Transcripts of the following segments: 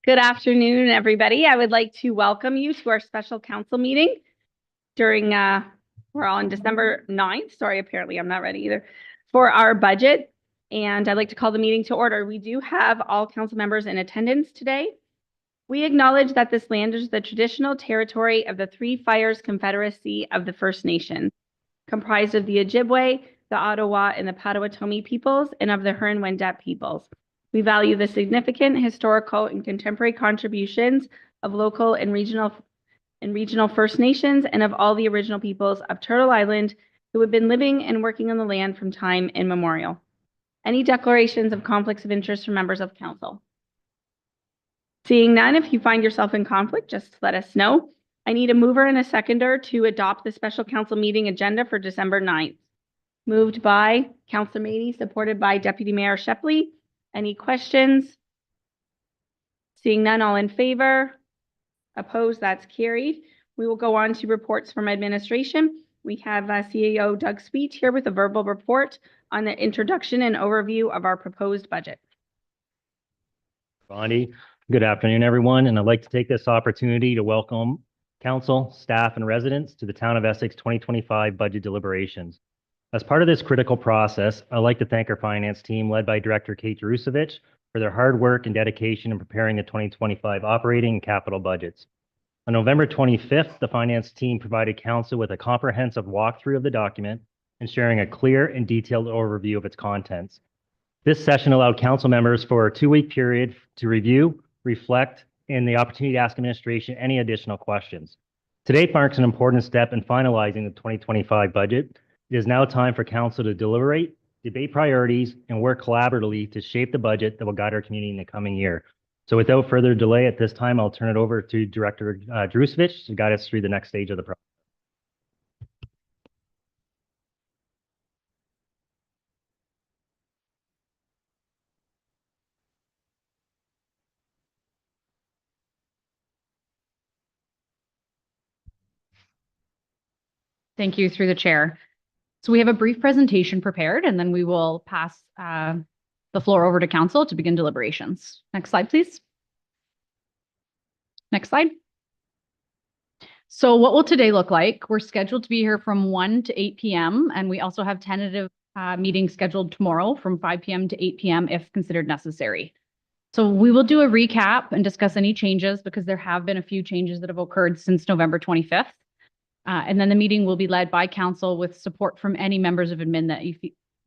Good afternoon, everybody. I would like to welcome you to our special council meeting during, we're on December 9th. Sorry, apparently I'm not ready either, for our budget. And I'd like to call the meeting to order. We do have all council members in attendance today. We acknowledge that this land is the traditional territory of the Three Fires Confederacy of the First Nations, comprised of the Ojibwe, the Ottawa, and the Potawatomi peoples, and of the Huron-Wendat peoples. We value the significant historical and contemporary contributions of local and regional First Nations and of all the original peoples of Turtle Island who have been living and working on the land from time immemorial. Any declarations of conflicts of interest from members of council? Seeing none, if you find yourself in conflict, just let us know. I need a mover and a seconder to adopt the special council meeting agenda for December 9th. Moved by Councillor Mady, supported by Deputy Mayor Shepley. Any questions? Seeing none, all in favor? Opposed? That's carried. We will go on to reports from administration. We have CAO Doug Sweet here with a verbal report on the introduction and overview of our proposed budget. Bonnie, good afternoon, everyone. And I'd like to take this opportunity to welcome council, staff, and residents to the Town of Essex 2025 budget deliberations. As part of this critical process, I'd like to thank our finance team led by Director Kate Jarusevich for their hard work and dedication in preparing the 2025 operating and capital budgets. On November 25th, the finance team provided council with a comprehensive walkthrough of the document and sharing a clear and detailed overview of its contents. This session allowed council members for a 2-week period to review, reflect, and the opportunity to ask administration any additional questions. Today marks an important step in finalizing the 2025 budget. It is now time for council to deliberate, debate priorities, and work collaboratively to shape the budget that will guide our community in the coming year. So without further delay at this time, I'll turn it over to Director Jarusevich to guide us through the next stage of the process. Thank you, through the chair. So we have a brief presentation prepared, and then we will pass the floor over to council to begin deliberations. Next slide, please. Next slide. So what will today look like? We're scheduled to be here from 1 to 8 p.m. and we also have tentative meetings scheduled tomorrow from 5 p.m. to 8 p.m. if considered necessary. So we will do a recap and discuss any changes because there have been a few changes that have occurred since November 25th. And then the meeting will be led by council with support from any members of admin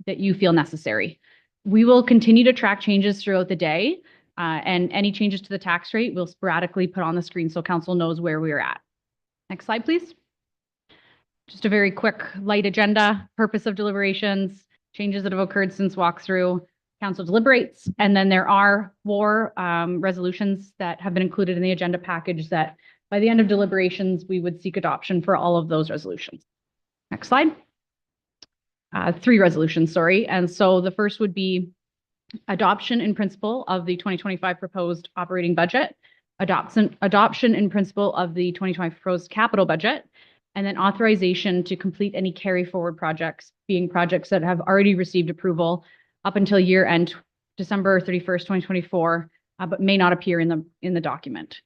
that you feel necessary. We will continue to track changes throughout the day, and any changes to the tax rate we'll sporadically put on the screen so council knows where we are at. Next slide, please. Just a very quick light agenda, purpose of deliberations, changes that have occurred since walkthrough, council deliberates, and then there are 4 resolutions that have been included in the agenda package that by the end of deliberations, we would seek adoption for all of those resolutions. Next slide. 3 resolutions, sorry. And so the first would be adoption in principle of the 2025 proposed operating budget, adoption in principle of the 2025 proposed capital budget, and then authorization to complete any carry forward projects, being projects that have already received approval up until year end, December 31st, 2024, but may not appear in the document.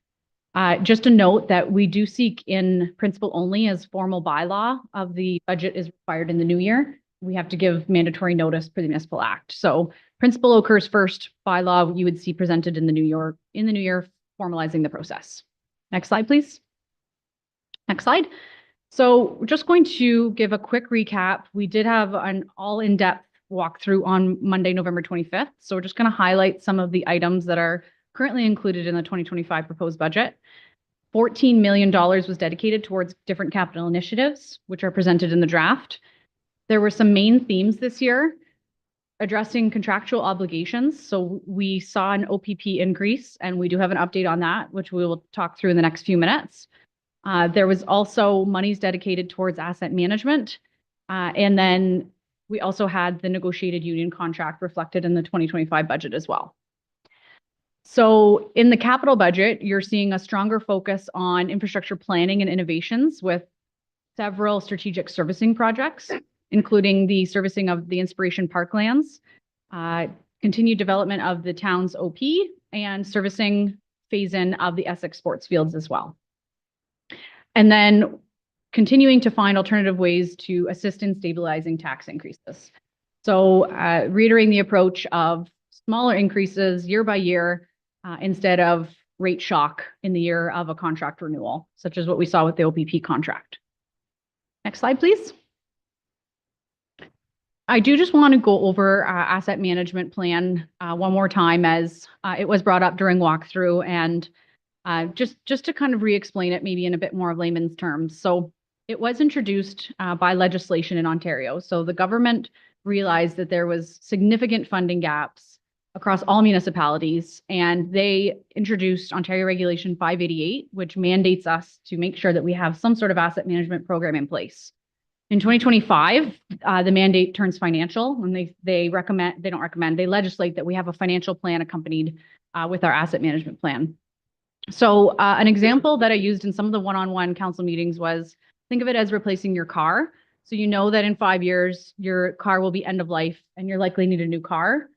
Just a note that we do seek in principle only as formal bylaw of the budget is required in the new year. We have to give mandatory notice per the Municipal Act. So principle occurs first, bylaw you would see presented in the new year, formalizing the process. Next slide, please. Next slide. So we're just going to give a quick recap. We did have an all in-depth walkthrough on Monday, November 25th. So we're just going to highlight some of the items that are currently included in the 2025 proposed budget. $14 million was dedicated towards different capital initiatives, which are presented in the draft. There were some main themes this year addressing contractual obligations. So we saw an OPP increase, and we do have an update on that, which we will talk through in the next few minutes. There was also monies dedicated towards asset management. And then we also had the negotiated union contract reflected in the 2025 budget as well. So in the capital budget, you're seeing a stronger focus on infrastructure planning and innovations with several strategic servicing projects, including the servicing of the Inspiration Parklands, continued development of the town's OP, and servicing phase-in of the Essex sports fields as well. And then continuing to find alternative ways to assist in stabilizing tax increases. So reiterating the approach of smaller increases year by year instead of rate shock in the year of a contract renewal, such as what we saw with the OPP contract. Next slide, please. I do just want to go over asset management plan one more time, as it was brought up during walkthrough, and just to kind of re-explain it maybe in a bit more of layman's terms. So it was introduced by legislation in Ontario. So the government realized that there was significant funding gaps across all municipalities, and they introduced Ontario Regulation 588, which mandates us to make sure that we have some sort of asset management program in place. In 2025, the mandate turns financial, and they legislate that we have a financial plan accompanied with our asset management plan. So an example that I used in some of the one-on-one council meetings was, think of it as replacing your car. So you know that in 5 years, your car will be end of life and you're likely need a new car.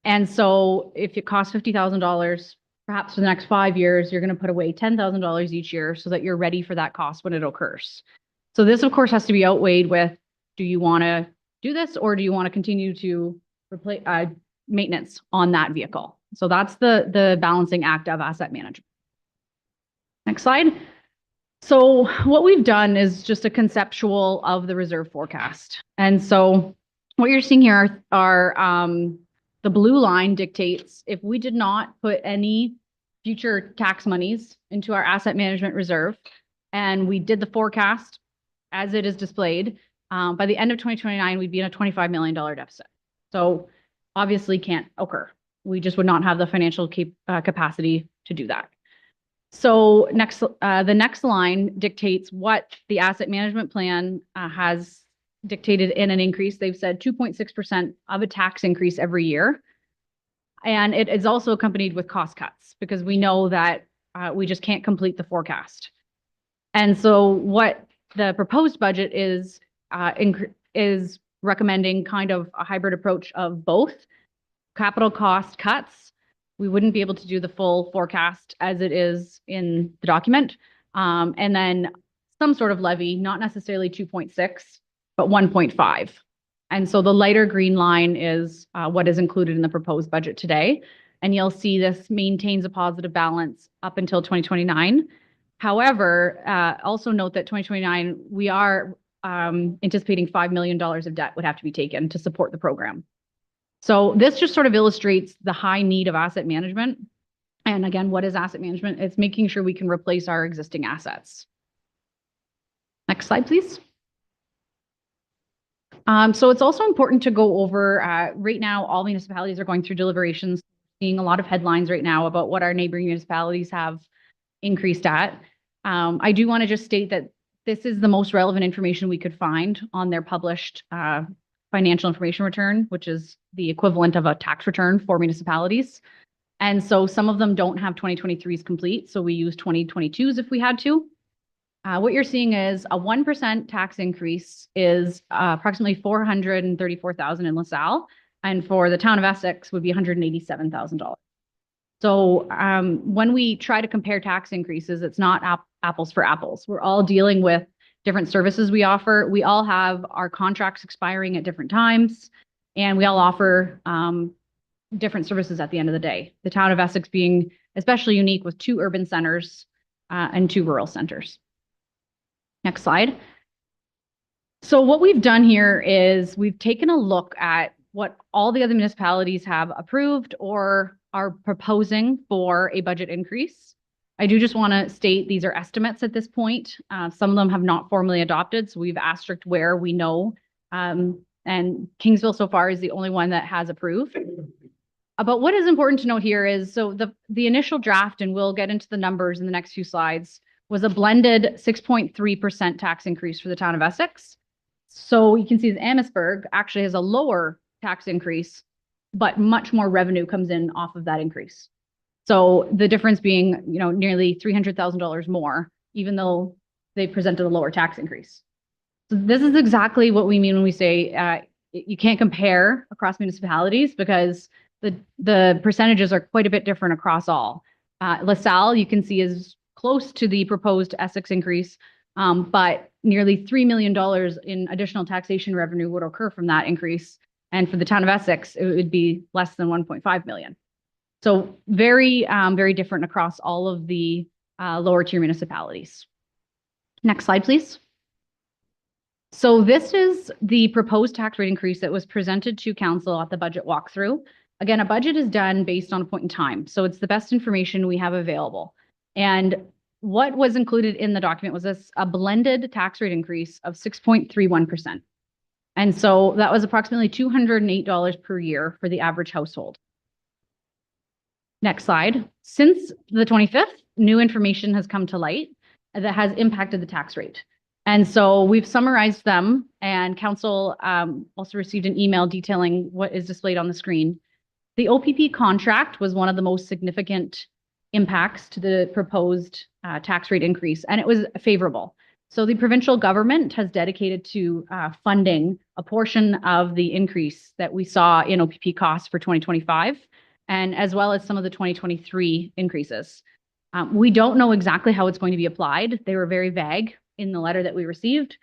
And so if it costs $50,000, perhaps for the next 5 years, you're going to put away $10,000 each year so that you're ready for that cost when it occurs. So this, of course, has to be outweighed with, do you want to do this, or do you want to continue to replace maintenance on that vehicle? So that's the balancing act of asset management. Next slide. So what we've done is just a conceptual of the reserve forecast. And so what you're seeing here are the blue line dictates if we did not put any future tax monies into our asset management reserve, and we did the forecast as it is displayed, by the end of 2029, we'd be in a $25 million deficit. So obviously can't occur. We just would not have the financial capacity to do that. So the next line dictates what the asset management plan has dictated in an increase. They've said 2.6% of a tax increase every year. And it is also accompanied with cost cuts, because we know that we just can't complete the forecast. And so what the proposed budget is recommending kind of a hybrid approach of both capital cost cuts. We wouldn't be able to do the full forecast as it is in the document. And then some sort of levy, not necessarily 2.6, but 1.5. And so the lighter green line is what is included in the proposed budget today. And you'll see this maintains a positive balance up until 2029. However, also note that 2029, we are anticipating $5 million of debt would have to be taken to support the program. So this just sort of illustrates the high need of asset management. And again, what is asset management? It's making sure we can replace our existing assets. Next slide, please. So it's also important to go over, right now, all municipalities are going through deliberations, seeing a lot of headlines right now about what our neighboring municipalities have increased at. I do want to just state that this is the most relevant information we could find on their published financial information return, which is the equivalent of a tax return for municipalities. And so some of them don't have 2023s complete, so we use 2022s if we had to. What you're seeing is a 1% tax increase is approximately $434,000 in LaSalle, and for the town of Essex would be $187,000. So when we try to compare tax increases, it's not apples for apples. We're all dealing with different services we offer. We all have our contracts expiring at different times, and we all offer different services at the end of the day. The town of Essex being especially unique with 2 urban centers and 2 rural centers. Next slide. So what we've done here is we've taken a look at what all the other municipalities have approved or are proposing for a budget increase. I do just want to state these are estimates at this point. Some of them have not formally adopted, so we've asterisked where we know. And Kingsville so far is the only one that has approved. But what is important to note here is, so the initial draft, and we'll get into the numbers in the next few slides, was a blended 6.3% tax increase for the town of Essex. So you can see that Amherstburg actually has a lower tax increase, but much more revenue comes in off of that increase. So the difference being, nearly $300,000 more, even though they presented a lower tax increase. So this is exactly what we mean when we say you can't compare across municipalities, because the percentages are quite a bit different across all. LaSalle, you can see, is close to the proposed Essex increase, but nearly $3 million in additional taxation revenue would occur from that increase. And for the town of Essex, it would be less than 1.5 million. So very, very different across all of the lower tier municipalities. Next slide, please. So this is the proposed tax rate increase that was presented to council at the budget walkthrough. Again, a budget is done based on a point in time. So it's the best information we have available. And what was included in the document was a blended tax rate increase of 6.31%. And so that was approximately $208 per year for the average household. Next slide. Since the 25th, new information has come to light that has impacted the tax rate. And so we've summarized them, and council also received an email detailing what is displayed on the screen. The OPP contract was one of the most significant impacts to the proposed tax rate increase, and it was favorable. So the provincial government has dedicated to funding a portion of the increase that we saw in OPP costs for 2025, and as well as some of the 2023 increases. We don't know exactly how it's going to be applied. They were very vague in the letter that we received.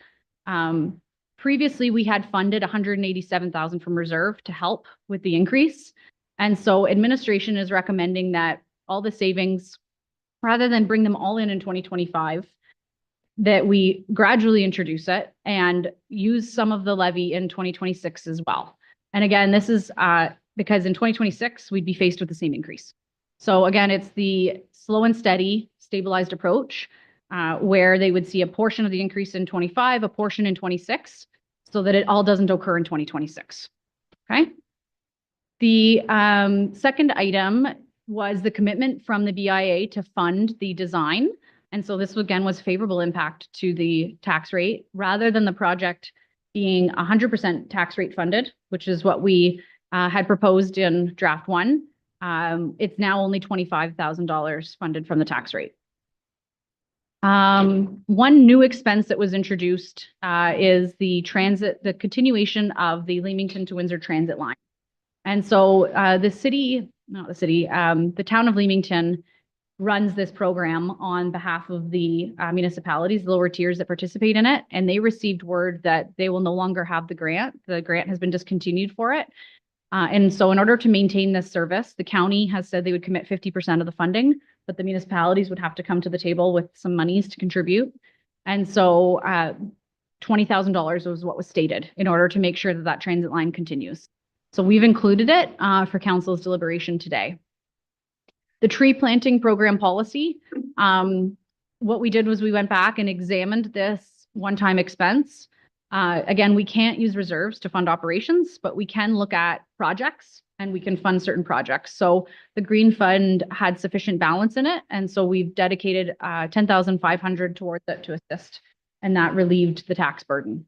Previously, we had funded $187,000 from reserve to help with the increase. And so administration is recommending that all the savings, rather than bring them all in 2025, that we gradually introduce it and use some of the levy in 2026 as well. And again, this is because in 2026, we'd be faced with the same increase. So again, it's the slow and steady stabilized approach where they would see a portion of the increase in 25, a portion in 26, so that it all doesn't occur in 2026. Okay. The second item was the commitment from the BIA to fund the design. And so this again was favorable impact to the tax rate rather than the project being 100% tax rate funded, which is what we had proposed in draft one. It's now only $25,000 funded from the tax rate. One new expense that was introduced is the continuation of the Leamington to Windsor transit line. And so the town of Leamington runs this program on behalf of the municipalities, the lower tiers that participate in it, and they received word that they will no longer have the grant. The grant has been discontinued for it. And so in order to maintain this service, the county has said they would commit 50% of the funding, but the municipalities would have to come to the table with some monies to contribute. And so $20,000 was what was stated in order to make sure that that transit line continues. So we've included it for council's deliberation today. The tree planting program policy, what we did was we went back and examined this one-time expense. Again, we can't use reserves to fund operations, but we can look at projects and we can fund certain projects. So the Green Fund had sufficient balance in it. And so we've dedicated $10,500 towards it to assist, and that relieved the tax burden.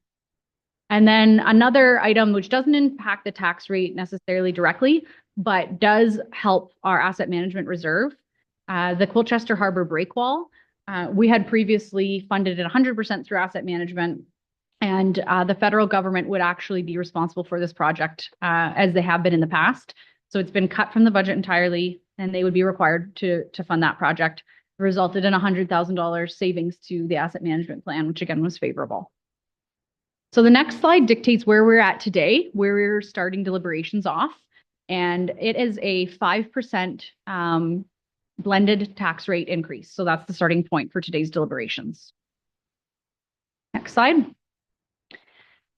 And then another item which doesn't impact the tax rate necessarily directly, but does help our asset management reserve, the Colchester Harbor Breakwall. We had previously funded it 100% through asset management, and the federal government would actually be responsible for this project as they have been in the past. So it's been cut from the budget entirely, and they would be required to fund that project. It resulted in $100,000 savings to the asset management plan, which again was favorable. So the next slide dictates where we're at today, where we're starting deliberations off. And it is a 5% blended tax rate increase. So that's the starting point for today's deliberations. Next slide.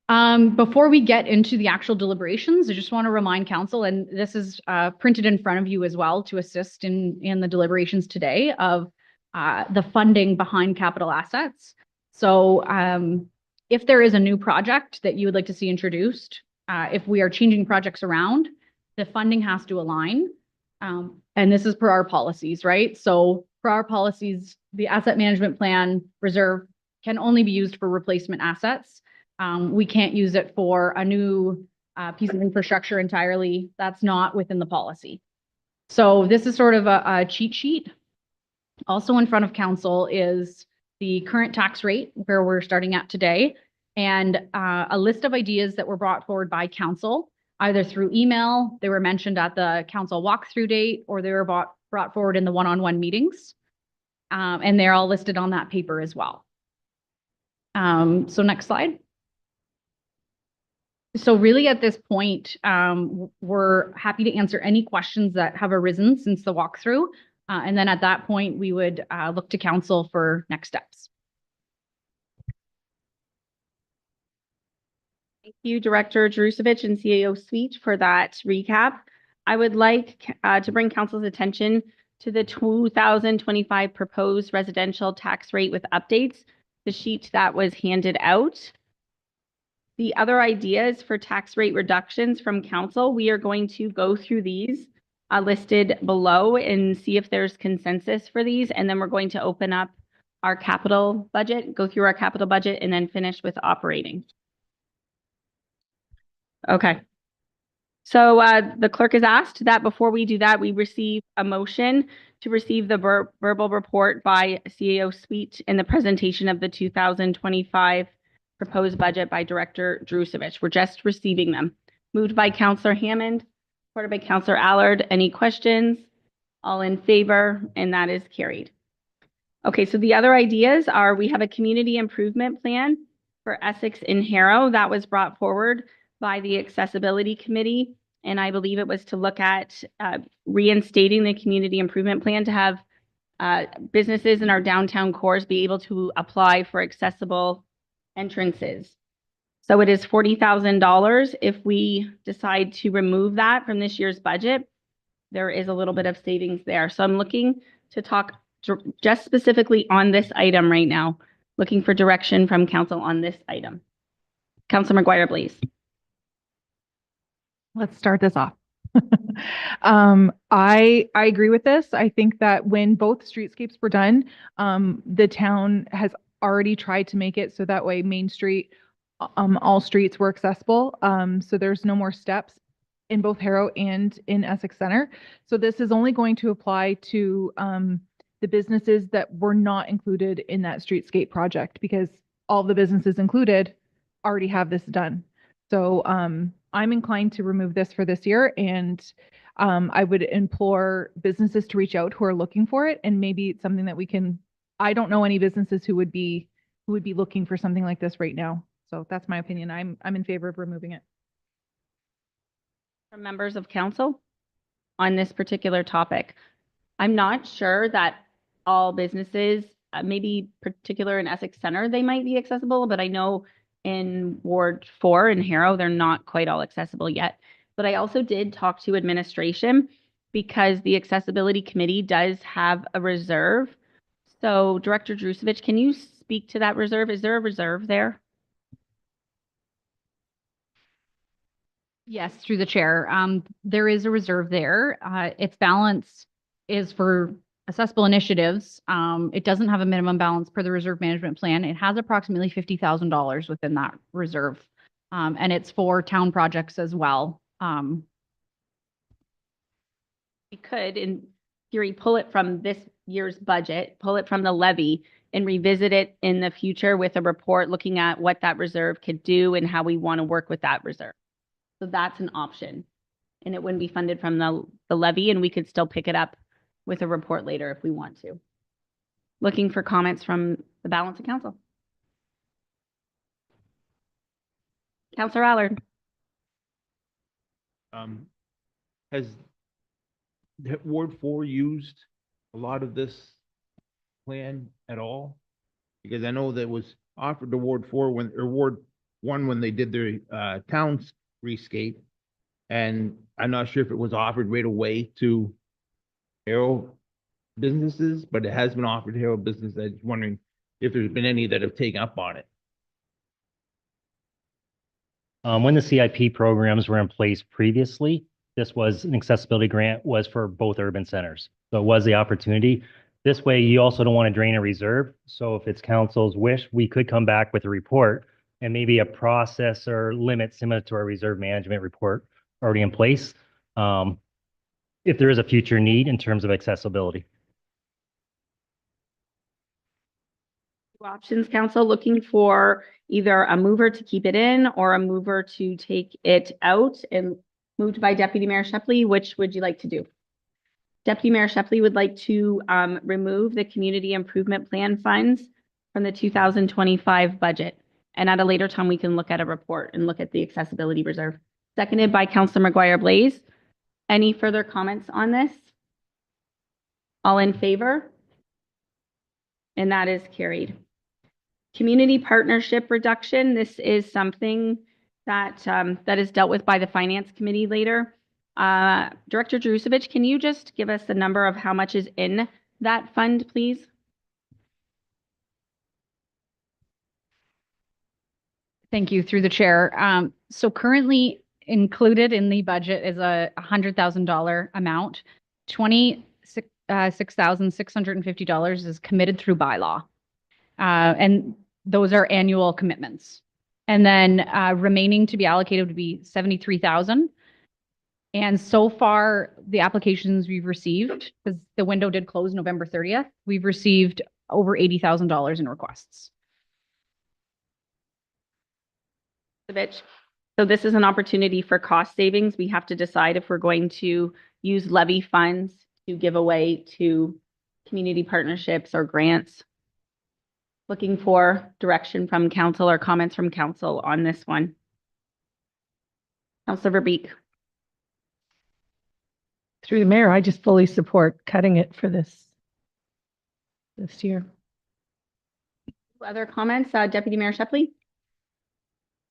Before we get into the actual deliberations, I just want to remind council, and this is printed in front of you as well to assist in the deliberations today, of the funding behind capital assets. So if there is a new project that you would like to see introduced, if we are changing projects around, the funding has to align. And this is per our policies, right? So for our policies, the asset management plan reserve can only be used for replacement assets. We can't use it for a new piece of infrastructure entirely. That's not within the policy. So this is sort of a cheat sheet. Also in front of council is the current tax rate where we're starting at today, and a list of ideas that were brought forward by council, either through email, they were mentioned at the council walkthrough date, or they were brought forward in the one-on-one meetings. And they're all listed on that paper as well. So next slide. So really at this point, we're happy to answer any questions that have arisen since the walkthrough. And then at that point, we would look to council for next steps. Thank you, Director Drusevich and CAO Sweet, for that recap. I would like to bring council's attention to the 2025 proposed residential tax rate with updates, the sheet that was handed out. The other ideas for tax rate reductions from council, we are going to go through these listed below and see if there's consensus for these. And then we're going to open up our capital budget, go through our capital budget, and then finish with operating. Okay. So the clerk has asked that before we do that, we receive a motion to receive the verbal report by CAO Sweet and the presentation of the 2025 proposed budget by Director Drusevich. We're just receiving them. Moved by Councillor Hammond, supported by Councillor Allard. Any questions? All in favor, and that is carried. Okay, so the other ideas are we have a community improvement plan for Essex and Harrow that was brought forward by the Accessibility Committee. And I believe it was to look at reinstating the community improvement plan to have businesses in our downtown cores be able to apply for accessible entrances. So it is $40,000. If we decide to remove that from this year's budget, there is a little bit of savings there. So I'm looking to talk just specifically on this item right now, looking for direction from council on this item. Councilor McGuire, please. Let's start this off. I agree with this. I think that when both streetscapes were done, the town has already tried to make it so that way Main Street, all streets were accessible. So there's no more steps in both Harrow and in Essex Center. So this is only going to apply to the businesses that were not included in that streetscape project because all the businesses included already have this done. So I'm inclined to remove this for this year, and I would implore businesses to reach out who are looking for it, and maybe it's something that we can. I don't know any businesses who would be looking for something like this right now. So that's my opinion. I'm in favor of removing it. From members of council on this particular topic, I'm not sure that all businesses, maybe particular in Essex Center, they might be accessible, but I know in Ward 4 in Harrow, they're not quite all accessible yet. But I also did talk to administration because the Accessibility Committee does have a reserve. So Director Drusevich, can you speak to that reserve? Is there a reserve there? Yes, through the chair. There is a reserve there. Its balance is for accessible initiatives. It doesn't have a minimum balance per the reserve management plan. It has approximately $50,000 within that reserve. And it's for town projects as well. We could, in theory, pull it from this year's budget, pull it from the levy and revisit it in the future with a report looking at what that reserve could do and how we want to work with that reserve. So that's an option. And it wouldn't be funded from the levy, and we could still pick it up with a report later if we want to. Looking for comments from the balance of council. Councillor Allard. Has Ward 4 used a lot of this plan at all? Because I know that was offered to Ward 4 when, or Ward 1 when they did their town's rescape. And I'm not sure if it was offered right away to Harrow businesses, but it has been offered to Harrow businesses. I was wondering if there's been any that have taken up on it. When the CIP programs were in place previously, this was an accessibility grant was for both urban centers. So it was the opportunity. This way, you also don't want to drain a reserve. So if it's council's wish, we could come back with a report and maybe a process or limit similar to our reserve management report already in place. If there is a future need in terms of accessibility. Options council looking for either a mover to keep it in or a mover to take it out, and moved by Deputy Mayor Shepley. Which would you like to do? Deputy Mayor Shepley would like to remove the community improvement plan funds from the 2025 budget. And at a later time, we can look at a report and look at the accessibility reserve. Seconded by Councillor McGuire Blaze. Any further comments on this? All in favor? And that is carried. Community partnership reduction. This is something that that is dealt with by the Finance Committee later. Director Jerusevich, can you just give us the number of how much is in that fund, please? Thank you, through the chair. So currently included in the budget is a $100,000 amount. $26,650 is committed through bylaw. And those are annual commitments. And then remaining to be allocated would be 73,000. And so far, the applications we've received, because the window did close November 30th, we've received over $80,000 in requests. So this is an opportunity for cost savings. We have to decide if we're going to use levy funds to give away to community partnerships or grants. Looking for direction from council or comments from council on this one. Councillor Verbeek. Through the mayor, I just fully support cutting it for this year. Other comments, Deputy Mayor Shepley?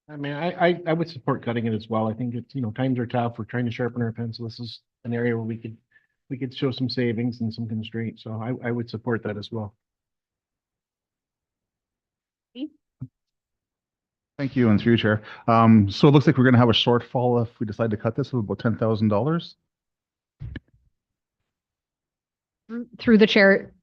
I mean, I would support cutting it as well. I think it's, times are tough. We're trying to sharpen our pencil. This is an area where we could show some savings and some constraints. So I would support that as well. Thank you, and through you, Chair. So it looks like we're going to have a shortfall if we decide to cut this of about $10,000. Through the chair,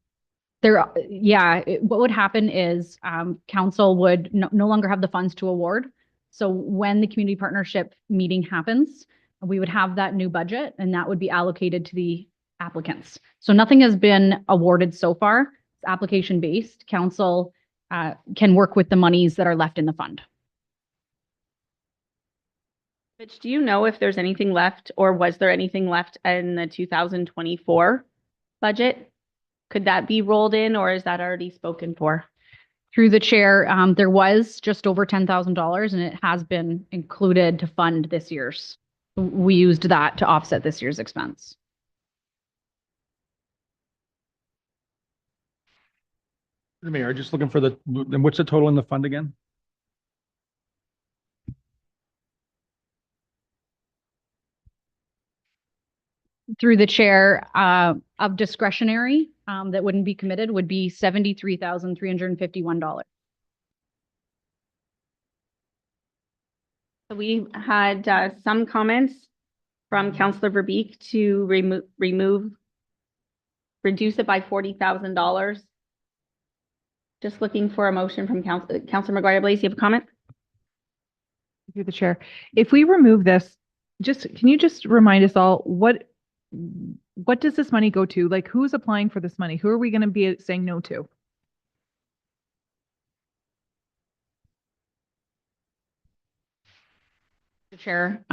what would happen is council would no longer have the funds to award. So when the community partnership meeting happens, we would have that new budget and that would be allocated to the applicants. So nothing has been awarded so far. It's application based. Council can work with the monies that are left in the fund. Mitch, do you know if there's anything left or was there anything left in the 2024 budget? Could that be rolled in or is that already spoken for? Through the chair, there was just over $10,000 and it has been included to fund this year's. We used that to offset this year's expense. Mayor, just looking for and what's the total in the fund again? Through the chair, of discretionary, that wouldn't be committed would be $73,351. So we had some comments from Councillor Verbeek to reduce it by $40,000. Just looking for a motion from Councillor McGuire Blaze. You have a comment? Through the chair. If we remove this, can you just remind us all what does this money go to? Like, who's applying for this money? Who are we going to be saying no to? Chair.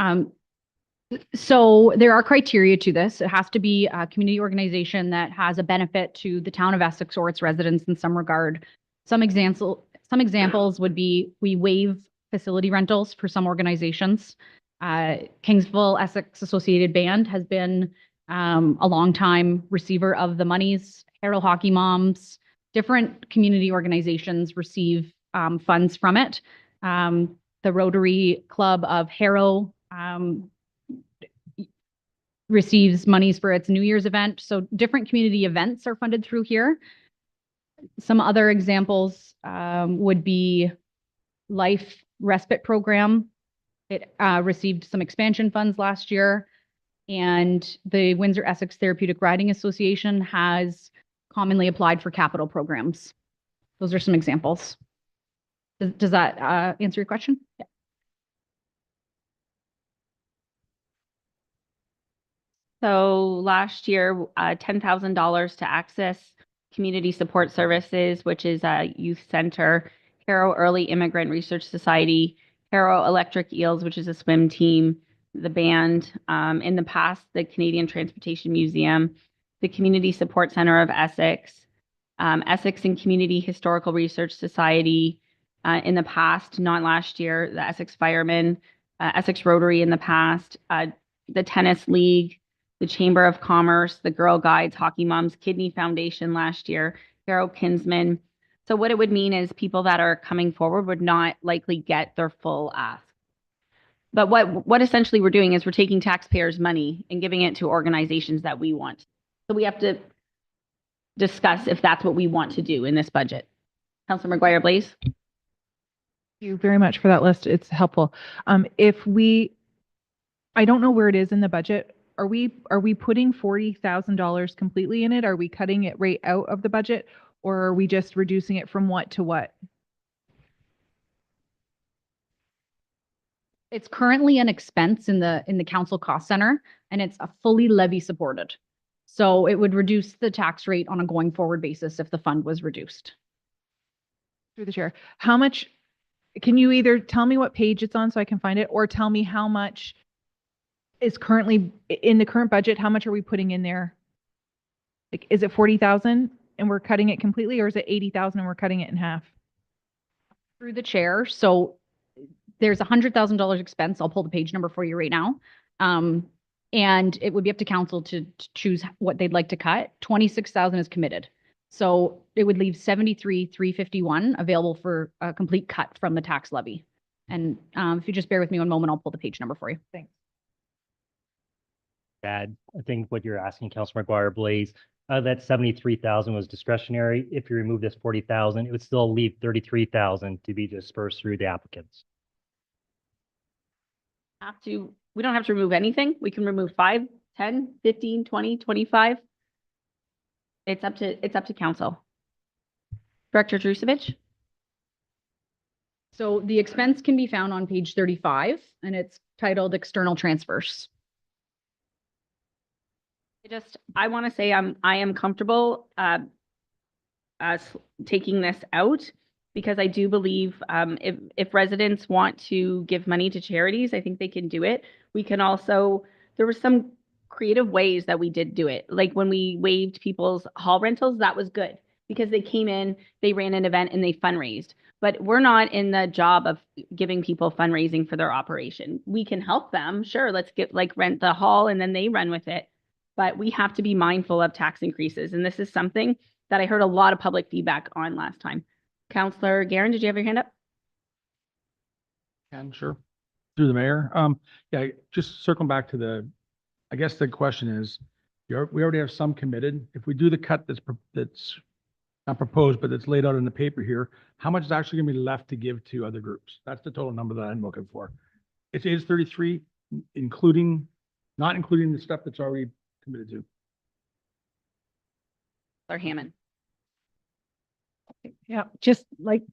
So there are criteria to this. It has to be a community organization that has a benefit to the town of Essex or its residents in some regard. Some examples would be we waive facility rentals for some organizations. Kingsville Essex Associated Band has been a longtime receiver of the monies. Harrow Hockey Moms, different community organizations receive funds from it. The Rotary Club of Harrow receives monies for its New Year's event. So different community events are funded through here. Some other examples would be Life Respite Program. It received some expansion funds last year. And the Windsor Essex Therapeutic Riding Association has commonly applied for capital programs. Those are some examples. Does that answer your question? Yeah. So last year, $10,000 to Access Community Support Services, which is a youth center, Harrow Early Immigrant Research Society, Harrow Electric Eels, which is a swim team, the band. In the past, the Canadian Transportation Museum, the Community Support Center of Essex, Essex and Community Historical Research Society in the past, not last year, the Essex Firemen, Essex Rotary in the past, the Tennis League, the Chamber of Commerce, the Girl Guides, Hockey Moms, Kidney Foundation last year, Hero Kinsman. So what it would mean is people that are coming forward would not likely get their full ask. But what essentially we're doing is we're taking taxpayers' money and giving it to organizations that we want. So we have to discuss if that's what we want to do in this budget. Councilor McGuire Blaze. Thank you very much for that list. It's helpful. I don't know where it is in the budget. Are we putting $40,000 completely in it? Are we cutting it right out of the budget, or are we just reducing it from what to what? It's currently an expense in the council cost center, and it's a fully levy supported. So it would reduce the tax rate on a going forward basis if the fund was reduced. Through the chair, how much, can you either tell me what page it's on so I can find it, or tell me how much is currently in the current budget? How much are we putting in there? Like, is it 40,000 and we're cutting it completely, or is it 80,000 and we're cutting it in half? Through the chair, so there's $100,000 expense. I'll pull the page number for you right now. And it would be up to council to choose what they'd like to cut. 26,000 is committed. So it would leave 73,351 available for a complete cut from the tax levy. And if you just bear with me one moment, I'll pull the page number for you. Thanks. Add, I think what you're asking, Councilor McGuire Blaze, that 73,000 was discretionary. If you remove this 40,000, it would still leave 33,000 to be dispersed through the applicants. We don't have to remove anything. We can remove 5, 10, 15, 20, 25. It's up to council. Director Drusevich? So the expense can be found on page 35, and it's titled External Transfers. I want to say I am comfortable taking this out, because I do believe if residents want to give money to charities, I think they can do it. We can also, there were some creative ways that we did do it. Like when we waived people's hall rentals, that was good because they came in, they ran an event and they fundraised. But we're not in the job of giving people fundraising for their operation. We can help them. Sure, let's get rent the hall and then they run with it. But we have to be mindful of tax increases. And this is something that I heard a lot of public feedback on last time. Councillor Guerin, did you have your hand up? And sure. Through the mayor. Yeah, just circling back to I guess the question is, we already have some committed. If we do the cut that's not proposed, but that's laid out in the paper here, how much is actually going to be left to give to other groups? That's the total number that I'm looking for. It is 33, not including the stuff that's already committed to. Councillor Hammond. Yeah, just like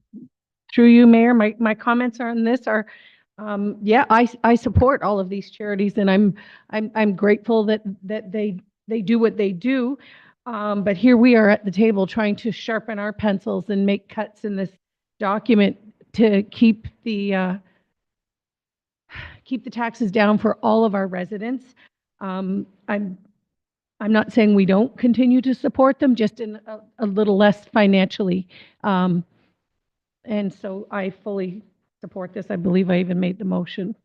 through you, Mayor, my comments on this are, yeah, I support all of these charities, and I'm grateful that they do what they do. But here we are at the table trying to sharpen our pencils and make cuts in this document to keep the taxes down for all of our residents. I'm not saying we don't continue to support them, just in a little less financially. And so I fully support this. I believe I even made the motion.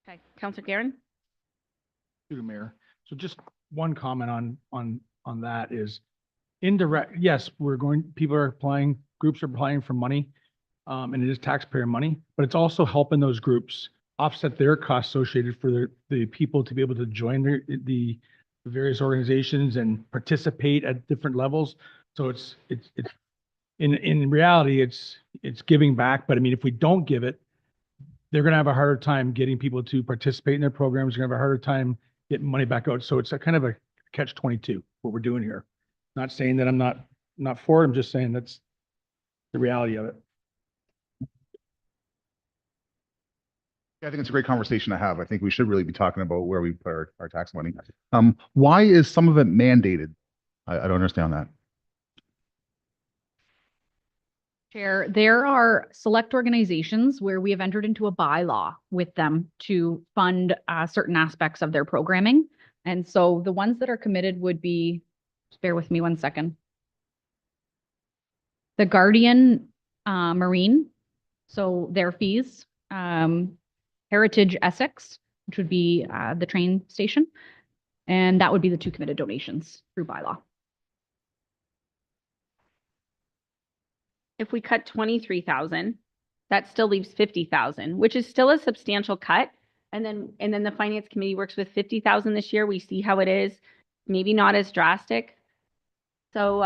Okay, Councillor Guerin. Through the mayor. So just one comment on that is indirect. Yes, people are applying, groups are applying for money, and it is taxpayer money, but it's also helping those groups offset their costs associated for the people to be able to join the various organizations and participate at different levels. So it's in reality, it's giving back. But I mean, if we don't give it, they're going to have a harder time getting people to participate in their programs. They're going to have a harder time getting money back out. So it's a kind of a catch-22, what we're doing here. Not saying that I'm not for it. I'm just saying that's the reality of it. I think it's a great conversation to have. I think we should really be talking about where we put our tax money. Why is some of it mandated? I don't understand that. Chair, there are select organizations where we have entered into a bylaw with them to fund certain aspects of their programming. And so the ones that are committed would be, just bear with me one second. The Guardian Marine, so their fees, Heritage Essex, which would be the train station. And that would be the two committed donations through bylaw. If we cut 23,000, that still leaves 50,000, which is still a substantial cut. And then the finance committee works with 50,000 this year. We see how it is, maybe not as drastic. So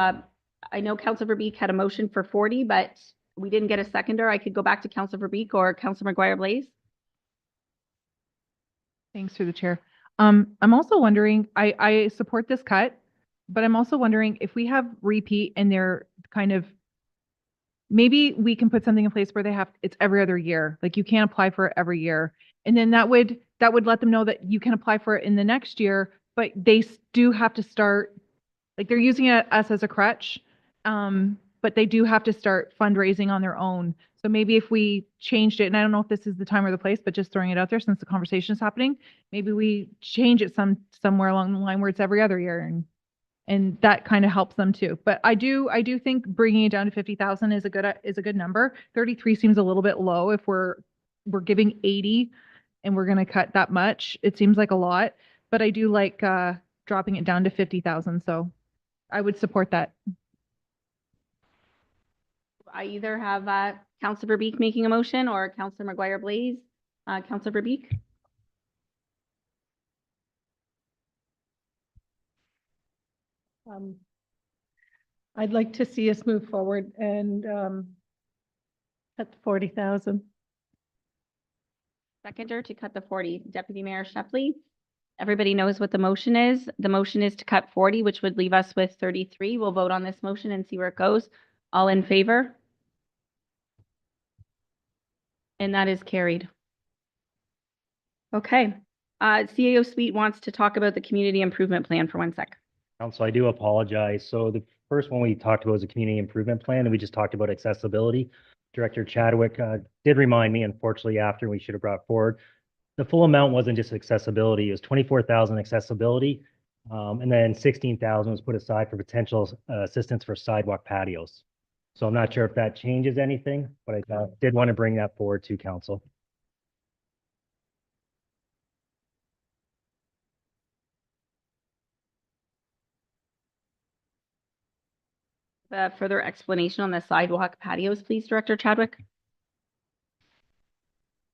I know Councilor Verbeek had a motion for 40, but we didn't get a seconder. I could go back to Councilor Verbeek or Councilor McGuire-Blaze. Thanks through the chair. I'm also wondering, I support this cut, but I'm also wondering if we have repeat and they're kind of, maybe we can put something in place where it's every other year. Like you can't apply for it every year. And then that would let them know that you can apply for it in the next year, but they do have to start, like they're using us as a crutch. But they do have to start fundraising on their own. So maybe if we changed it, and I don't know if this is the time or the place, but just throwing it out there since the conversation is happening, maybe we change it somewhere along the line where it's every other year, and that kind of helps them too. But I do think bringing it down to 50,000 is a good number. 33 seems a little bit low if we're giving 80 and we're going to cut that much. It seems like a lot, but I do like dropping it down to 50,000. So I would support that. I either have Councilor Verbeek making a motion or Councilor McGuire-Blaze. Councilor Verbeek? I'd like to see us move forward and cut the 40,000. Seconder to cut the 40. Deputy Mayor Shepley. Everybody knows what the motion is. The motion is to cut 40, which would leave us with 33. We'll vote on this motion and see where it goes. All in favor? And that is carried. Okay. CAO Suite wants to talk about the community improvement plan for 1 sec. Council, I do apologize. So the first one we talked about was a community improvement plan, and we just talked about accessibility. Director Chadwick did remind me, unfortunately, after we should have brought forward. The full amount wasn't just accessibility, it was 24,000 accessibility. And then 16,000 was put aside for potential assistance for sidewalk patios. So I'm not sure if that changes anything, but I did want to bring that forward to council. Further explanation on the sidewalk patios, please, Director Chadwick.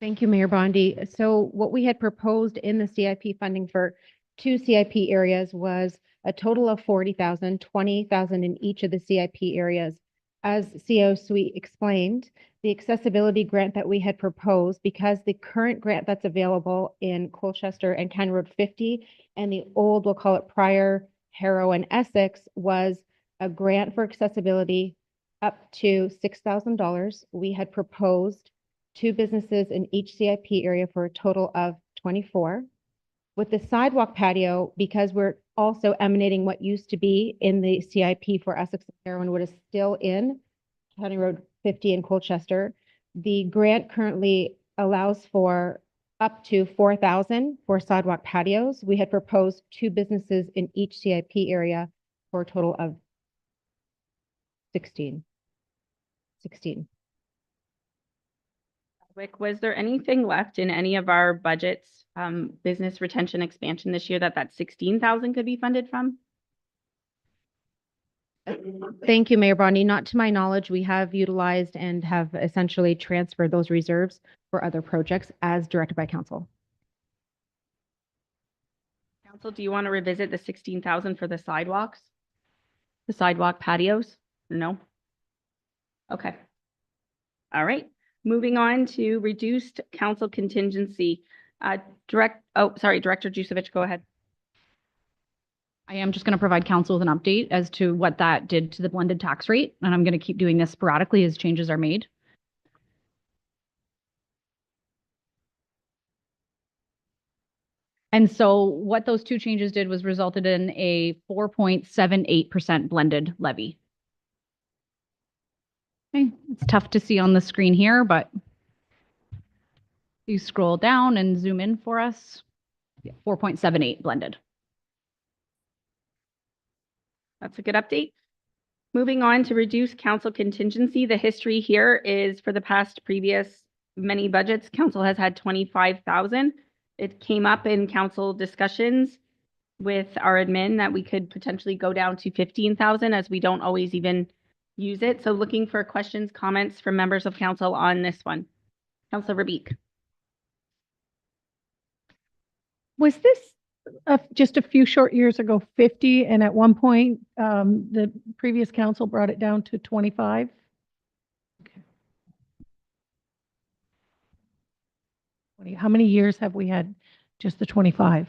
Thank you, Mayor Bondi. So what we had proposed in the CIP funding for 2 CIP areas was a total of 40,000, 20,000 in each of the CIP areas. As CO Suite explained, the accessibility grant that we had proposed, because the current grant that's available in Colchester and County Road 50 and the old, we'll call it prior Harrow and Essex, was a grant for accessibility up to $6,000. We had proposed 2 businesses in each CIP area for a total of 24. With the sidewalk patio, because we're also emanating what used to be in the CIP for Essex and Harrow and what is still in County Road 50 in Colchester, the grant currently allows for up to 4,000 for sidewalk patios. We had proposed 2 businesses in each CIP area for a total of 16. Was there anything left in any of our budgets, business retention expansion this year that 16,000 could be funded from? Thank you, Mayor Bondi. Not to my knowledge, we have utilized and have essentially transferred those reserves for other projects as directed by council. Council, do you want to revisit the 16,000 for the sidewalks? The sidewalk patios? No? Okay. All right. Moving on to reduced council contingency. Director Jusevich, go ahead. I am just going to provide council with an update as to what that did to the blended tax rate, and I'm going to keep doing this sporadically as changes are made. And so what those 2 changes did was resulted in a 4.78% blended levy. Okay, it's tough to see on the screen here, but you scroll down and zoom in for us. Yeah, 4.78 blended. That's a good update. Moving on to reduce council contingency. The history here is for the past previous many budgets, council has had 25,000. It came up in council discussions with our admin that we could potentially go down to 15,000 as we don't always even use it. So looking for questions, comments from members of council on this one. Councilor Verbeek. Was this just a few short years ago, 50, and at one point, the previous council brought it down to 25? Okay. How many years have we had just the 25?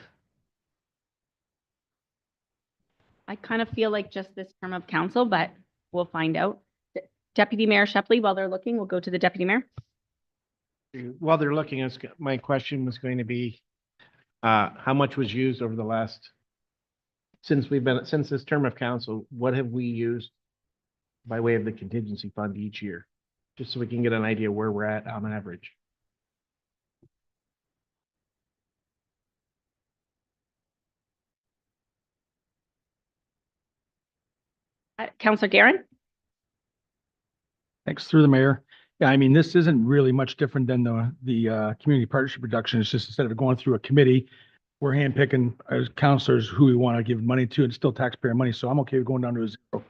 I kind of feel like just this term of council, but we'll find out. Deputy Mayor Shepley, while they're looking, we'll go to the Deputy Mayor. While they're looking, my question was going to be, how much was used over the last, since this term of council, what have we used by way of the contingency fund each year? Just so we can get an idea where we're at on average. Councilor Garron? Thanks through the mayor. Yeah, I mean, this isn't really much different than the community partnership reduction. It's just instead of going through a committee, we're handpicking as counselors who we want to give money to, and it's still taxpayer money. So I'm okay with going down to a 0.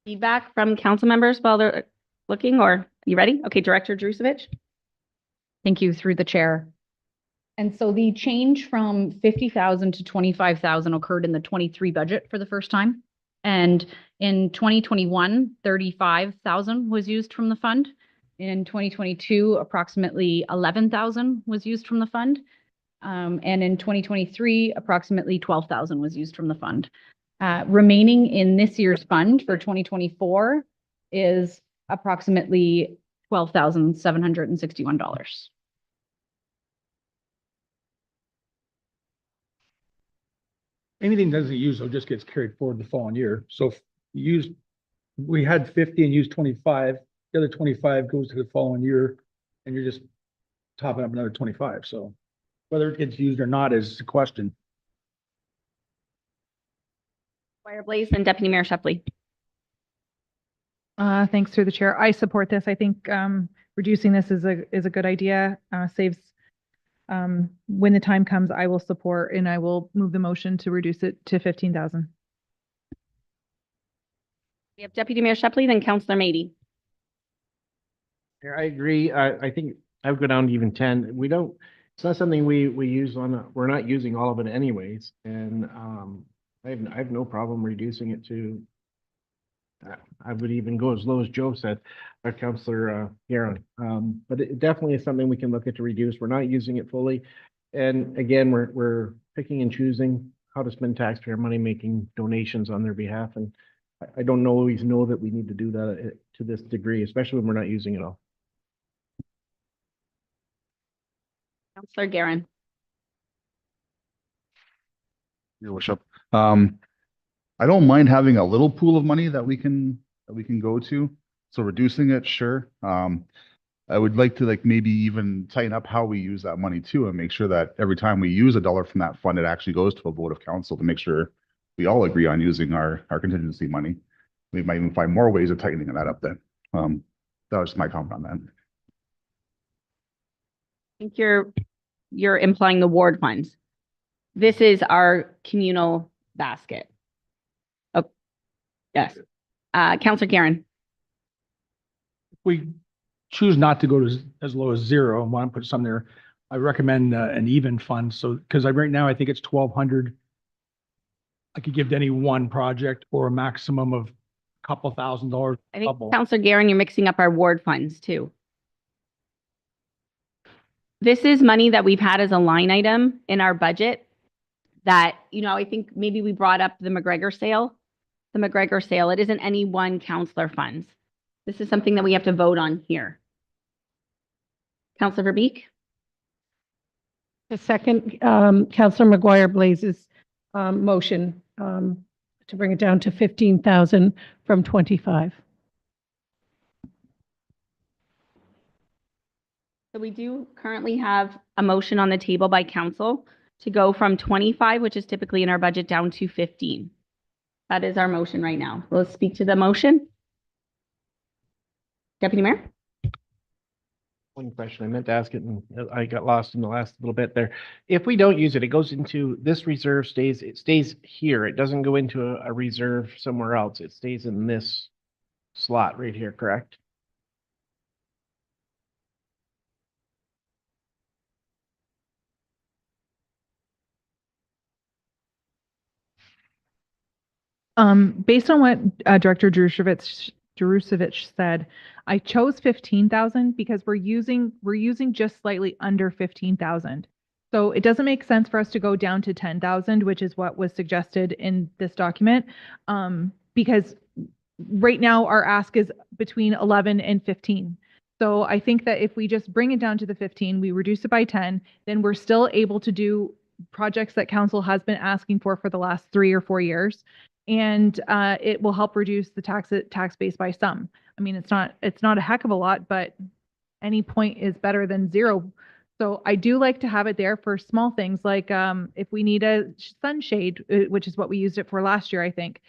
Feedback from council members while they're looking, or you ready? Okay, Director Drusevich. Thank you through the chair. And so the change from 50,000 to 25,000 occurred in the 23 budget for the first time. And in 2021, 35,000 was used from the fund. In 2022, approximately 11,000 was used from the fund. And in 2023, approximately 12,000 was used from the fund. Remaining in this year's fund for 2024 is approximately $12,761. Anything doesn't use, though, just gets carried forward the following year. So if you used, we had 50 and used 25, the other 25 goes to the following year, and you're just topping up another 25. So whether it gets used or not is the question. Fire Blaze and Deputy Mayor Shepley. Thanks through the chair. I support this. I think reducing this is a good idea. Saves. When the time comes, I will support and I will move the motion to reduce it to 15,000. We have Deputy Mayor Shepley, then Councilor Mady. Yeah, I agree. I think I would go down to even 10. It's not something we use we're not using all of it anyways. And I have no problem reducing it to, I would even go as low as Joe said, our Councilor Garron. But it definitely is something we can look at to reduce. We're not using it fully. And again, we're picking and choosing how to spend taxpayer money, making donations on their behalf. And I don't always know that we need to do that to this degree, especially when we're not using it all. Councilor Garron. Your worship. I don't mind having a little pool of money that we can go to. So reducing it, sure. I would like to maybe even tighten up how we use that money too, and make sure that every time we use a dollar from that fund, it actually goes to a vote of council to make sure we all agree on using our contingency money. We might even find more ways of tightening that up then. That was my comment on that. I think you're implying the ward funds. This is our communal basket. Oh, yes. Councilor Garron. We choose not to go to as low as 0 and want to put some there. I recommend an even fund. So, because right now I think it's 1,200. I could give to any one project or a maximum of a couple $1,000. I think Councilor Garron, you're mixing up our ward funds too. This is money that we've had as a line item in our budget that, I think maybe we brought up the McGregor sale. The McGregor sale, it isn't any one councillor funds. This is something that we have to vote on here. Councilor Verbeek? The second, Councilor McGuire Blaze's motion to bring it down to 15,000 from 25. So we do currently have a motion on the table by council to go from 25, which is typically in our budget, down to 15. That is our motion right now. Let's speak to the motion. Deputy Mayor? One question, I meant to ask it and I got lost in the last little bit there. If we don't use it, it goes into this reserve it stays here. It doesn't go into a reserve somewhere else. It stays in this slot right here, correct? Based on what Director Jerusevich said, I chose 15,000 because we're using just slightly under 15,000. So it doesn't make sense for us to go down to 10,000, which is what was suggested in this document. Because right now our ask is between 11 and 15. So I think that if we just bring it down to the 15, we reduce it by 10, then we're still able to do projects that council has been asking for the last 3 or 4 years. And it will help reduce the tax base by some. I mean, it's not a heck of a lot, but any point is better than zero. So I do like to have it there for small things like if we need a sunshade, which is what we used it for last year, I think.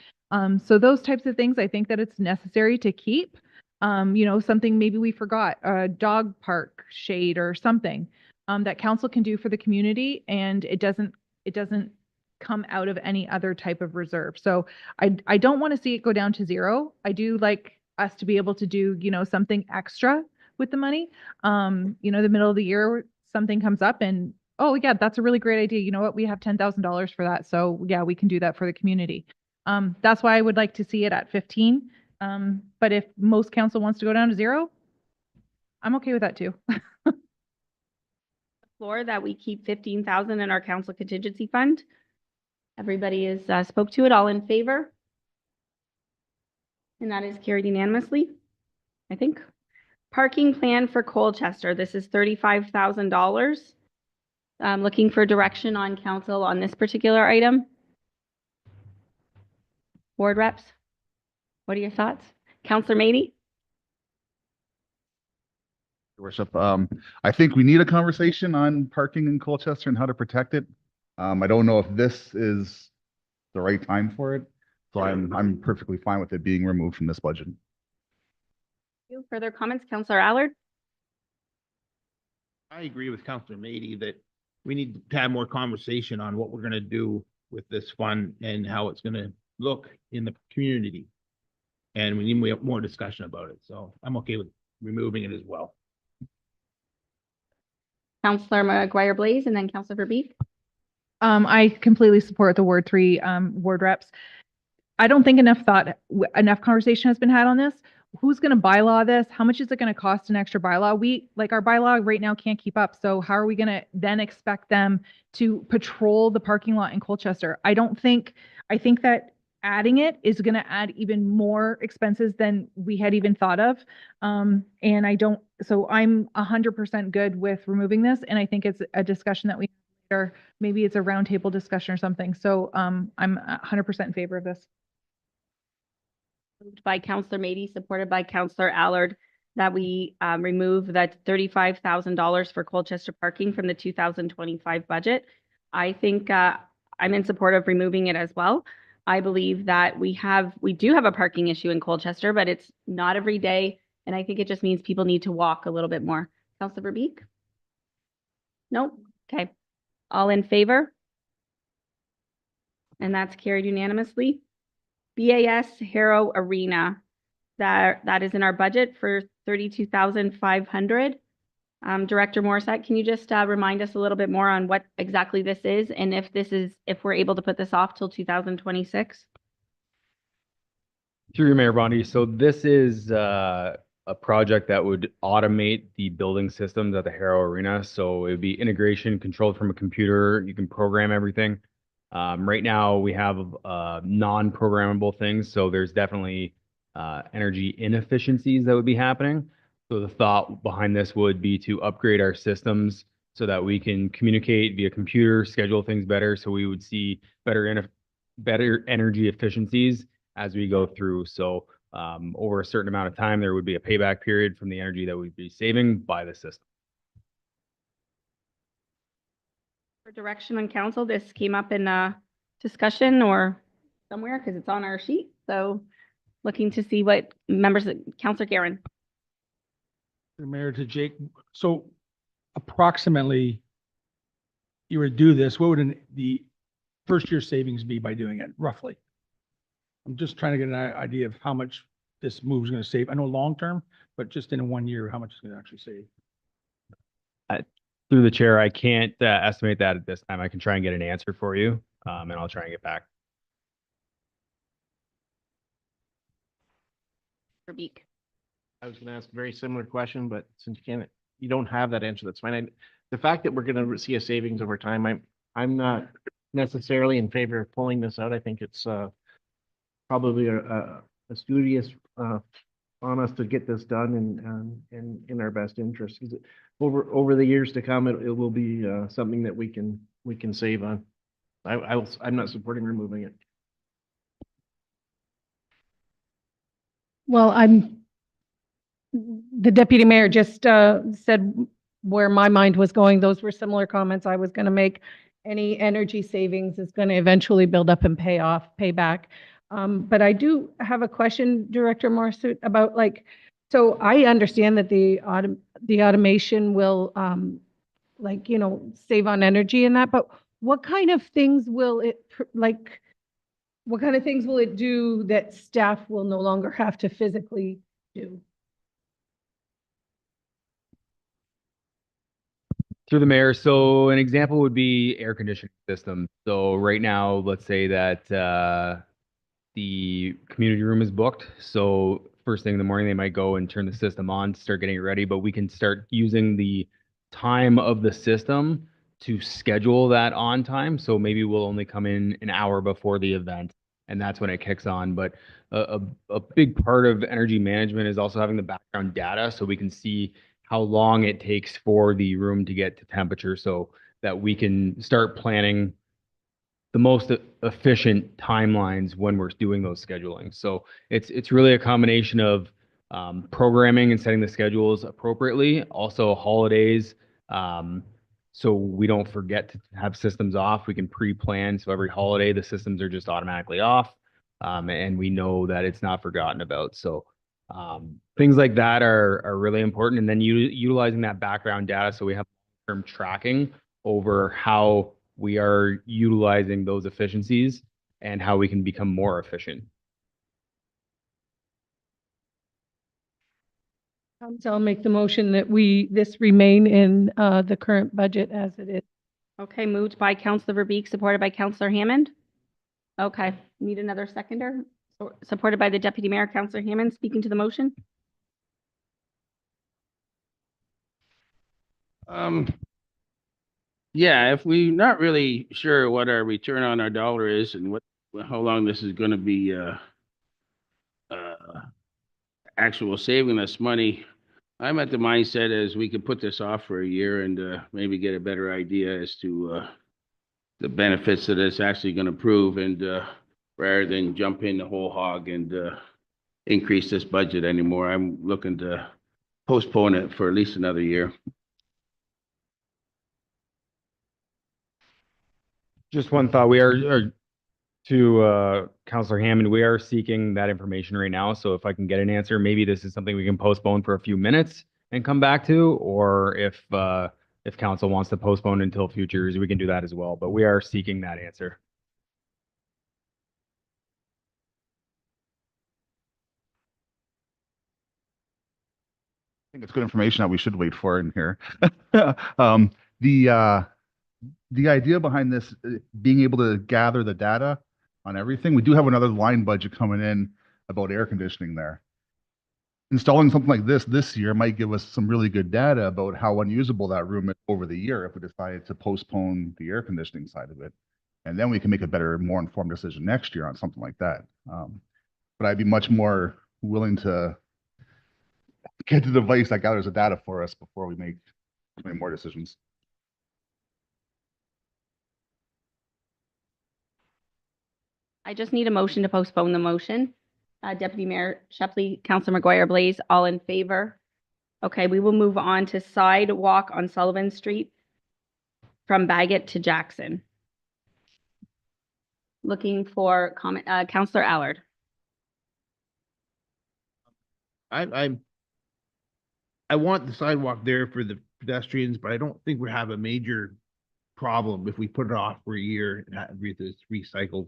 So those types of things, I think that it's necessary to keep. Something maybe we forgot, a dog park shade or something that council can do for the community, and it doesn't come out of any other type of reserve. So I don't want to see it go down to zero. I do like us to be able to do, something extra with the money. The middle of the year, something comes up and, oh yeah, that's a really great idea. You know what? We have $10,000 for that. So yeah, we can do that for the community. That's why I would like to see it at 15. But if most council wants to go down to zero, I'm okay with that too. Floor that we keep 15,000 in our council contingency fund. Everybody is spoke to it. All in favor? And that is carried unanimously, I think. Parking plan for Colchester. This is $35,000. Looking for direction on council on this particular item. Board reps, what are your thoughts? Councillor Mady? Your Worship, I think we need a conversation on parking in Colchester and how to protect it. I don't know if this is the right time for it, so I'm perfectly fine with it being removed from this budget. Further comments, Councillor Allard? I agree with Councillor Mady that we need to have more conversation on what we're gonna do with this fund and how it's gonna look in the community. And we need more discussion about it, so I'm okay with removing it as well. Councillor McGuire Blaze and then Councillor Verbeek. I completely support the Ward 3 ward reps. I don't think enough conversation has been had on this. Who's going to bylaw this? How much is it going to cost an extra bylaw? Our bylaw right now can't keep up. So how are we going to then expect them to patrol the parking lot in Colchester? I think that adding it is going to add even more expenses than we had even thought of. So I'm 100% good with removing this. And I think it's a discussion that we have later. Maybe it's a roundtable discussion or something. So I'm 100% in favor of this. Moved by Councillor Mady, supported by Councillor Allard, that we remove that $35,000 for Colchester parking from the 2025 budget. I think I'm in support of removing it as well. I believe that we do have a parking issue in Colchester, but it's not every day. And I think it just means people need to walk a little bit more. Councillor Verbeek? Nope. Okay. All in favor? And that's carried unanimously. BAS Harrow Arena, that is in our budget for $32,500. Director Morissette, can you just remind us a little bit more on what exactly this is and if we're able to put this off till 2026? Through your Mayor Bondi. So this is a project that would automate the building systems at the Harrow Arena. So it would be integration controlled from a computer. You can program everything. Right now we have non-programmable things. So there's definitely energy inefficiencies that would be happening. So the thought behind this would be to upgrade our systems so that we can communicate via computer, schedule things better. So we would see better energy efficiencies as we go through. So over a certain amount of time, there would be a payback period from the energy that we'd be saving by the system. For direction on council, this came up in a discussion or somewhere because it's on our sheet. So looking to see what members, Councillor Garen. The Mayor to Jake, so approximately you would do this, what would the first year savings be by doing it roughly? I'm just trying to get an idea of how much this move is going to save. I know long-term, but just in 1 year, how much it's going to actually save? Through the chair, I can't estimate that at this time. I can try and get an answer for you, and I'll try and get back. For Beek. I was gonna ask a very similar question, but since you don't have that answer, that's fine. The fact that we're gonna see a savings over time, I'm not necessarily in favor of pulling this out. I think it's probably a studious on us to get this done and in our best interest. 'Cause over the years to come, it will be something that we can save on. I'm not supporting removing it. Well, the deputy mayor just said where my mind was going. Those were similar comments I was going to make. Any energy savings is going to eventually build up and pay back. But I do have a question, Director Morissette, about so I understand that the automation will save on energy and that, but what kind of things will it what kind of things will it do that staff will no longer have to physically do? Through the mayor, so an example would be air conditioning system. So right now, let's say that the community room is booked. So first thing in the morning, they might go and turn the system on, start getting it ready, but we can start using the time of the system to schedule that on time. So maybe we'll only come in an hour before the event, and that's when it kicks on. But a big part of energy management is also having the background data so we can see how long it takes for the room to get to temperature so that we can start planning the most efficient timelines when we're doing those scheduling. So it's really a combination of programming and setting the schedules appropriately. Also holidays, so we don't forget to have systems off. We can pre-plan, so every holiday the systems are just automatically off, and we know that it's not forgotten about. So things like that are really important. And then utilizing that background data so we have term tracking over how we are utilizing those efficiencies and how we can become more efficient. So I'll make the motion that this remain in the current budget as it is. Okay, moved by Councillor Verbeek, supported by Councillor Hammond. Okay, need another seconder? Supported by the Deputy Mayor, Councillor Hammond, speaking to the motion. Yeah, if we're not really sure what our return on our dollar is and how long this is gonna be actual saving us money, I'm at the mindset as we could put this off for a year and maybe get a better idea as to the benefits that it's actually gonna prove, and rather than jump in the whole hog and increase this budget anymore, I'm looking to postpone it for at least another year. Just one thought, we are to Councillor Hammond, we are seeking that information right now. So if I can get an answer, maybe this is something we can postpone for a few minutes and come back to, or if council wants to postpone until future years, we can do that as well. But we are seeking that answer. I think it's good information that we should wait for in here. The idea behind this, being able to gather the data on everything, we do have another line budget coming in about air conditioning there. Installing something like this year might give us some really good data about how unusable that room is over the year if we decided to postpone the air conditioning side of it. And then we can make a better, more informed decision next year on something like that. But I'd be much more willing to get the device that gathers the data for us before we make more decisions. I just need a motion to postpone the motion. Deputy Mayor Shepley, Councillor McGuire Blaze, all in favor? Okay, we will move on to sidewalk on Sullivan Street from Bagot to Jackson. Looking for comment, Counselor Allard. I want the sidewalk there for the pedestrians, but I don't think we have a major problem if we put it off for a year and have it's recycled.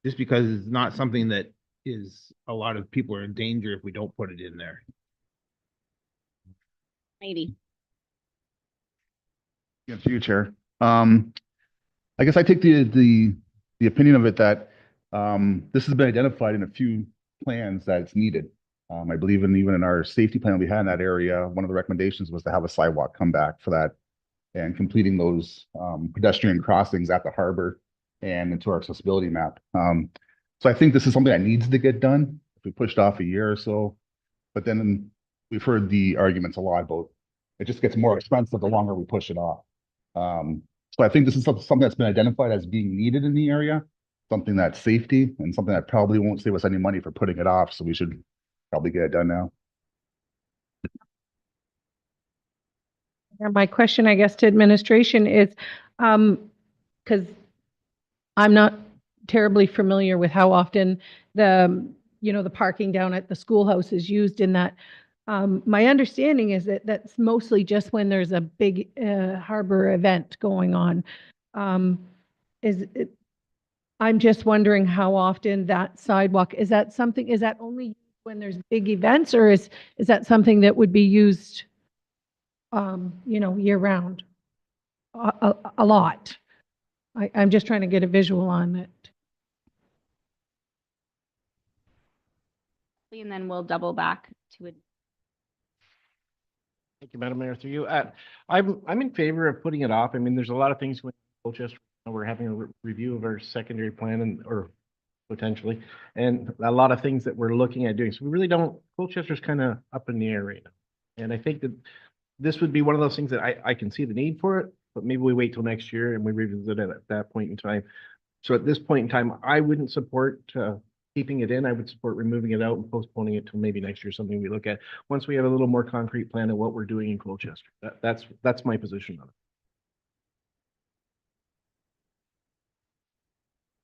Just because it's not something that is, a lot of people are in danger if we don't put it in there. Maybe. Yeah, to you, Chair. I guess I take the opinion of it that this has been identified in a few plans that it's needed. I believe even in our safety plan we had in that area, one of the recommendations was to have a sidewalk come back for that and completing those pedestrian crossings at the harbor and into our accessibility map. So I think this is something that needs to get done if we pushed off a year or so. But then we've heard the arguments a lot about it just gets more expensive the longer we push it off. So I think this is something that's been identified as being needed in the area, something that's safety and something that probably won't save us any money for putting it off. So we should probably get it done now. And my question, I guess, to administration is, because I'm not terribly familiar with how often the parking down at the schoolhouse is used in that. My understanding is that that's mostly just when there's a big harbor event going on. I'm just wondering how often that sidewalk, is that only when there's big events, or is that something that would be used year round? A lot. I'm just trying to get a visual on it. And then we'll double back to it. Thank you, Madam Mayor, through you. I'm in favor of putting it off. I mean, there's a lot of things going on in Colchester. We're having a review of our secondary plan or potentially, and a lot of things that we're looking at doing. So we really don't, Colchester's kind of up in the air right now. And I think that this would be one of those things that I can see the need for it, but maybe we wait till next year and we revisit it at that point in time. So at this point in time, I wouldn't support keeping it in. I would support removing it out and postponing it till maybe next year, something we look at once we have a little more concrete plan of what we're doing in Colchester. That's my position on it.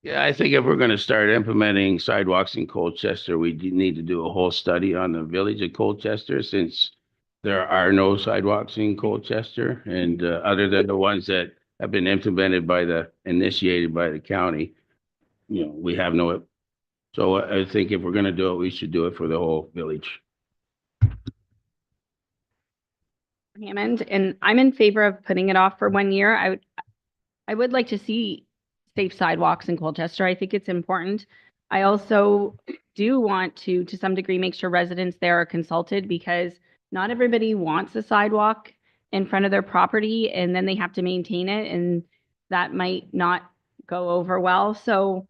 Yeah, I think if we're gonna start implementing sidewalks in Colchester, we need to do a whole study on the village of Colchester, since there are no sidewalks in Colchester, and other than the ones that have been initiated by the county, we have no. So I think if we're gonna do it, we should do it for the whole village. Hammond, and I'm in favor of putting it off for 1 year. I would like to see safe sidewalks in Colchester. I think it's important. I also do want to some degree, make sure residents there are consulted, because not everybody wants a sidewalk in front of their property, and then they have to maintain it, and that might not go over well. So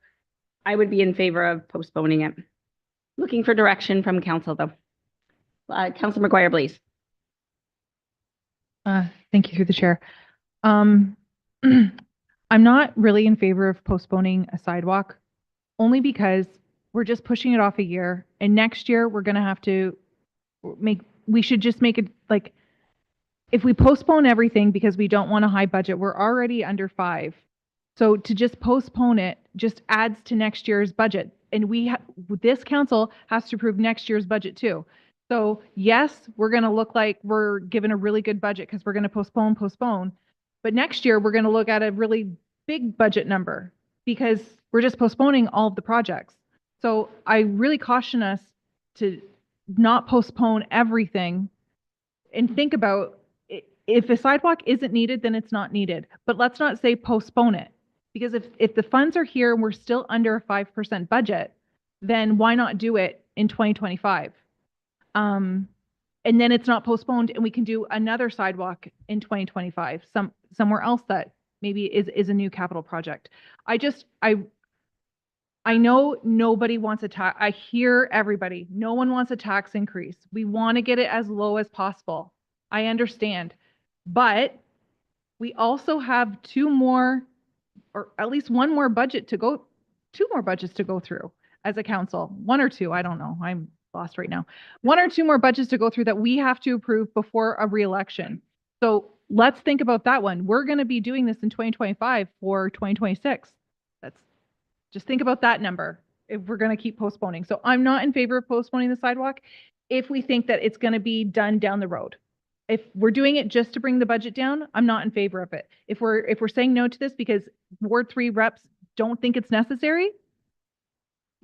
I would be in favor of postponing it. Looking for direction from council, though. Councilor McGuire, please. Thank you through the chair. I'm not really in favor of postponing a sidewalk, only because we're just pushing it off a year, and next year we're going to have to we should just make it like, if we postpone everything because we don't want a high budget, we're already under 5. So to just postpone it just adds to next year's budget. And this council has to approve next year's budget too. So yes, we're going to look like we're given a really good budget because we're going to postpone. But next year we're going to look at a really big budget number because we're just postponing all of the projects. So I really caution us to not postpone everything and think about, if a sidewalk isn't needed, then it's not needed. But let's not say postpone it, because if the funds are here and we're still under a 5% budget, then why not do it in 2025? And then it's not postponed, and we can do another sidewalk in 2025, somewhere else that maybe is a new capital project. I know nobody wants a tax. I hear everybody. No one wants a tax increase. We want to get it as low as possible. I understand. But we also have 2 more, or at least 1 more budget to go, 2 more budgets to go through as a council. 1 or 2, I don't know. I'm lost right now. 1 or 2 more budgets to go through that we have to approve before a re-election. So let's think about that one. We're going to be doing this in 2025 for 2026. Just think about that number if we're going to keep postponing. So I'm not in favor of postponing the sidewalk if we think that it's going to be done down the road. If we're doing it just to bring the budget down, I'm not in favor of it. If we're saying no to this because Ward 3 reps don't think it's necessary,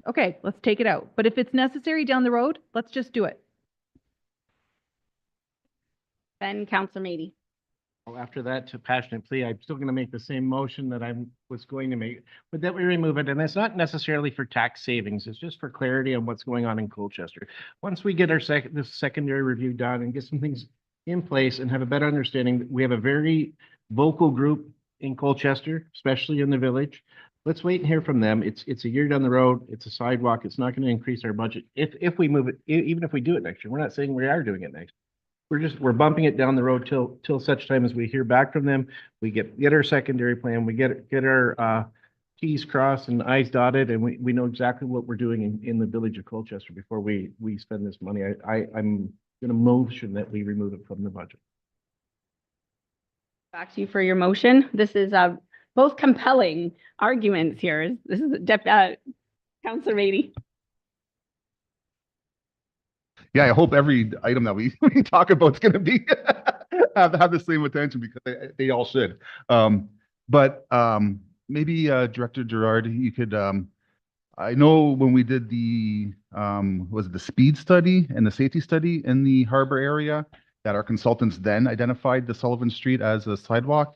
okay, let's take it out. But if it's necessary down the road, let's just do it. Then Councillor Meady. Well, after that to passionate plea, I'm still going to make the same motion that I was going to make, but that we remove it. And it's not necessarily for tax savings. It's just for clarity on what's going on in Colchester. Once we get our this secondary review done and get some things in place and have a better understanding, we have a very vocal group in Colchester, especially in the village. Let's wait and hear from them. It's a year down the road. It's a sidewalk. It's not going to increase our budget. If we move it, even if we do it next year, we're not saying we are doing it next. We're bumping it down the road till such time as we hear back from them. We get our secondary plan, we get our T's crossed and I's dotted, and we know exactly what we're doing in the village of Colchester before we spend this money. I'm gonna motion that we remove it from the budget. Back to you for your motion. This is both compelling arguments here. This is Councillor Meady. Yeah, I hope every item that we talk about is going to be have the same attention because they all should. But maybe Director Gerard, you could. I know when we did the was it the speed study and the safety study in the harbor area that our consultants then identified the Sullivan Street as a sidewalk.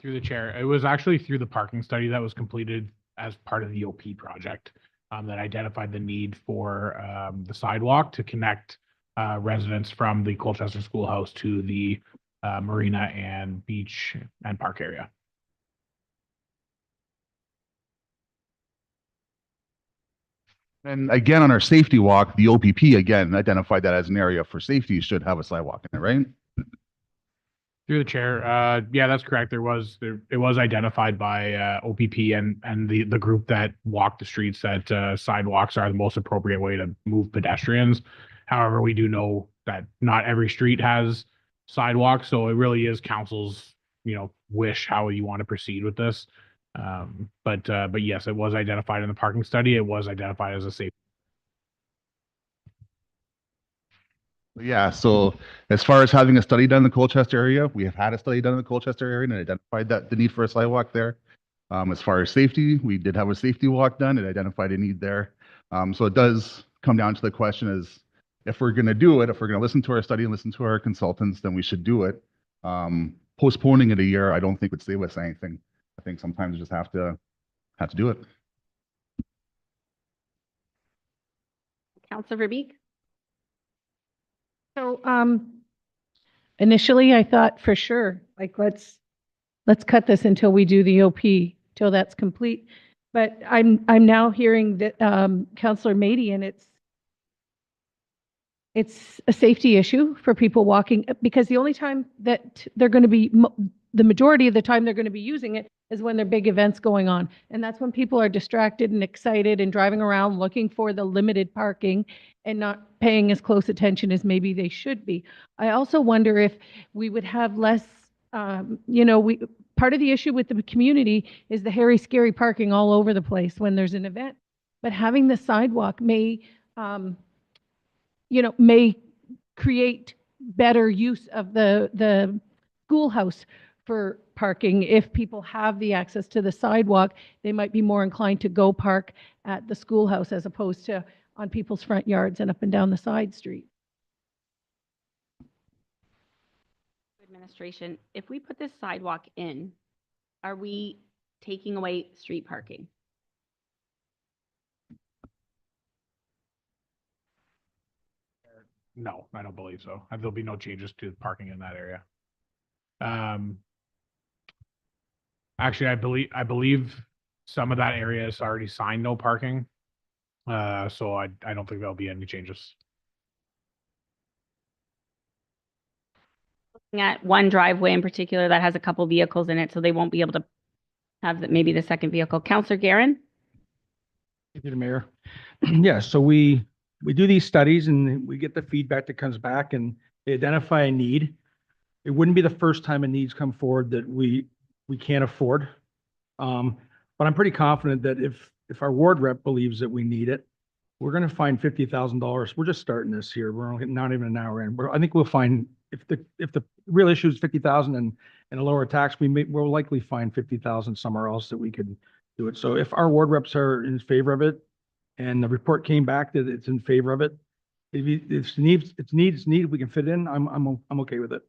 Through the chair, it was actually through the parking study that was completed as part of the OP project. That identified the need for the sidewalk to connect residents from the Colchester Schoolhouse to the marina and beach and park area. And again, on our safety walk, the OPP again identified that as an area for safety should have a sidewalk in it, right? Through the chair, yeah, that's correct. It was identified by OPP and the group that walked the streets that sidewalks are the most appropriate way to move pedestrians. However, we do know that not every street has sidewalks, so it really is council's, wish how you want to proceed with this. But yes, it was identified in the parking study. It was identified as a safe. Yeah, so as far as having a study done in the Colchester area, we have had a study done in the Colchester area and identified that the need for a sidewalk there. As far as safety, we did have a safety walk done. It identified a need there. So it does come down to the question is, if we're going to do it, if we're going to listen to our study and listen to our consultants, then we should do it. Postponing it a year, I don't think would save us anything. I think sometimes you just have to do it. Councillor Verbeek. So, initially I thought for sure, like, let's cut this until we do the OP, till that's complete. But I'm now hearing that, Councillor Meady, and it's a safety issue for people walking, because the only time that they're going to be, the majority of the time they're going to be using it is when there are big events going on. And that's when people are distracted and excited and driving around looking for the limited parking and not paying as close attention as maybe they should be. I also wonder if we would have less, part of the issue with the community is the hairy, scary parking all over the place when there's an event. But having the sidewalk may create better use of the schoolhouse for parking. If people have the access to the sidewalk, they might be more inclined to go park at the schoolhouse as opposed to on people's front yards and up and down the side street. Administration, if we put this sidewalk in, are we taking away street parking? No, I don't believe so. There'll be no changes to parking in that area. Actually, I believe some of that area is already signed no parking. So I don't think there'll be any changes. Looking at one driveway in particular that has a couple vehicles in it, so they won't be able to have maybe the second vehicle. Councillor Guerin? Thank you, Mayor. Yeah, so we do these studies and we get the feedback that comes back, and they identify a need. It wouldn't be the first time a need's come forward that we can't afford. But I'm pretty confident that if our ward rep believes that we need it, we're gonna find $50,000. We're just starting this here. We're only not even an hour in. I think we'll find if the real issue is 50,000 and a lower tax, we'll likely find 50,000 somewhere else that we could do it. So if our ward reps are in favor of it and the report came back that it's in favor of it, if it's needs, we can fit in, I'm okay with it.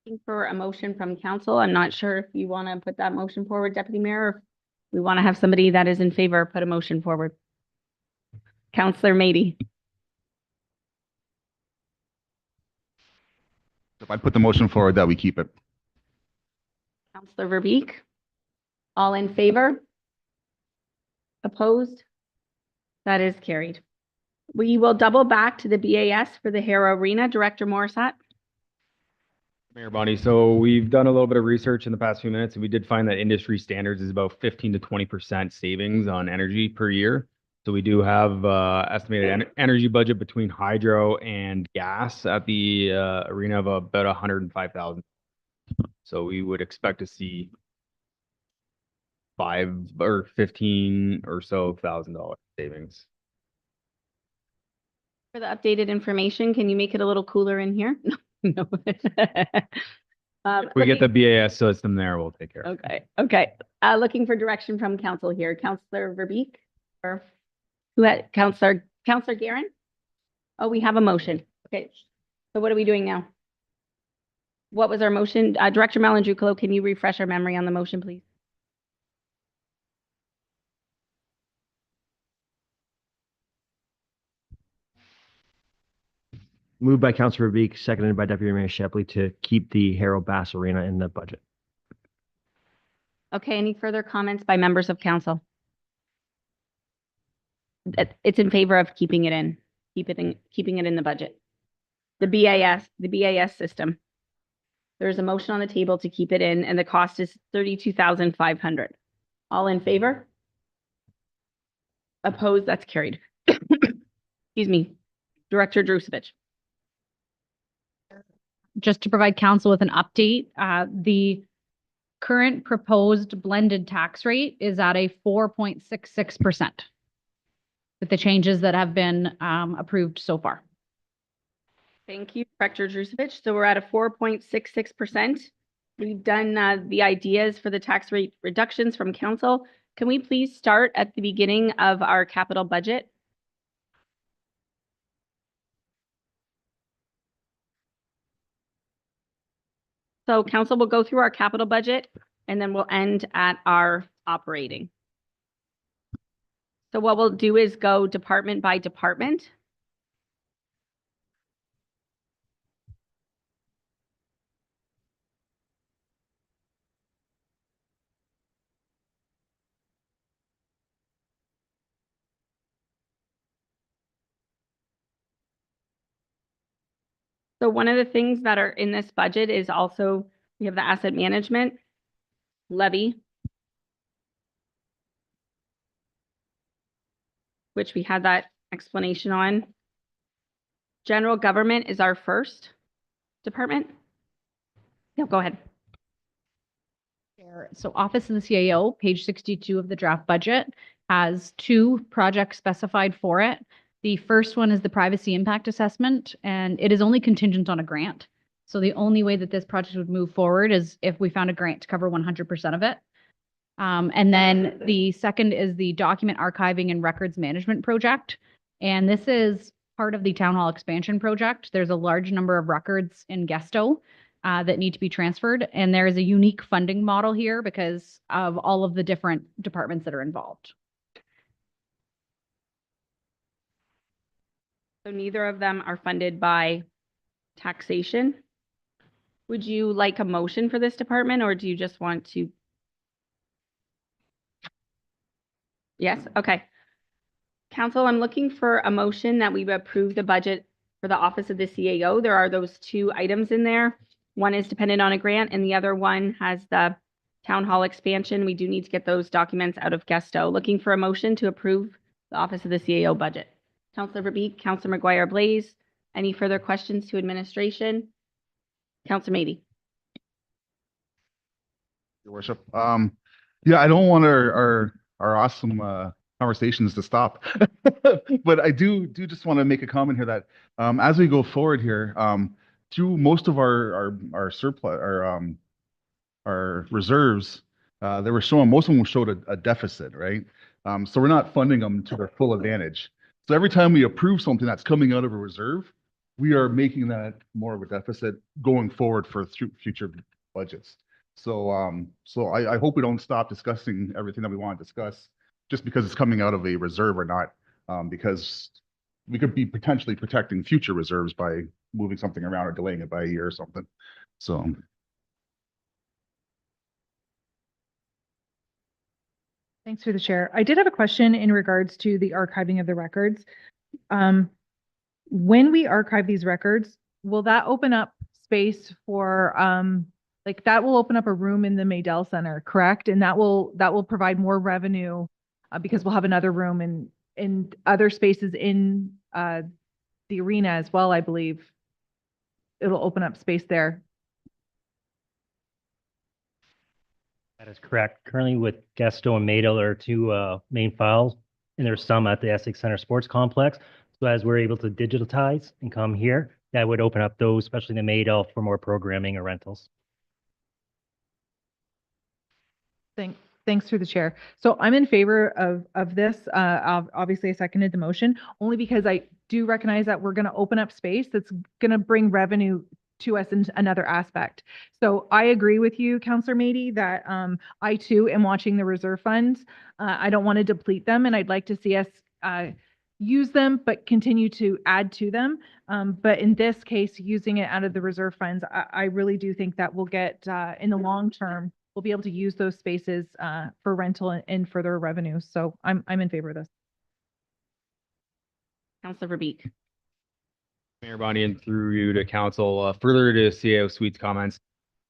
Looking for a motion from council. I'm not sure if you want to put that motion forward, Deputy Mayor, or if we want to have somebody that is in favor put a motion forward. Councillor Mady. If I put the motion forward that we keep it. Councillor Verbeek. All in favor? Opposed? That is carried. We will double back to the BAS for the Harrow Arena. Director Morissette. Mayor Bonnie, so we've done a little bit of research in the past few minutes, and we did find that industry standards is about 15 to 20% savings on energy per year. So we do have estimated energy budget between hydro and gas at the arena of about 105,000. So we would expect to see $5 or $15 or so $1,000 savings. For the updated information, can you make it a little cooler in here? No. If we get the BAS system there, we'll take care of it. Okay. Looking for direction from council here. Councillor Verbeek or Councillor Guerin? Oh, we have a motion. Okay. So what are we doing now? What was our motion? Director Malandrucolo, can you refresh our memory on the motion, please? Moved by Councilor Beek, seconded by Deputy Mayor Shepley to keep the Harrow Bass Arena in the budget. Okay, any further comments by members of council? It's in favor of keeping it in, keeping it in the budget. The BAS system. There's a motion on the table to keep it in, and the cost is $32,500. All in favor? Opposed? That's carried. Excuse me. Director Drusevich. Just to provide council with an update, the current proposed blended tax rate is at a 4.66% with the changes that have been approved so far. Thank you, Director Drusevich. So we're at a 4.66%. We've done the ideas for the tax rate reductions from council. Can we please start at the beginning of our capital budget? So council will go through our capital budget and then we'll end at our operating. So what we'll do is go department by department. So one of the things that are in this budget is also, we have the asset management levy, which we had that explanation on. General government is our first department. Yeah, go ahead. So Office of the CAO, page 62 of the draft budget, has 2 projects specified for it. The first one is the privacy impact assessment, and it is only contingent on a grant. So the only way that this project would move forward is if we found a grant to cover 100% of it. And then the second is the document archiving and records management project. And this is part of the town hall expansion project. There's a large number of records in Gesto that need to be transferred. And there is a unique funding model here because of all of the different departments that are involved. So neither of them are funded by taxation. Would you like a motion for this department or do you just want to? Yes, okay. Council, I'm looking for a motion that we approve the budget for the Office of the CAO. There are those 2 items in there. One is dependent on a grant and the other one has the town hall expansion. We do need to get those documents out of Gesto. Looking for a motion to approve the Office of the CAO budget. Councillor Verbeek, Councillor McGuire Blaze, Any further questions to administration? Counselor Meady. Your worship. Yeah, I don't want our awesome conversations to stop. But I do just want to make a comment here that as we go forward here, through most of our surplus, our reserves, they were showing, most of them showed a deficit, right? So we're not funding them to their full advantage. So every time we approve something that's coming out of a reserve, we are making that more of a deficit going forward for future budgets. So I hope we don't stop discussing everything that we want to discuss just because it's coming out of a reserve or not, because we could be potentially protecting future reserves by moving something around or delaying it by a year or something. So. Thanks for the share. I did have a question in regards to the archiving of the records. When we archive these records, will that open up space for, like that will open up a room in the Maydell Center, correct? And that will provide more revenue because we'll have another room and other spaces in the arena as well, I believe. It'll open up space there. That is correct. Currently with Guesto and Maydell are two main files, and there's some at the Essex Center Sports Complex. So as we're able to digitize and come here, that would open up those, especially the Maydell, for more programming or rentals. Thanks through the chair. So I'm in favor of this. Obviously, I seconded the motion only because I do recognize that we're going to open up space that's going to bring revenue to us in another aspect. So I agree with you, Councillor Meady, that I too am watching the reserve funds. I don't want to deplete them, and I'd like to see us use them, but continue to add to them. But in this case, using it out of the reserve funds, I really do think that we'll get in the long term, we'll be able to use those spaces for rental and further revenue. So I'm in favor of this. Councillor Verbeek. Mayor Bondi, and through you to council, further to CAO Suite's comments,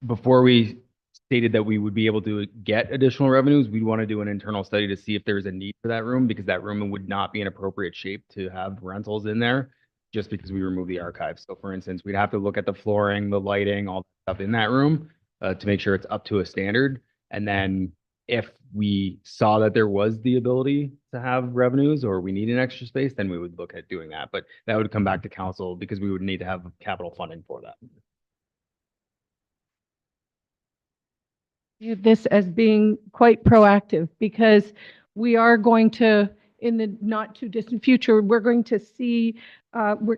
before we stated that we would be able to get additional revenues, we'd want to do an internal study to see if there's a need for that room, because that room would not be in appropriate shape to have rentals in there just because we remove the archive. So for instance, we'd have to look at the flooring, the lighting, all that stuff in that room to make sure it's up to a standard. And then if we saw that there was the ability to have revenues or we need an extra space, then we would look at doing that. But that would come back to council because we would need to have capital funding for that. View this as being quite proactive because we are going to, in the not too distant future, we're going to see, we're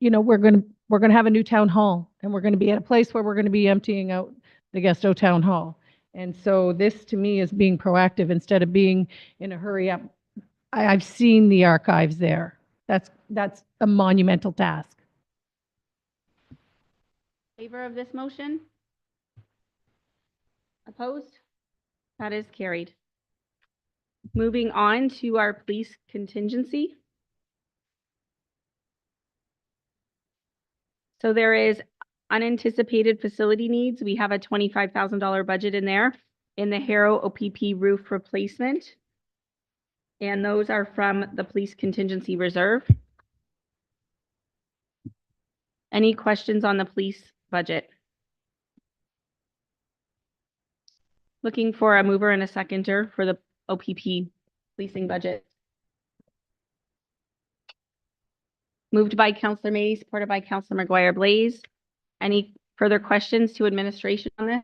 going to have a new town hall, and we're going to be at a place where we're going to be emptying out the Guesto Town Hall. And so this to me is being proactive instead of being in a hurry up. I've seen the archives there. That's a monumental task. Favor of this motion? Opposed? That is carried. Moving on to our police contingency. So there is unanticipated facility needs. We have a $25,000 budget in there in the Harrow OPP roof replacement. And those are from the police contingency reserve. Any questions on the police budget? Looking for a mover and a seconder for the OPP policing budget. Moved by Councillor Meady, supported by Councillor McGuire-Blaze. Any further questions to administration on this?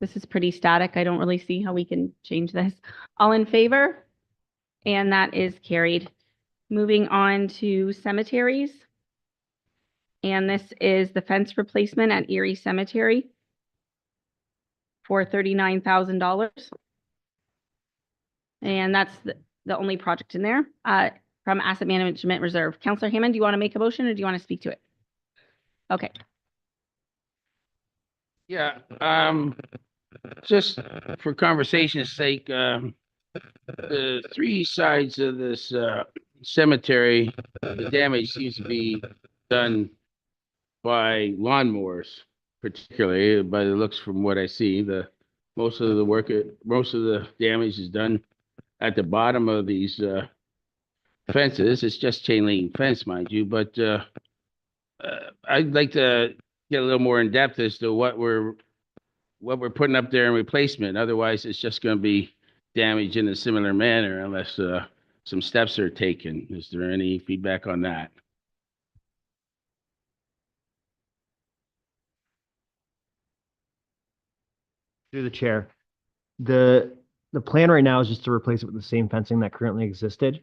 This is pretty static. I don't really see how we can change this. All in favor? And that is carried. Moving on to cemeteries. And this is the fence replacement at Erie Cemetery for $39,000. And that's the only project in there from Asset Management Reserve. Councillor Hammond, do you want to make a motion or do you want to speak to it? Okay. Yeah, just for conversation's sake, the three sides of this cemetery, the damage seems to be done by lawnmowers, particularly by the looks from what I see. Most of the damage is done at the bottom of these fences. It's just chain link fence, mind you, but I'd like to get a little more in depth as to what we're putting up there in replacement. Otherwise, it's just going to be damaged in a similar manner unless some steps are taken. Is there any feedback on that? Through the chair, the plan right now is just to replace it with the same fencing that currently existed.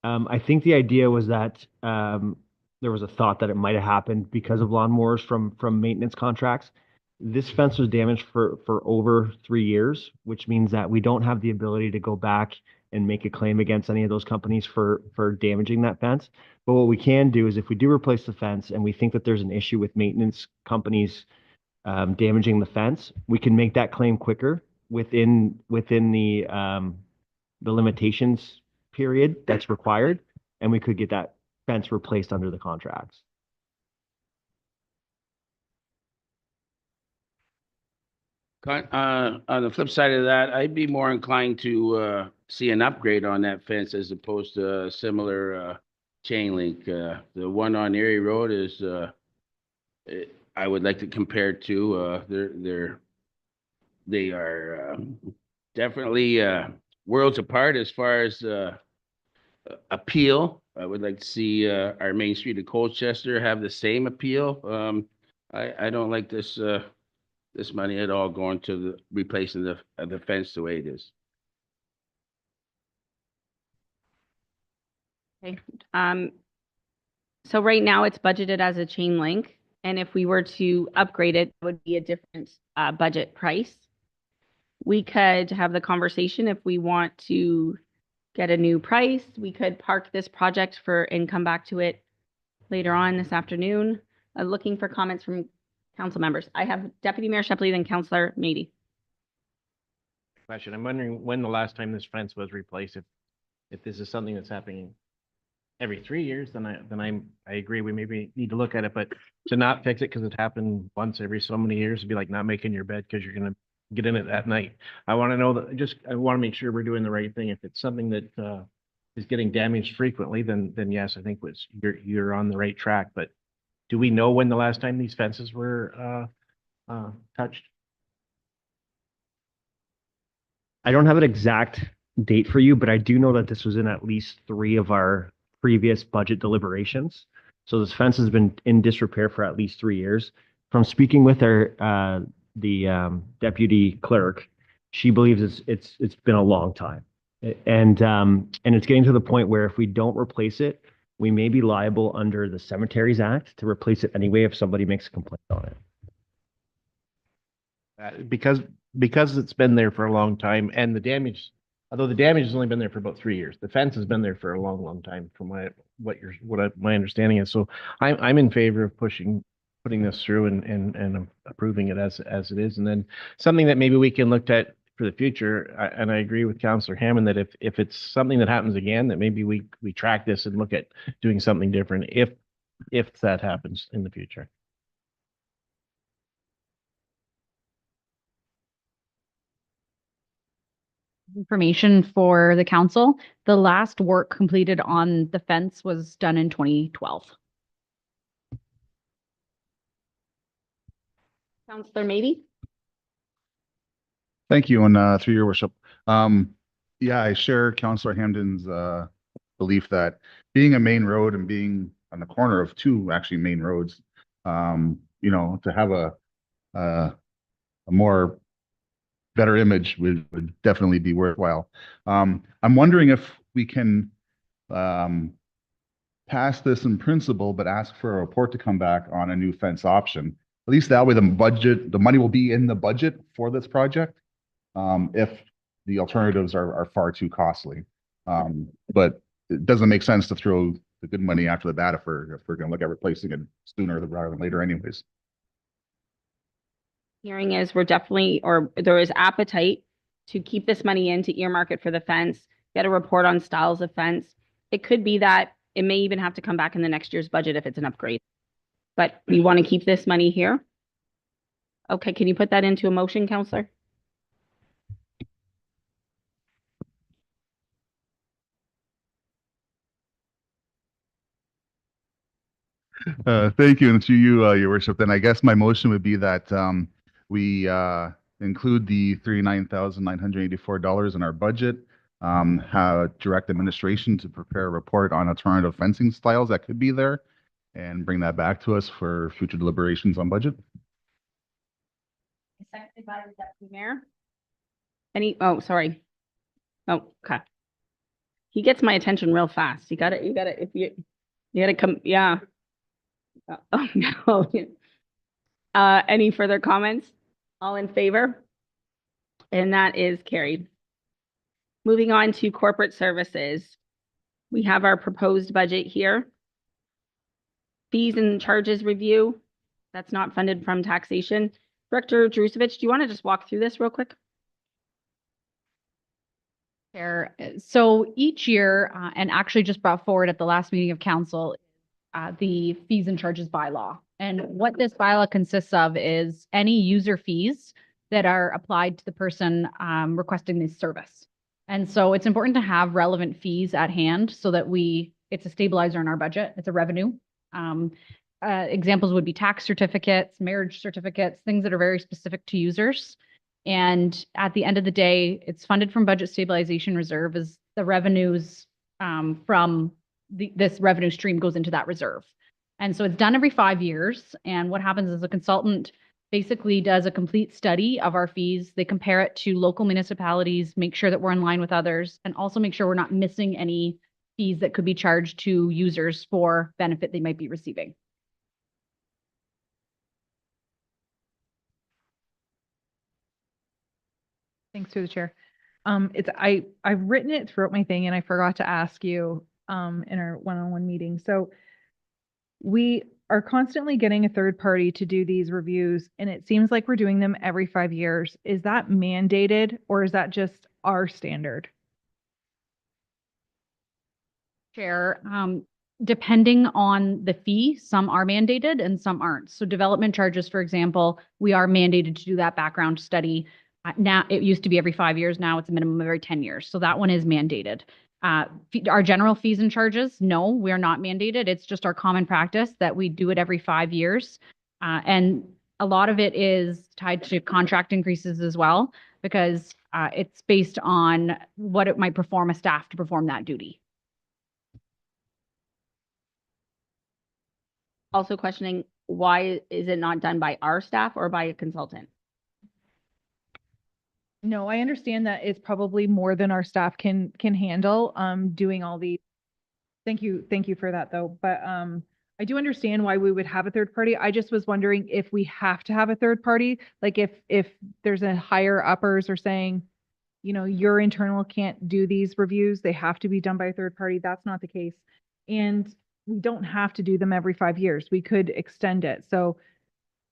I think the idea was that there was a thought that it might have happened because of lawnmowers from maintenance contracts. This fence was damaged for over 3 years, which means that we don't have the ability to go back and make a claim against any of those companies for damaging that fence. But what we can do is if we do replace the fence and we think that there's an issue with maintenance companies damaging the fence, we can make that claim quicker within the limitations period that's required, and we could get that fence replaced under the contracts. On the flip side of that, I'd be more inclined to see an upgrade on that fence as opposed to a similar chain link. The one on Erie Road is I would like to compare to they are definitely worlds apart as far as appeal. I would like to see our Main Street of Colchester have the same appeal. I don't like this money at all going to the replacing the fence the way it is. Okay. So right now it's budgeted as a chain link, and if we were to upgrade it, it would be a different budget price. We could have the conversation if we want to get a new price. We could park this project and come back to it later on this afternoon. Looking for comments from council members. I have Deputy Mayor Shepley, then Councillor Meady. Question. I'm wondering when the last time this fence was replaced. If this is something that's happening every 3 years, then I agree. We maybe need to look at it, but to not fix it because it happened once every so many years would be like not making your bed because you're going to get in it at night. I want to know that I want to make sure we're doing the right thing. If it's something that is getting damaged frequently, then yes, I think you're on the right track. But do we know when the last time these fences were touched? I don't have an exact date for you, but I do know that this was in at least 3 of our previous budget deliberations. So this fence has been in disrepair for at least 3 years. From speaking with the deputy clerk, she believes it's been a long time, and it's getting to the point where if we don't replace it, we may be liable under the Cemeteries Act to replace it anyway if somebody makes a complaint on it. Because it's been there for a long time and although the damage has only been there for about 3 years, the fence has been there for a long, long time from my understanding is. So I'm in favor of putting this through and approving it as it is. And then something that maybe we can look at for the future, and I agree with Councillor Hammond that if it's something that happens again, that maybe we track this and look at doing something different if that happens in the future. Information for the council. The last work completed on the fence was done in 2012. Councillor Meady? Thank you, and through your worship. Yeah, I share Councillor Hamden's belief that being a main road and being on the corner of 2 actually main roads, to have a more better image would definitely be worthwhile. I'm wondering if we can pass this in principle, but ask for a report to come back on a new fence option. At least that way the money will be in the budget for this project. If the alternatives are far too costly. But it doesn't make sense to throw the good money after the bad if we're going to look at replacing it sooner rather than later anyways. Hearing is there is appetite to keep this money in to earmark it for the fence, get a report on styles of fence. It could be that it may even have to come back in the next year's budget if it's an upgrade. But you want to keep this money here? Okay, can you put that into a motion, Councillor? Thank you, and to you, your worship. Then I guess my motion would be that we include the $39,984 in our budget. Have direct administration to prepare a report on alternative fencing styles that could be there, and bring that back to us for future deliberations on budget. Seconded by the deputy mayor. Oh, sorry. Oh, okay. He gets my attention real fast. You got it. If you gotta come, yeah. Oh, no. Any further comments? All in favor? And that is carried. Moving on to corporate services. We have our proposed budget here. Fees and charges review. That's not funded from taxation. Director Drusevich, do you want to just walk through this real quick? Chair. So each year, and actually just brought forward at the last meeting of council, the fees and charges bylaw. And what this bylaw consists of is any user fees that are applied to the person requesting this service. And so it's important to have relevant fees at hand so that it's a stabilizer in our budget. It's a revenue. Examples would be tax certificates, marriage certificates, things that are very specific to users. And at the end of the day, it's funded from budget stabilization reserve as the revenues from this revenue stream goes into that reserve. And so it's done every 5 years. And what happens is a consultant basically does a complete study of our fees. They compare it to local municipalities, make sure that we're in line with others, and also make sure we're not missing any fees that could be charged to users for benefit they might be receiving. Thanks through the chair. I've written it throughout my thing and I forgot to ask you in our one-on-one meeting. So we are constantly getting a third party to do these reviews, and it seems like we're doing them every 5 years. Is that mandated or is that just our standard? Chair, depending on the fee, some are mandated and some aren't. So development charges, for example, we are mandated to do that background study. Now, it used to be every 5 years. Now it's a minimum of every 10 years. So that one is mandated. Our general fees and charges, no, we're not mandated. It's just our common practice that we do it every 5 years. And a lot of it is tied to contract increases as well, because it's based on what it might perform a staff to perform that duty. Also questioning, why is it not done by our staff or by a consultant? No, I understand that it's probably more than our staff can handle doing all these. Thank you for that though. But I do understand why we would have a third party. I just was wondering if we have to have a third party, like if there's a higher uppers or saying, you know, your internal can't do these reviews, they have to be done by a third party. That's not the case. And we don't have to do them every 5 years. We could extend it. So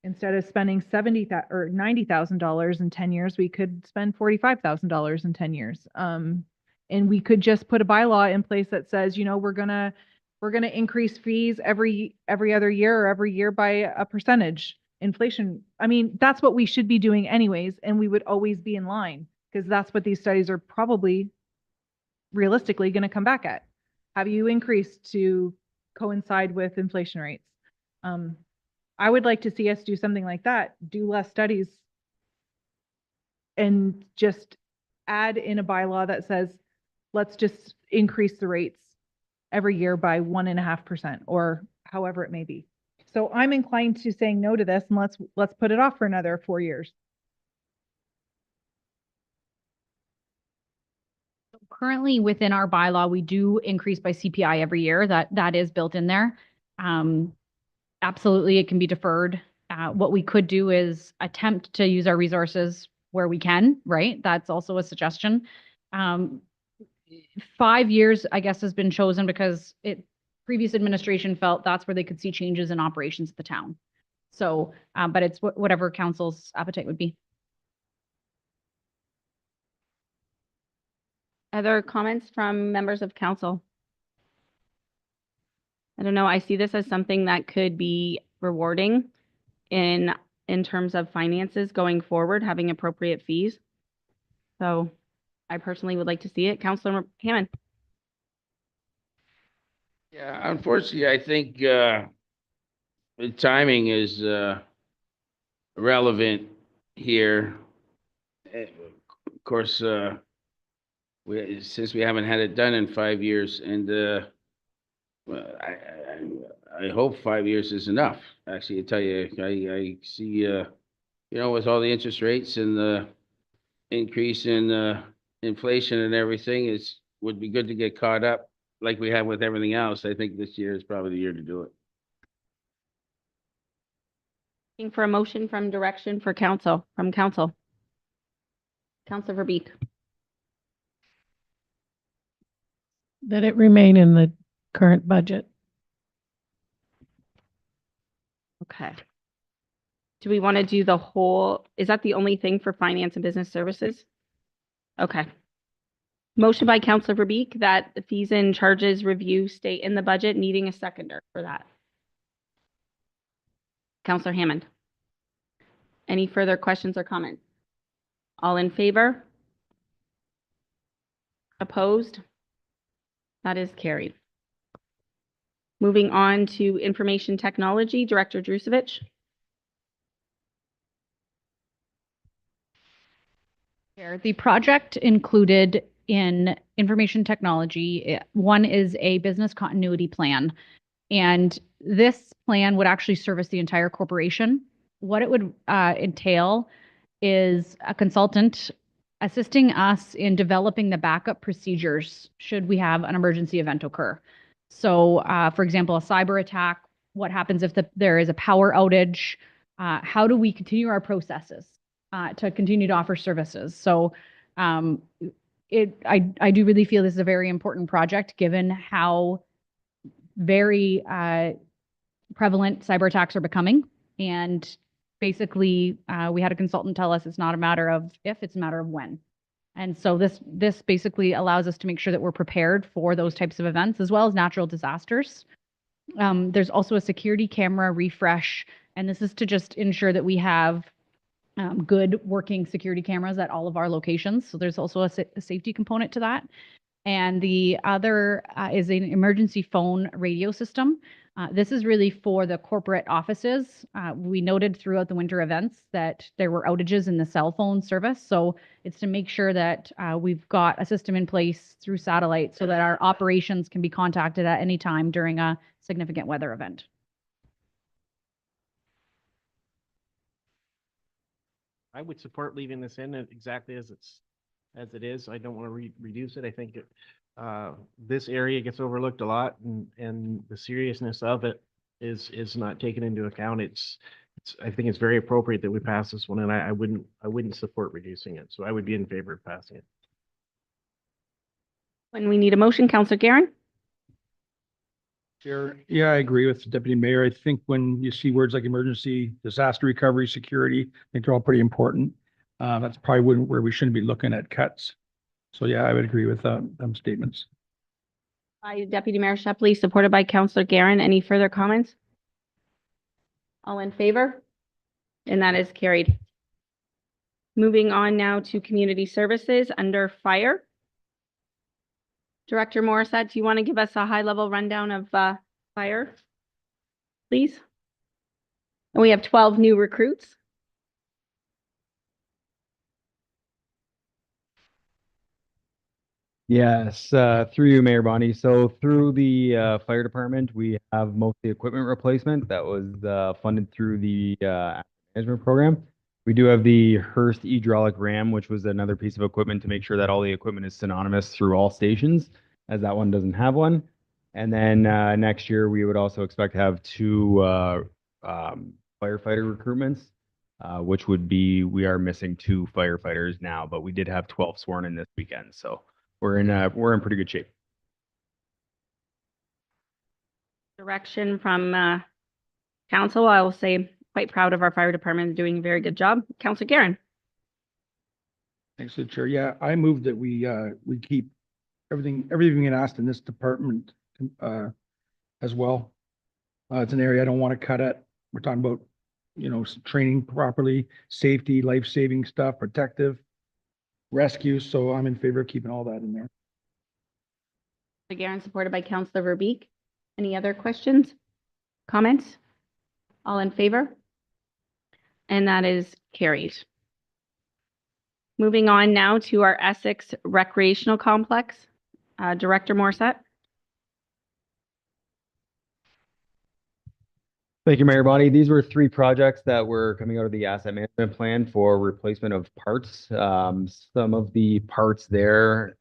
instead of spending $70,000 or $90,000 in 10 years, we could spend $45,000 in 10 years. And we could just put a bylaw in place that says, you know, we're gonna increase fees every other year or every year by a percentage inflation. I mean, that's what we should be doing anyways, and we would always be in line because that's what these studies are probably realistically going to come back at. Have you increased to coincide with inflation rates? I would like to see us do something like that, do less studies and just add in a bylaw that says, let's just increase the rates every year by 1.5% or however it may be. So I'm inclined to saying no to this, and let's put it off for another 4 years. Currently within our bylaw, we do increase by CPI every year. That is built in there. Absolutely, it can be deferred. What we could do is attempt to use our resources where we can, right? That's also a suggestion. 5 years, I guess, has been chosen because previous administration felt that's where they could see changes in operations of the town. So, but it's whatever council's appetite would be. Other comments from members of council? I don't know. I see this as something that could be rewarding in terms of finances going forward, having appropriate fees. So I personally would like to see it. Councilor Hammond. Yeah, unfortunately, I think the timing is relevant here. Of course, since we haven't had it done in 5 years, and well, I hope 5 years is enough. Actually, I tell you, I see, you know, with all the interest rates and the increase in inflation and everything, would be good to get caught up like we have with everything else. I think this year is probably the year to do it. Looking for a motion from direction for council, from council. Councilor Verbeek. That it remain in the current budget. Okay. Do we want to do the whole, is that the only thing for finance and business services? Okay. Motion by Councilor Verbeek that the fees and charges review stay in the budget, needing a seconder for that. Councilor Hammond. Any further questions or comments? All in favor? Opposed? That is carried. Moving on to information technology, Director Drusevich. The project included in information technology, one is a business continuity plan. And this plan would actually service the entire corporation. What it would entail is a consultant assisting us in developing the backup procedures should we have an emergency event occur. So, for example, a cyber attack, what happens if there is a power outage? How do we continue our processes to continue to offer services? So I do really feel this is a very important project given how very prevalent cyber attacks are becoming. And basically, we had a consultant tell us it's not a matter of if, it's a matter of when. And so this basically allows us to make sure that we're prepared for those types of events as well as natural disasters. There's also a security camera refresh, and this is to just ensure that we have good working security cameras at all of our locations. So there's also a safety component to that. And the other is an emergency phone radio system. This is really for the corporate offices. We noted throughout the winter events that there were outages in the cell phone service. So it's to make sure that we've got a system in place through satellite so that our operations can be contacted at any time during a significant weather event. I would support leaving this in exactly as it is. I don't want to reduce it. I think this area gets overlooked a lot, and the seriousness of it is not taken into account. I think it's very appropriate that we pass this one, and I wouldn't support reducing it. So I would be in favor of passing it. When we need a motion, Councilor Guerin. Chair, yeah, I agree with the Deputy Mayor. I think when you see words like emergency, disaster recovery, security, I think they're all pretty important. That's probably where we shouldn't be looking at cuts. So yeah, I would agree with them statements. By Deputy Mayor Shepley, supported by Councilor Guerin. Any further comments? All in favor? And that is carried. Moving on now to community services under fire. Director Morissette, do you want to give us a high-level rundown of fire, please? And we have 12 new recruits. Yes, through you, Mayor Bonnie. So through the fire department, we have mostly equipment replacement that was funded through the management program. We do have the Hearst hydraulic ram, which was another piece of equipment to make sure that all the equipment is synonymous through all stations, as that one doesn't have one. And then next year, we would also expect to have 2 firefighter recruitments, which would be, we are missing 2 firefighters now, but we did have 12 sworn in this weekend. So we're in pretty good shape. Direction from council. I will say quite proud of our fire department, doing a very good job. Councilor Guerin. Thanks, the Chair. Yeah, I move that we keep everything being asked in this department as well. It's an area I don't want to cut at. We're talking about, training properly, safety, life-saving stuff, protective, rescue. So I'm in favor of keeping all that in there. Guerin, supported by Councilor Verbeek. Any other questions, comments? All in favor? And that is carried. Moving on now to our Essex Recreational Complex. Director Morissette. Thank you, Mayor Bonnie. These were three projects that were coming out of the asset management plan for replacement of parts. Some of the parts there,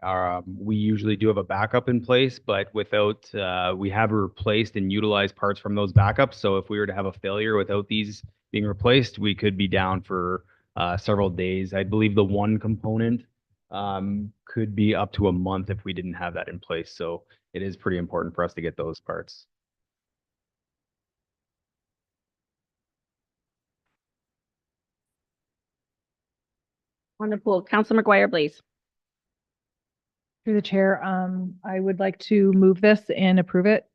we usually do have a backup in place, but without, we have replaced and utilized parts from those backups. So if we were to have a failure without these being replaced, we could be down for several days. I believe the one component could be up to a month if we didn't have that in place. So it is pretty important for us to get those parts. On the pool, Councilor McGuire, please. Through the chair, I would like to move this and approve it.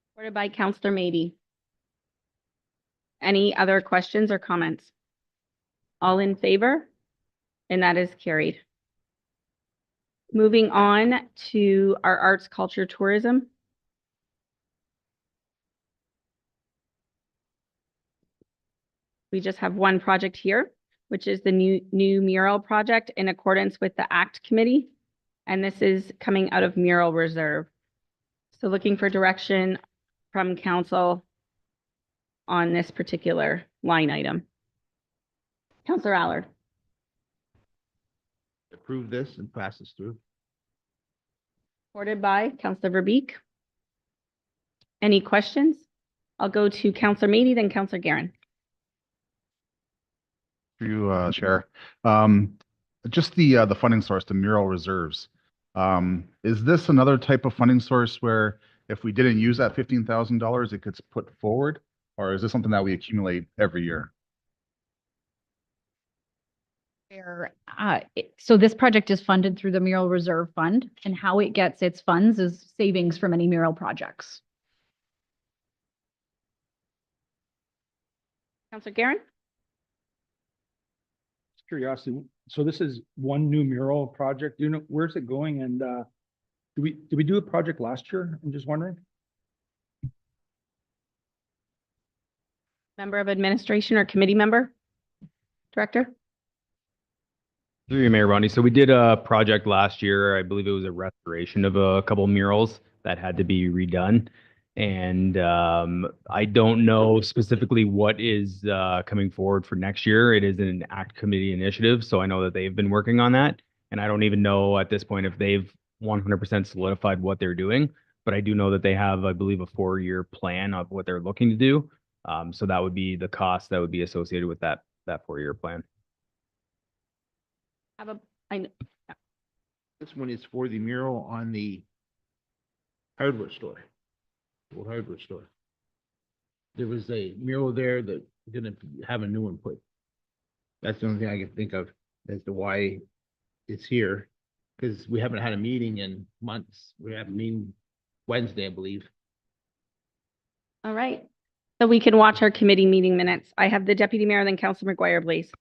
Supported by Councilor Maybe. Any other questions or comments? All in favor? And that is carried. Moving on to our arts, culture, tourism. We just have one project here, which is the new mural project in accordance with the ACT committee. And this is coming out of mural reserve. So looking for direction from council on this particular line item. Councilor Allard. Approve this and pass this through. Supported by Councilor Verbeek. Any questions? I'll go to Councilor Meany, then Councilor Guerin. Through you, Chair. Just the funding source, the mural reserves. Is this another type of funding source where if we didn't use that $15,000, it gets put forward? Or is this something that we accumulate every year? So this project is funded through the Mural Reserve Fund, and how it gets its funds is savings from any mural projects. Councilor Guerin? Just curiosity, so this is one new mural project. Do you know, where's it going? And did we do a project last year? I'm just wondering. Member of administration or committee member? Director? Through you, Mayor Bonnie. So we did a project last year. I believe it was a restoration of a couple murals that had to be redone. And I don't know specifically what is coming forward for next year. It is an ACT committee initiative, so I know that they've been working on that. And I don't even know at this point if they've 100% solidified what they're doing. But I do know that they have, I believe, a 4-year plan of what they're looking to do. So that would be the cost that would be associated with that 4-year plan. This one is for the mural on the hardware store. Old hardware store. There was a mural there that didn't have a new one put. That's the only thing I can think of as to why it's here. Because we haven't had a meeting in months. We have a meeting Wednesday, I believe. All right. So we can watch our committee meeting minutes. I have the deputy mayor, then Councilor McGuire, please.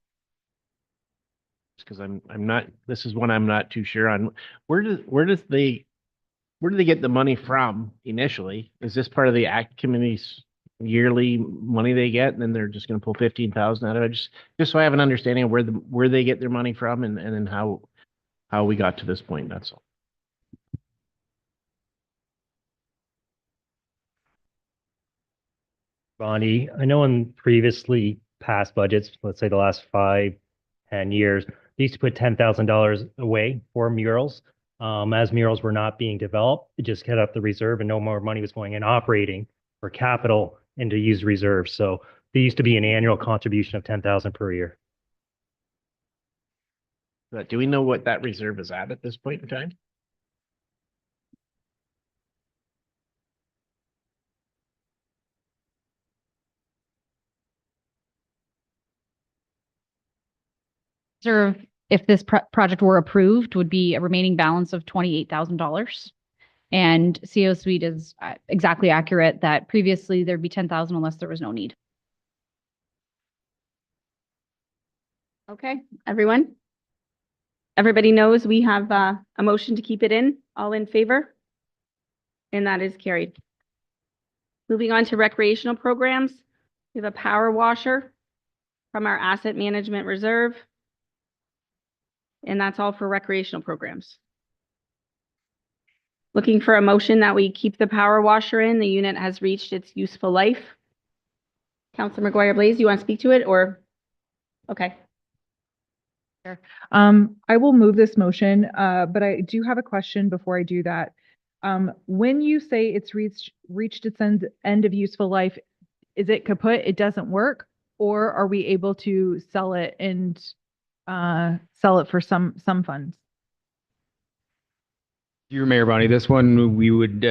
Because I'm not, this is one I'm not too sure on. Where do they get the money from initially? Is this part of the ACT committee's yearly money they get, and then they're just going to pull 15,000 out of it? Just so I have an understanding of where they get their money from, and then how we got to this point. That's all. Bonnie, I know in previously past budgets, let's say the last 5-10 years, they used to put $10,000 away for murals. As murals were not being developed, it just kept up the reserve and no more money was going in operating for capital into used reserves. So there used to be an annual contribution of $10,000 per year. But do we know what that reserve is at this point in time? Reserve, if this project were approved, would be a remaining balance of $28,000. And CO Suite is exactly accurate that previously there'd be 10,000 unless there was no need. Okay, everyone? Everybody knows we have a motion to keep it in. All in favor? And that is carried. Moving on to recreational programs, we have a power washer from our asset management reserve. And that's all for recreational programs. Looking for a motion that we keep the power washer in. The unit has reached its useful life. Councilor McGuire Blaze, you want to speak to it or? Okay. I will move this motion, but I do have a question before I do that. When you say it's reached its end of useful life, is it kaput, it doesn't work? Or are we able to sell it and sell it for some funds? Your Mayor Bonnie, this one, we would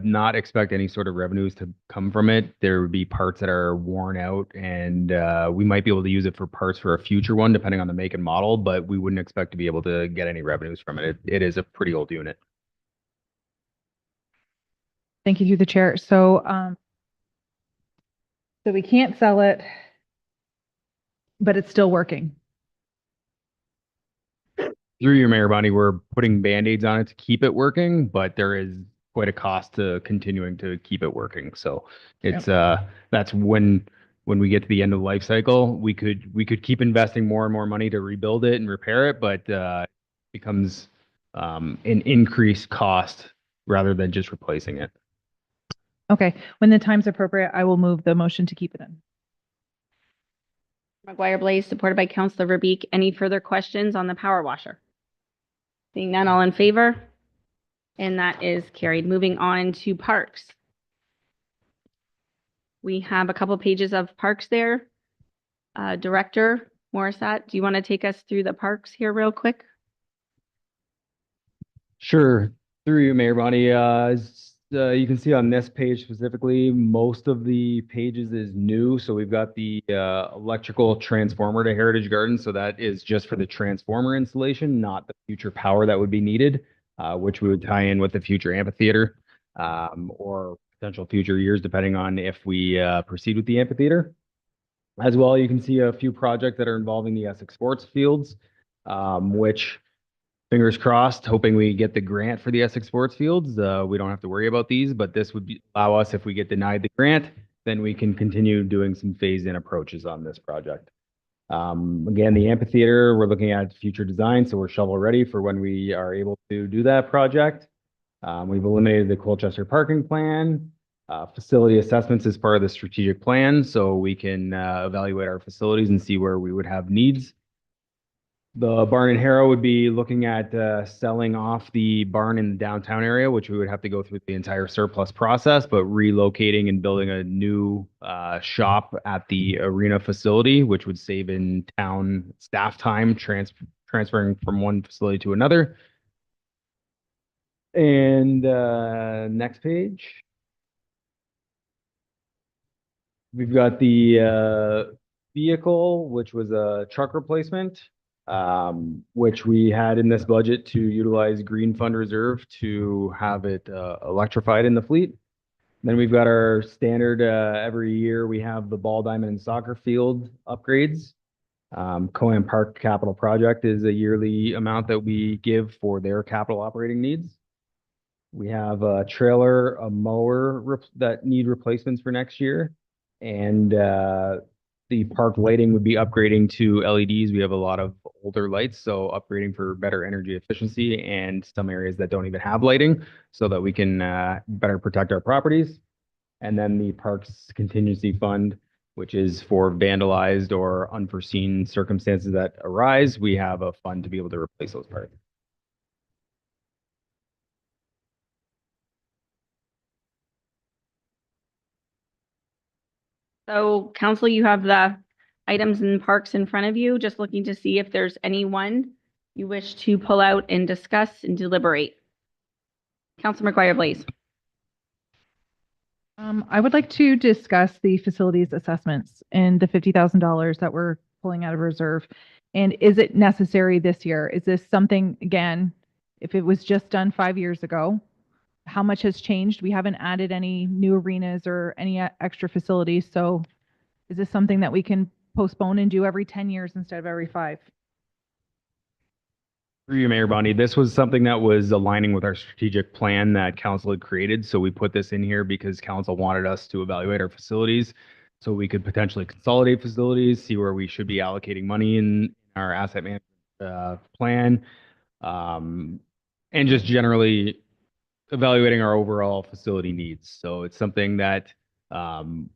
not expect any sort of revenues to come from it. There would be parts that are worn out and we might be able to use it for parts for a future one, depending on the make and model, but we wouldn't expect to be able to get any revenues from it. It is a pretty old unit. Thank you through the chair. So we can't sell it, but it's still working. Through your Mayor Bonnie, we're putting Band-Aids on it to keep it working, but there is quite a cost to continuing to keep it working. So it's that's when we get to the end of the life cycle, we could keep investing more and more money to rebuild it and repair it, but it becomes an increased cost rather than just replacing it. Okay, when the time's appropriate, I will move the motion to keep it in. McGuire Blaze, supported by Councilor Verbeek. Any further questions on the power washer? Seeing none, all in favor? And that is carried. Moving on to parks. We have a couple pages of parks there. Director Morissette, do you want to take us through the parks here real quick? Sure. Through you, Mayor Bonnie. As you can see on this page specifically, most of the pages is new. So we've got the electrical transformer to Heritage Gardens. So that is just for the transformer installation, not the future power that would be needed, which we would tie in with the future amphitheater or potential future years, depending on if we proceed with the amphitheater. As well, you can see a few projects that are involving the Essex sports fields, which fingers crossed, hoping we get the grant for the Essex sports fields. We don't have to worry about these, but this would allow us, if we get denied the grant, then we can continue doing some phase-in approaches on this project. Again, the amphitheater, we're looking at future design, so we're shovel ready for when we are able to do that project. We've eliminated the Colchester parking plan. Facility assessments is part of the strategic plan, so we can evaluate our facilities and see where we would have needs. The barn and harrow would be looking at selling off the barn in the downtown area, which we would have to go through the entire surplus process, but relocating and building a new shop at the arena facility, which would save in town staff time transferring from one facility to another. And next page. We've got the vehicle, which was a truck replacement, which we had in this budget to utilize Green Fund Reserve to have it electrified in the fleet. Then we've got our standard, every year we have the ball diamond and soccer field upgrades. Cohen Park Capital Project is a yearly amount that we give for their capital operating needs. We have a trailer, a mower that need replacements for next year. And the park lighting would be upgrading to LEDs. We have a lot of older lights, so upgrading for better energy efficiency and some areas that don't even have lighting so that we can better protect our properties. And then the parks contingency fund, which is for vandalized or unforeseen circumstances that arise. We have a fund to be able to replace those parts. So council, you have the items in parks in front of you, just looking to see if there's anyone you wish to pull out and discuss and deliberate. Councilor McGuire Blaze. I would like to discuss the facilities assessments and the $50,000 that we're pulling out of reserve. And is it necessary this year? Is this something, again, if it was just done 5 years ago, how much has changed? We haven't added any new arenas or any extra facilities. So is this something that we can postpone and do every 10 years instead of every 5? Through you, Mayor Bondi, this was something that was aligning with our strategic plan that council had created. So we put this in here because council wanted us to evaluate our facilities so we could potentially consolidate facilities, see where we should be allocating money in our asset management plan, and just generally evaluating our overall facility needs. So it's something that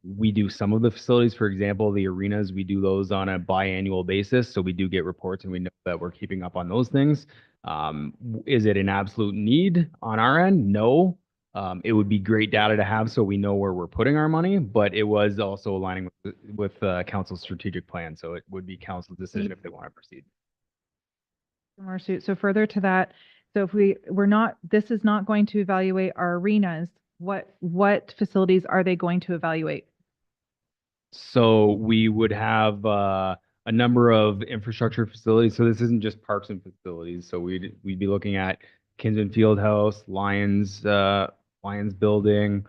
we do some of the facilities. For example, the arenas, we do those on a biannual basis. So we do get reports and we know that we're keeping up on those things. Is it an absolute need on our end? No. It would be great data to have so we know where we're putting our money, but it was also aligning with council's strategic plan. So it would be council's decision if they want to proceed. Marcy, so further to that, so if we're not, this is not going to evaluate our arenas, what facilities are they going to evaluate? So we would have a number of infrastructure facilities. So this isn't just parks and facilities. So we'd be looking at Kinsman Fieldhouse, Lions Building,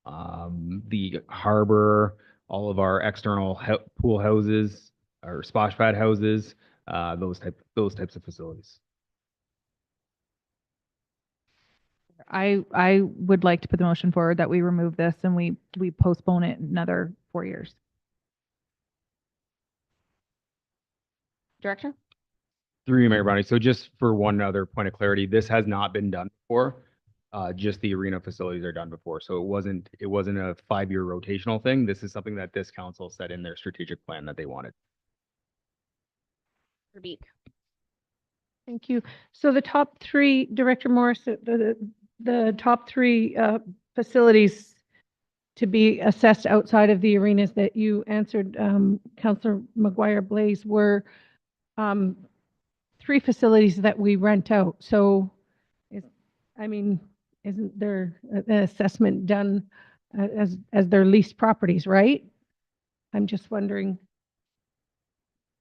the harbor, all of our external pool houses, our splash pad houses, those types of facilities. I would like to put the motion forward that we remove this and we postpone it another 4 years. Director? Through you, Mayor Brownie. So just for one other point of clarity, this has not been done before. Just the arena facilities are done before. So it wasn't a 5-year rotational thing. This is something that this council set in their strategic plan that they wanted. Thank you. So the top three, Director Morris, the top three facilities to be assessed outside of the arenas that you answered, Councillor McGuire Blaze, were 3 facilities that we rent out. So, isn't there an assessment done as their leased properties, right? I'm just wondering.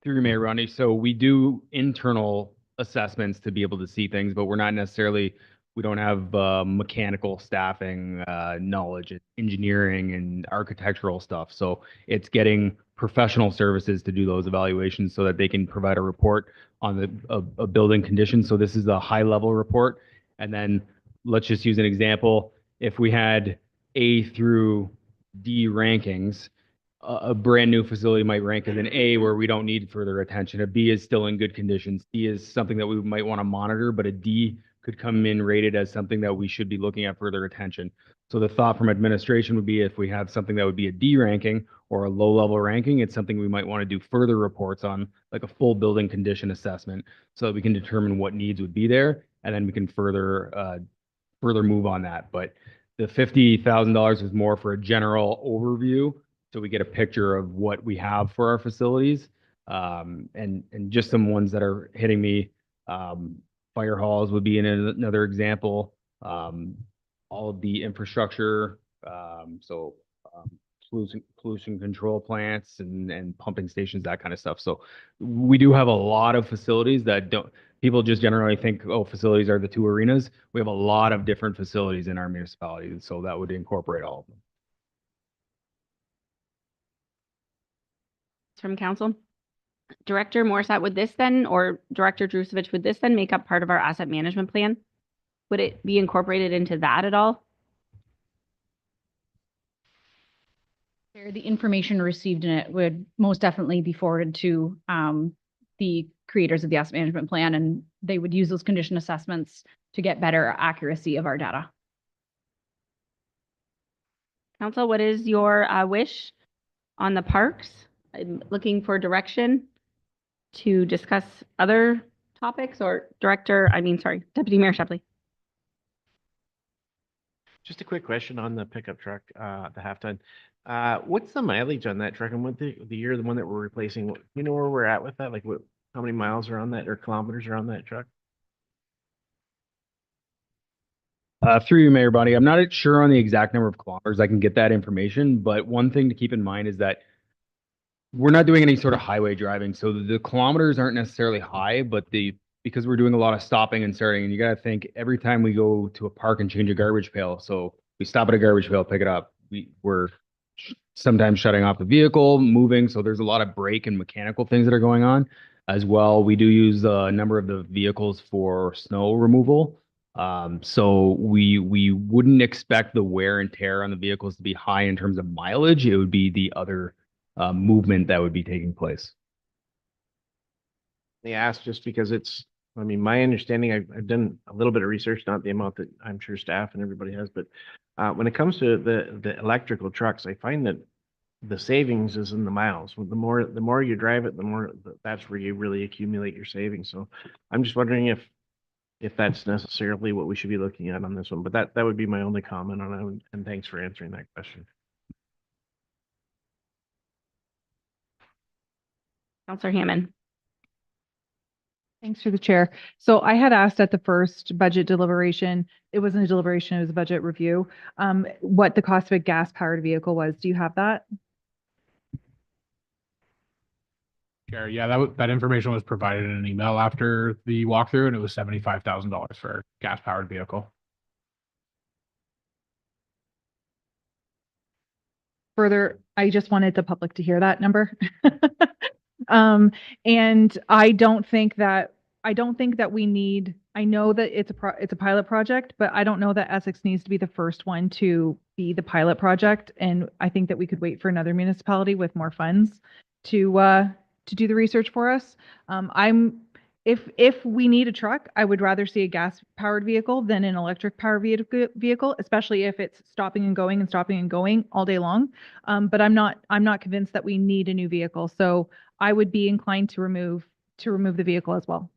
Through Mayor Ronnie. So we do internal assessments to be able to see things, but we're not necessarily, we don't have mechanical staffing, knowledge, engineering and architectural stuff. So it's getting professional services to do those evaluations so that they can provide a report on a building condition. So this is a high level report. And then let's just use an example. If we had A through D rankings, a brand new facility might rank as an A where we don't need further attention. A B is still in good condition. C is something that we might want to monitor, but a D could come in rated as something that we should be looking at further attention. So the thought from administration would be if we have something that would be a D ranking or a low level ranking, it's something we might want to do further reports on, like a full building condition assessment, so that we can determine what needs would be there, and then we can further move on that. But the $50,000 is more for a general overview, so we get a picture of what we have for our facilities, and just some ones that are hitting me. Fire halls would be another example. All of the infrastructure, pollution control plants and pumping stations, that kind of stuff. So we do have a lot of facilities that people just generally think, oh, facilities are the 2 arenas. We have a lot of different facilities in our municipality, so that would incorporate all of them. From council. Director Morissette, would this then, or Director Drusevich, would this then make up part of our asset management plan? Would it be incorporated into that at all? The information received in it would most definitely be forwarded to the creators of the asset management plan, and they would use those condition assessments to get better accuracy of our data. Council, what is your wish on the parks? I'm looking for direction to discuss other topics, or Deputy Mayor Shepley. Just a quick question on the pickup truck, the half ton. What's the mileage on that truck, and what the year, the one that we're replacing? You know where we're at with that? Like how many miles are on that, or kilometers are on that truck? Through you, Mayor Bonnie, I'm not sure on the exact number of kilometers. I can get that information, but one thing to keep in mind is that we're not doing any sort of highway driving, so the kilometers aren't necessarily high, but because we're doing a lot of stopping and starting, and you got to think every time we go to a park and change a garbage pail, so we stop at a garbage pail, pick it up, we're sometimes shutting off the vehicle, moving, so there's a lot of brake and mechanical things that are going on. As well, we do use a number of the vehicles for snow removal. So we wouldn't expect the wear and tear on the vehicles to be high in terms of mileage. It would be the other movement that would be taking place. They asked just because I mean, my understanding, I've done a little bit of research, not the amount that I'm sure staff and everybody has, but when it comes to the electrical trucks, I find that the savings is in the miles. The more you drive it, the more that's where you really accumulate your savings. So I'm just wondering if that's necessarily what we should be looking at on this one, but that would be my only comment on it. And thanks for answering that question. Counselor Hammond. Thanks for the chair. So I had asked at the first budget deliberation, it wasn't a deliberation, it was a budget review, what the cost of a gas powered vehicle was. Do you have that? Chair, yeah, that information was provided in an email after the walkthrough, and it was $75,000 for a gas-powered vehicle. Further, I just wanted the public to hear that number. And I don't think that we need, I know that it's a pilot project, but I don't know that Essex needs to be the first one to be the pilot project. And I think that we could wait for another municipality with more funds to do the research for us. If we need a truck, I would rather see a gas powered vehicle than an electric powered vehicle, especially if it's stopping and going all day long. But I'm not convinced that we need a new vehicle. So I would be inclined to remove the vehicle as well.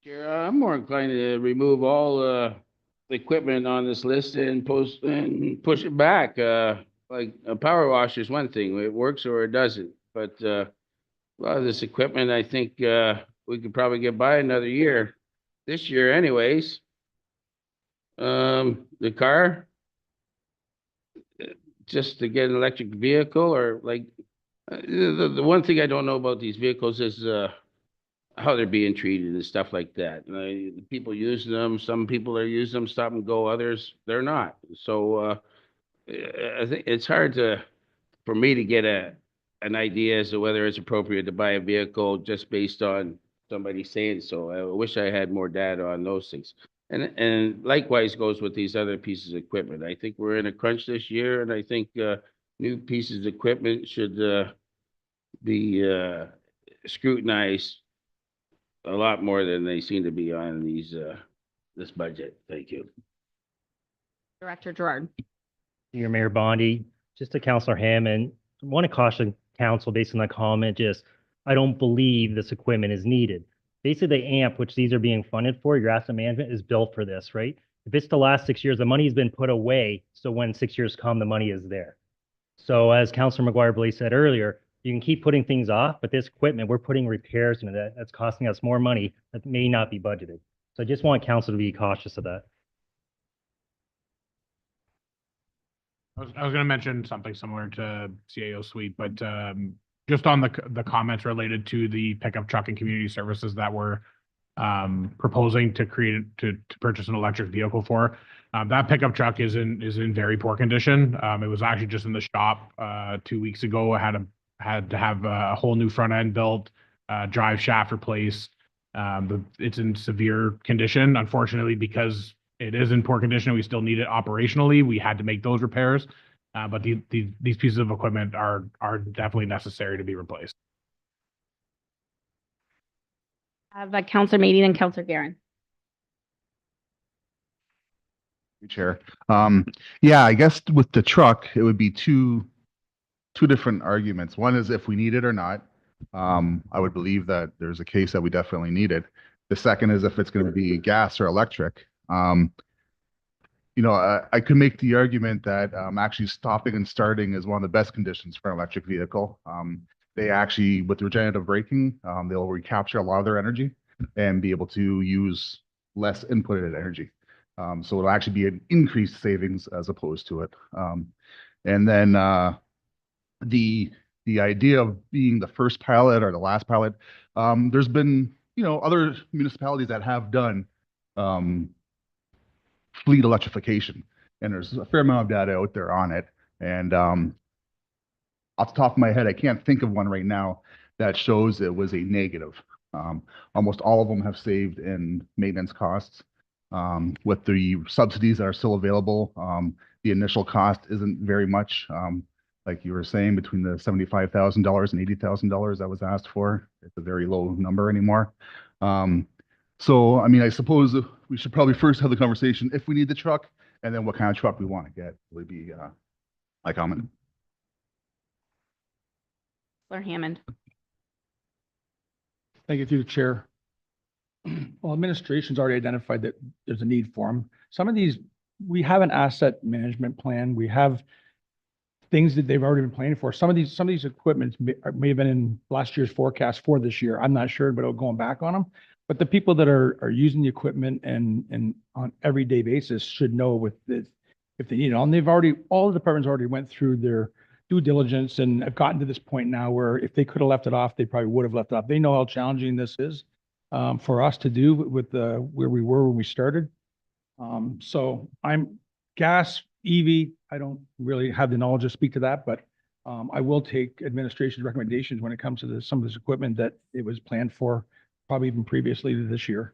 Chair, I'm more inclined to remove all the equipment on this list and push it back. Like a power washer is one thing, it works or it doesn't. But a lot of this equipment, I think we could probably get by another year. This year, anyways. The car, just to get an electric vehicle, or like the one thing I don't know about these vehicles is how they're being treated and stuff like that. People use them. Some people are using them, stop and go. Others, they're not. So I think it's hard for me to get an idea as to whether it's appropriate to buy a vehicle just based on somebody saying so. I wish I had more data on those things. And likewise goes with these other pieces of equipment. I think we're in a crunch this year, and I think new pieces of equipment should be scrutinized a lot more than they seem to be on this budget. Thank you. Director Gerard. Senior Mayor Bondi, just to Councillor Hammond, I want to caution council based on that comment, I don't believe this equipment is needed. Basically, the AMP, which these are being funded for, your asset management, is built for this, right? If it's the last 6 years, the money's been put away, so when 6 years come, the money is there. So as Councillor McGuire-Blaise said earlier, you can keep putting things off, but this equipment, we're putting repairs into that. That's costing us more money that may not be budgeted. So I just want council to be cautious of that. I was going to mention something similar to CAO Suite, but just on the comments related to the pickup truck and community services that we're proposing to purchase an electric vehicle for. That pickup truck is in very poor condition. It was actually just in the shop 2 weeks ago. I had to have a whole new front end built, drive shaft replaced. It's in severe condition. Unfortunately, because it is in poor condition, we still need it operationally. We had to make those repairs. But these pieces of equipment are definitely necessary to be replaced. I have Councillor Maiding and Councillor Guerin. Chair. Yeah, I guess with the truck, it would be two different arguments. One is if we need it or not. I would believe that there's a case that we definitely need it. The second is if it's going to be gas or electric. I could make the argument that actually stopping and starting is one of the best conditions for an electric vehicle. They actually, with regenerative braking, they'll recapture a lot of their energy and be able to use less inputted energy. So it'll actually be an increased savings as opposed to it. And then the idea of being the first pilot or the last pilot, there's been, other municipalities that have done fleet electrification. and there's a fair amount of data out there on it. And off the top of my head, I can't think of one right now that shows it was a negative. Almost all of them have saved in maintenance costs. With the subsidies that are still available, the initial cost isn't very much. Like you were saying, between the $75,000 and $80,000 that was asked for, it's a very low number anymore. So, I mean, I suppose we should probably first have the conversation if we need the truck, and then what kind of truck we want to get would be my comment. Councilor Hammond. Thank you, through the chair. Well, administration's already identified that there's a need for them. Some of these, we have an asset management plan. We have things that they've already been planning for. Some of these equipments may have been in last year's forecast for this year. I'm not sure, but going back on them. But the people that are using the equipment and on everyday basis should know with this, if they need it. And all the departments already went through their due diligence and have gotten to this point now where if they could have left it off, they probably would have left it off. They know how challenging this is for us to do with where we were when we started. So I'm gas, EV, I don't really have the knowledge to speak to that, but I will take administration's recommendations when it comes to some of this equipment that it was planned for, probably even previously to this year.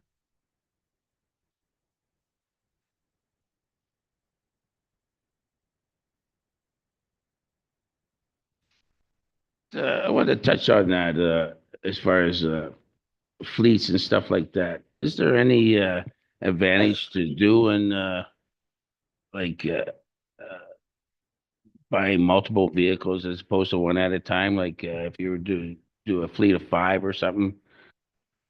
I want to touch on that as far as fleets and stuff like that. Is there any advantage to doing like buying multiple vehicles as opposed to one at a time? Like if you were to do a fleet of 5 or something,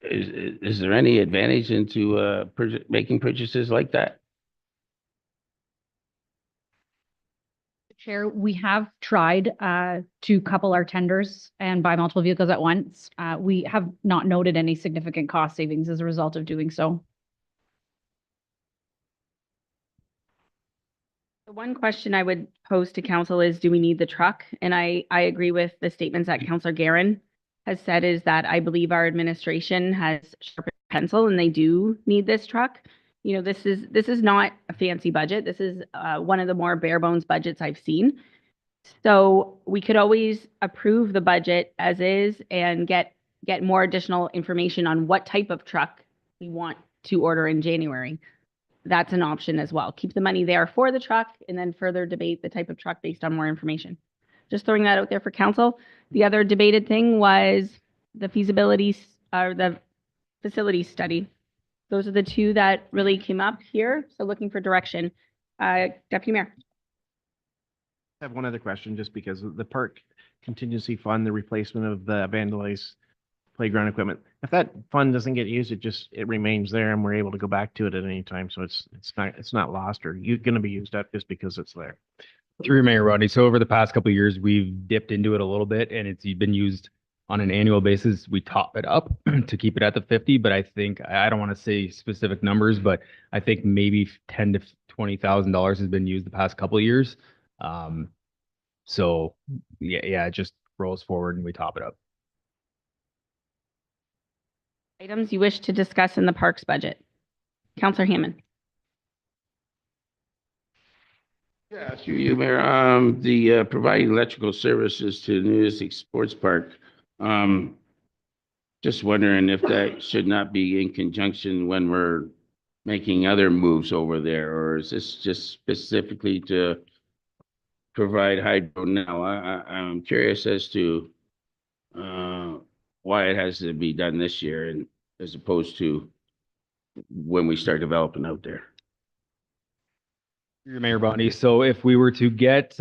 is there any advantage into making purchases like that? Chair, we have tried to couple our tenders and buy multiple vehicles at once. We have not noted any significant cost savings as a result of doing so. The one question I would pose to council is, do we need the truck? And I agree with the statements that Councillor Guerin has said, is that I believe our administration has sharpened pencil and they do need this truck. You know, this is not a fancy budget. This is one of the more bare bones budgets I've seen. So we could always approve the budget as is and get more additional information on what type of truck we want to order in January. That's an option as well. Keep the money there for the truck and then further debate the type of truck based on more information. Just throwing that out there for council. The other debated thing was the feasibility or the facility study. Those are the two that really came up here. So looking for direction. Deputy Mayor. I have one other question, just because of the park contingency fund, the replacement of the vandalized playground equipment. If that fund doesn't get used, it remains there and we're able to go back to it at any time. So it's not lost or going to be used up just because it's there. Through Mayor Rodney. So over the past couple of years, we've dipped into it a little bit and it's been used on an annual basis. We top it up to keep it at the 50, but I think, I don't want to say specific numbers, but I think maybe $10,000 to $20,000 has been used the past couple of years. So yeah, it just rolls forward and we top it up. Items you wish to discuss in the parks budget. Councillor Hammond. Yeah, through you, Mayor. The providing electrical services to the Music Sports Park. Just wondering if that should not be in conjunction when we're making other moves over there, or is this just specifically to provide hydro now? I'm curious as to why it has to be done this year and as opposed to when we start developing out there. Your Mayor Bonnie. So if we were to get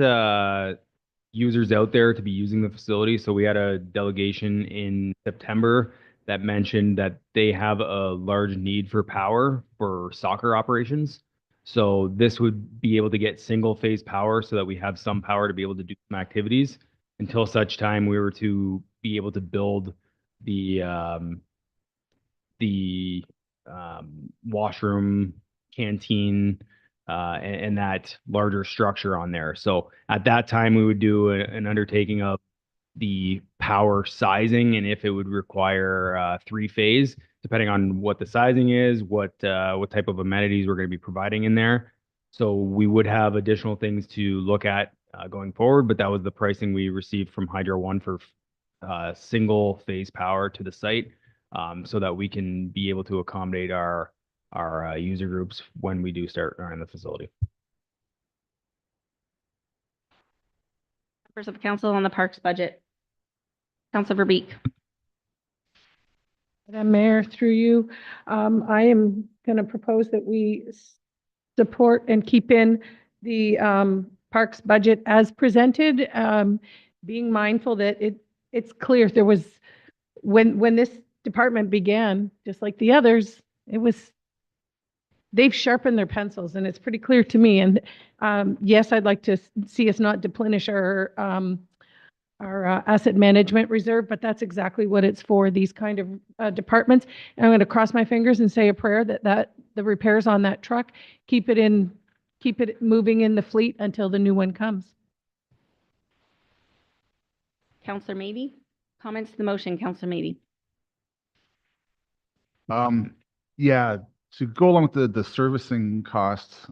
users out there to be using the facility, so we had a delegation in September that mentioned that they have a large need for power for soccer operations. So this would be able to get single phase power so that we have some power to be able to do some activities until such time we were to be able to build the washroom, canteen, and that larger structure on there. So at that time, we would do an undertaking of the power sizing and if it would require 3-phase, depending on what the sizing is, what type of amenities we're going to be providing in there. So we would have additional things to look at going forward, but that was the pricing we received from Hydro One for single phase power to the site, so that we can be able to accommodate our user groups when we do start running the facility. Members of the council on the parks budget. Councilor Verbeek. Madam Mayor, through you, I am going to propose that we support and keep in the parks budget as presented, being mindful that it's clear there was, when this department began, just like the others, they've sharpened their pencils, and it's pretty clear to me. And yes, I'd like to see us not deplenish our asset management reserve, but that's exactly what it's for, these kind of departments. And I'm going to cross my fingers and say a prayer that the repairs on that truck keep it moving in the fleet until the new one comes. Councilor Mady. Comments to the motion, Councilor Mady. Yeah, to go along with the servicing costs,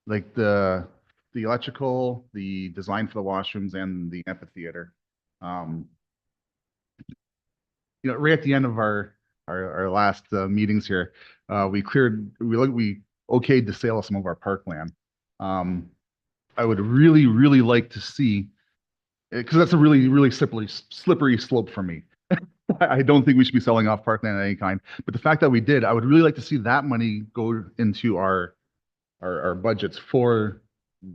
like the electrical, the design for the washrooms and the amphitheater. Right at the end of our last meetings here, we okayed the sale of some of our parkland. I would really like to see, because that's a really slippery slope for me. I don't think we should be selling off parkland of any kind, but the fact that we did, I would really like to see that money go into our budgets for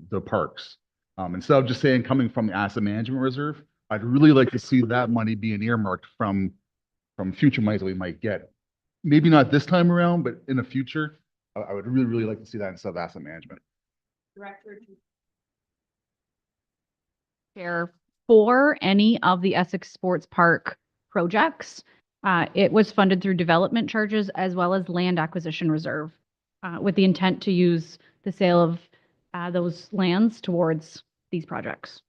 the parks. Instead of just saying coming from the asset management reserve, I'd really like to see that money being earmarked from future monies that we might get. Maybe not this time around, but in the future, I would really like to see that instead of asset management. Director. Chair, for any of the Essex Sports Park projects, it was funded through development charges as well as land acquisition reserve, with the intent to use the sale of those lands towards these projects.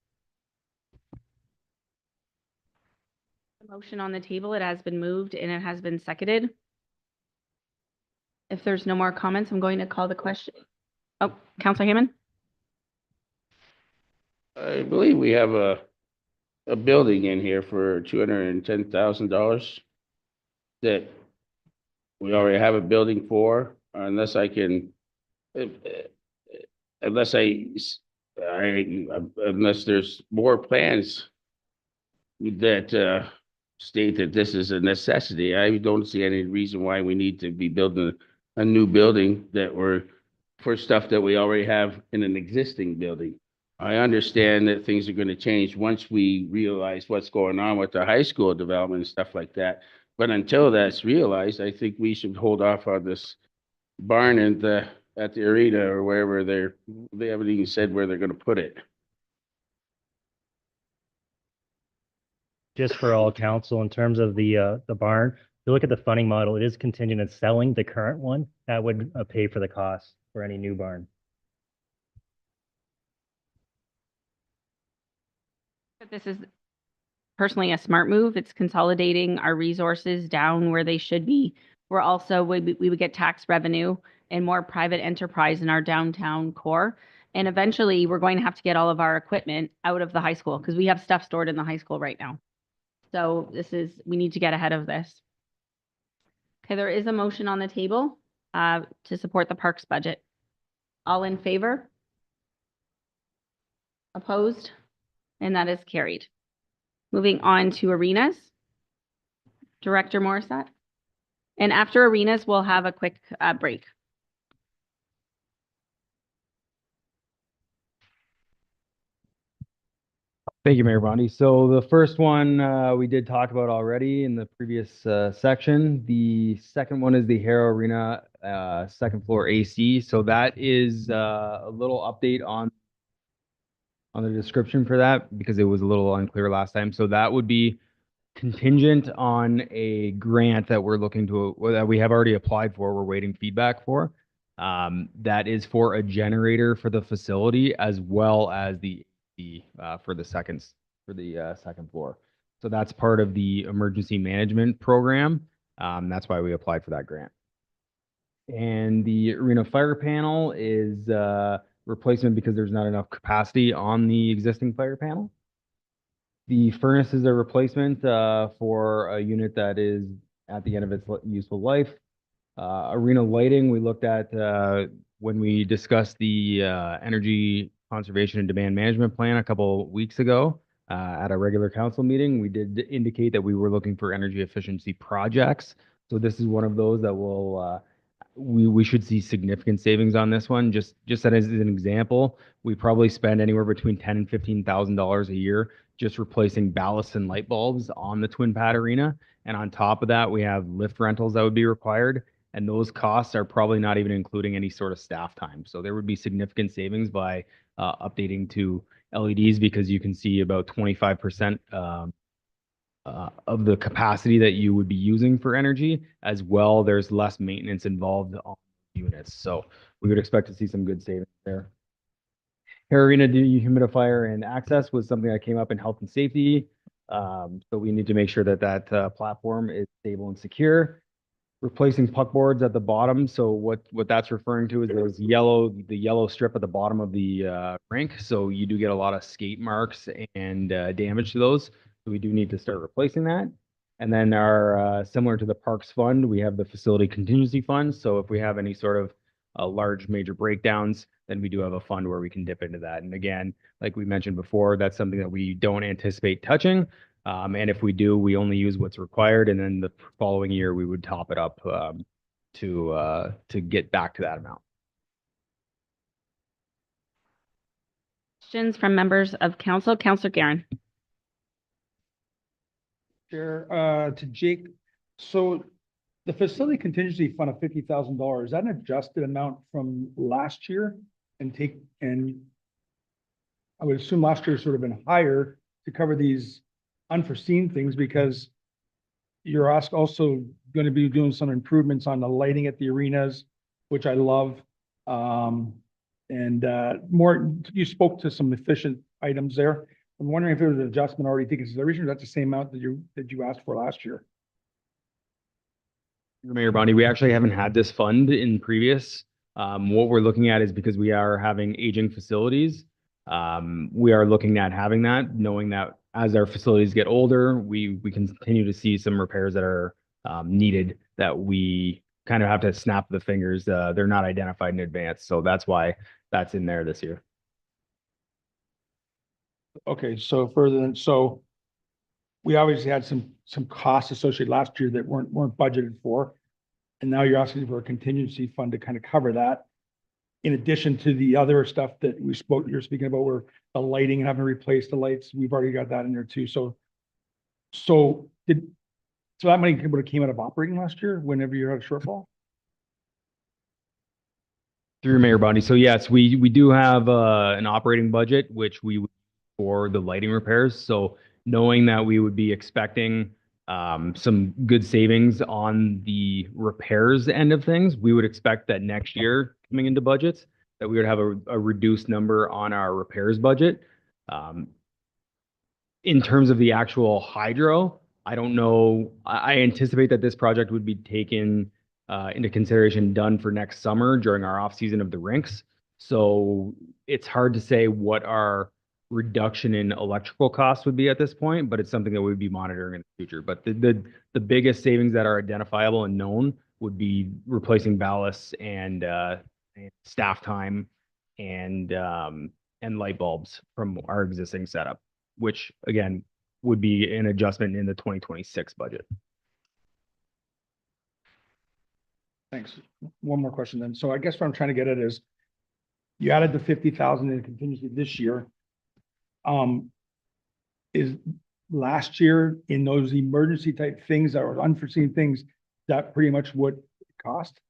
The motion on the table, it has been moved and it has been seconded. If there's no more comments, I'm going to call the question. Oh, Councilor Hammond. I believe we have a building in here for $210,000 that we already have a building for, unless there's more plans that state that this is a necessity. I don't see any reason why we need to be building a new building for stuff that we already have in an existing building. I understand that things are going to change once we realize what's going on with the high school development and stuff like that. But until that's realized, I think we should hold off on this barn at the arena or wherever they haven't even said where they're going to put it. Just for all council, in terms of the barn, if you look at the funding model, it is contingent on selling the current one. That would pay for the cost for any new barn. This is personally a smart move. It's consolidating our resources down where they should be. We're also, we would get tax revenue and more private enterprise in our downtown core. And eventually we're going to have to get all of our equipment out of the high school because we have stuff stored in the high school right now. So we need to get ahead of this. Okay, there is a motion on the table to support the parks budget. All in favor? Opposed? And that is carried. Moving on to arenas. Director Morissette. And after arenas, we'll have a quick break. Thank you, Mayor Bondi. So the first one we did talk about already in the previous section. The second one is the Harrow Arena second floor AC. So that is a little update on the description for that because it was a little unclear last time. So that would be contingent on a grant that that we have already applied for. We're waiting feedback for. That is for a generator for the facility as well as for the second floor. So that's part of the emergency management program. That's why we applied for that grant. And the arena fire panel is replacement because there's not enough capacity on the existing fire panel. The furnace is a replacement for a unit that is at the end of its useful life. Arena lighting, we looked at when we discussed the energy conservation and demand management plan a couple weeks ago at a regular council meeting. We did indicate that we were looking for energy efficiency projects. So this is one of those that will we should see significant savings on this one. Just as an example, we probably spend anywhere between $10,000 and $15,000 a year just replacing ballasts and light bulbs on the Twin Pad Arena. And on top of that, we have lift rentals that would be required. And those costs are probably not even including any sort of staff time. So there would be significant savings by updating to LEDs because you can see about 25% of the capacity that you would be using for energy. As well, there's less maintenance involved on units. So we would expect to see some good savings there. Air Arena dehumidifier and access was something that came up in health and safety. So we need to make sure that that platform is stable and secure. Replacing puck boards at the bottom. So what that's referring to is the yellow strip at the bottom of the rink. So you do get a lot of skate marks and damage to those. So we do need to start replacing that. And then our similar to the parks fund, we have the facility contingency fund. So if we have any sort of large major breakdowns, then we do have a fund where we can dip into that. And again, like we mentioned before, that's something that we don't anticipate touching. And if we do, we only use what's required, and then the following year we would top it up to get back to that amount. Questions from members of council? Councillor Garen. Chair, to Jake, so the facility contingency fund of $50,000, is that an adjusted amount from last year? And I would assume last year sort of been higher to cover these unforeseen things because you're also going to be doing some improvements on the lighting at the arenas, which I love. More, you spoke to some efficient items there. I'm wondering if there was an adjustment already taken into consideration. That's the same amount that you asked for last year. Mayor Bondi, we actually haven't had this fund in previous. What we're looking at is because we are having aging facilities. We are looking at having that, knowing that as our facilities get older, we continue to see some repairs that are needed that we kind of have to snap the fingers. They're not identified in advance. So that's why that's in there this year. Okay, so so we obviously had some costs associated last year that weren't budgeted for. And now you're asking for a contingency fund to kind of cover that. In addition to the other stuff that you're speaking about where the lighting and having to replace the lights, we've already got that in there too. So that money would have came out of operating last year whenever you had a shortfall? Through Mayor Bondi. So yes, we do have an operating budget, which we for the lighting repairs. So knowing that we would be expecting some good savings on the repairs end of things, we would expect that next year coming into budgets that we would have a reduced number on our repairs budget. In terms of the actual hydro, I don't know. I anticipate that this project would be taken into consideration done for next summer during our off season of the rinks. So it's hard to say what our reduction in electrical costs would be at this point, but it's something that we'd be monitoring in the future. But the biggest savings that are identifiable and known would be replacing ballasts and staff time and light bulbs from our existing setup, which again would be an adjustment in the 2026 budget. Thanks. One more question then. So I guess what I'm trying to get at is you added the 50,000 in contingency this year. Is last year in those emergency type things that were unforeseen things, that pretty much what it cost?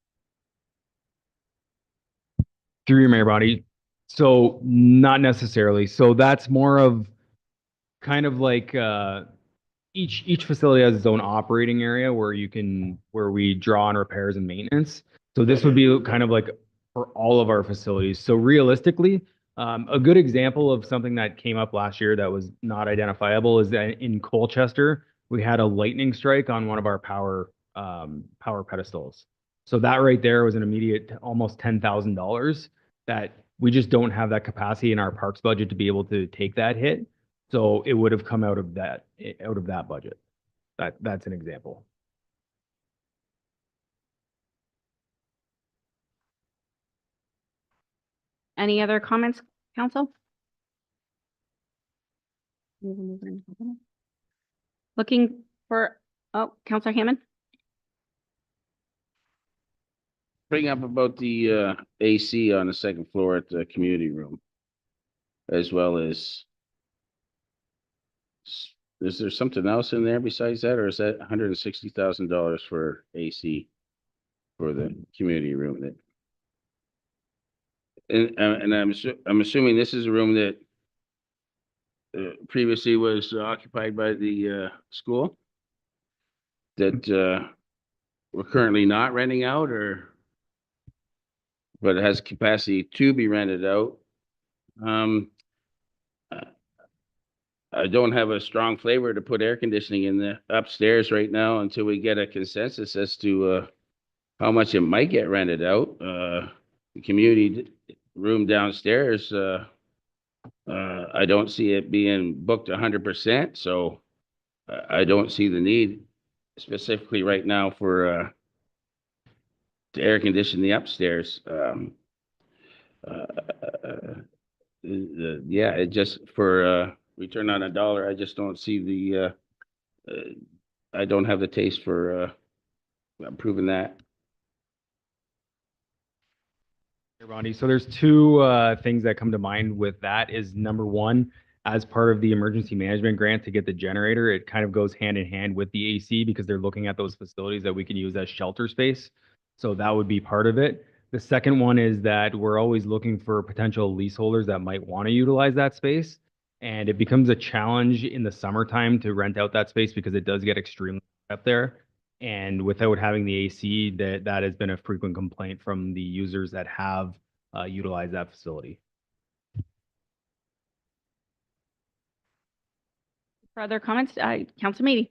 Through your Mayor Bondi. So not necessarily. So that's more of kind of like each facility has its own operating area where we draw on repairs and maintenance. So this would be kind of like for all of our facilities. So realistically, a good example of something that came up last year that was not identifiable is that in Colchester, we had a lightning strike on one of our power pedestals. So that right there was an immediate almost $10,000 that we just don't have that capacity in our parks budget to be able to take that hit. So it would have come out of that budget. That's an example. Any other comments, council? Looking for, oh, Counselor Hammond? Bring up about the AC on the second floor at the community room. As well as. Is there something else in there besides that, or is that $160,000 for AC? For the community room that. And I'm assuming this is a room that. Previously was occupied by the school. That we're currently not renting out, or. But it has capacity to be rented out. I don't have a strong flavor to put air conditioning in the upstairs right now until we get a consensus as to how much it might get rented out. The community room downstairs, I don't see it being booked 100%, so I don't see the need specifically right now for to air condition the upstairs. Yeah, it just for return on a dollar, I just don't see the. I don't have the taste for proving that. Hey, Ronnie, so there's two things that come to mind with that is number one, as part of the emergency management grant to get the generator, it kind of goes hand in hand with the AC because they're looking at those facilities that we can use as shelter space. So that would be part of it. The second one is that we're always looking for potential leaseholders that might want to utilize that space. And it becomes a challenge in the summertime to rent out that space because it does get extremely up there. And without having the AC, that has been a frequent complaint from the users that have utilized that facility. For other comments, Councilor Meady.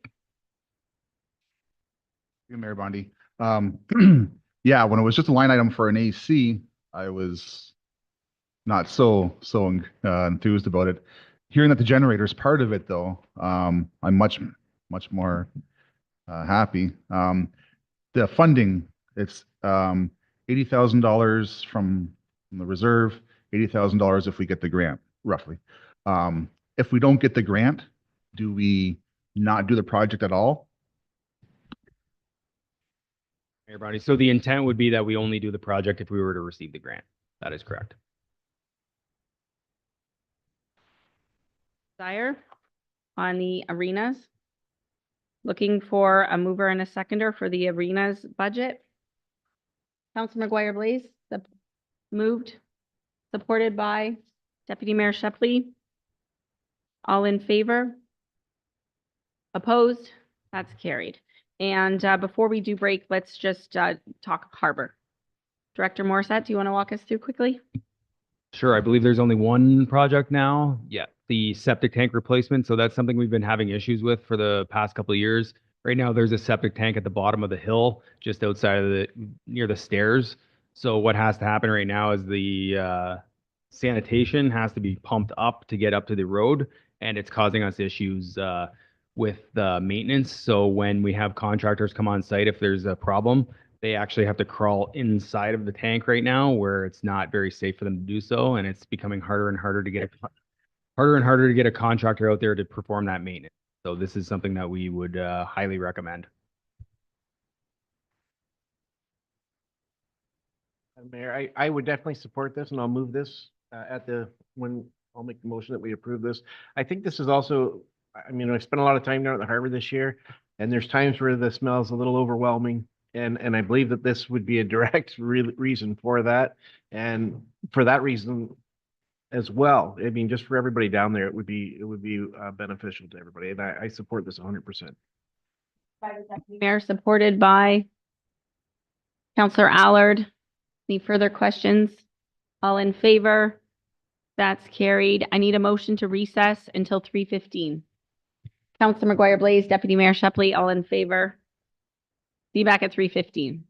Mayor Bondi. Yeah, when it was just a line item for an AC, I was not so enthused about it. Hearing that the generator is part of it, though, I'm much more happy. The funding, it's $80,000 from the reserve, $80,000 if we get the grant, roughly. If we don't get the grant, do we not do the project at all? Mayor Brownie, so the intent would be that we only do the project if we were to receive the grant. That is correct. Desire on the arenas. Looking for a mover and a seconder for the arenas budget. Councilor McGuire Blaze, moved, supported by Deputy Mayor Shepley. All in favor? Opposed? That's carried. And before we do break, let's just talk harbor. Director Morissette, do you want to walk us through quickly? Sure, I believe there's only one project now. Yeah, the septic tank replacement. So that's something we've been having issues with for the past couple of years. Right now, there's a septic tank at the bottom of the hill, just outside of near the stairs. So what has to happen right now is the sanitation has to be pumped up to get up to the road, and it's causing us issues with the maintenance. So when we have contractors come on site, if there's a problem, they actually have to crawl inside of the tank right now, where it's not very safe for them to do so, and it's becoming harder and harder to get a contractor out there to perform that maintenance. So this is something that we would highly recommend. Mayor, I would definitely support this, and I'll move this I'll make the motion that we approve this. I think this is also, I mean, I've spent a lot of time down at the harbor this year, and there's times where the smell is a little overwhelming. And I believe that this would be a direct reason for that. And for that reason as well, I mean, just for everybody down there, it would be beneficial to everybody. And I support this 100%. Mayor, supported by Councilor Allard. Any further questions? All in favor? That's carried. I need a motion to recess until 3:15. Councilor McGuire Blaze, Deputy Mayor Shepley, all in favor? See you back at 3:15.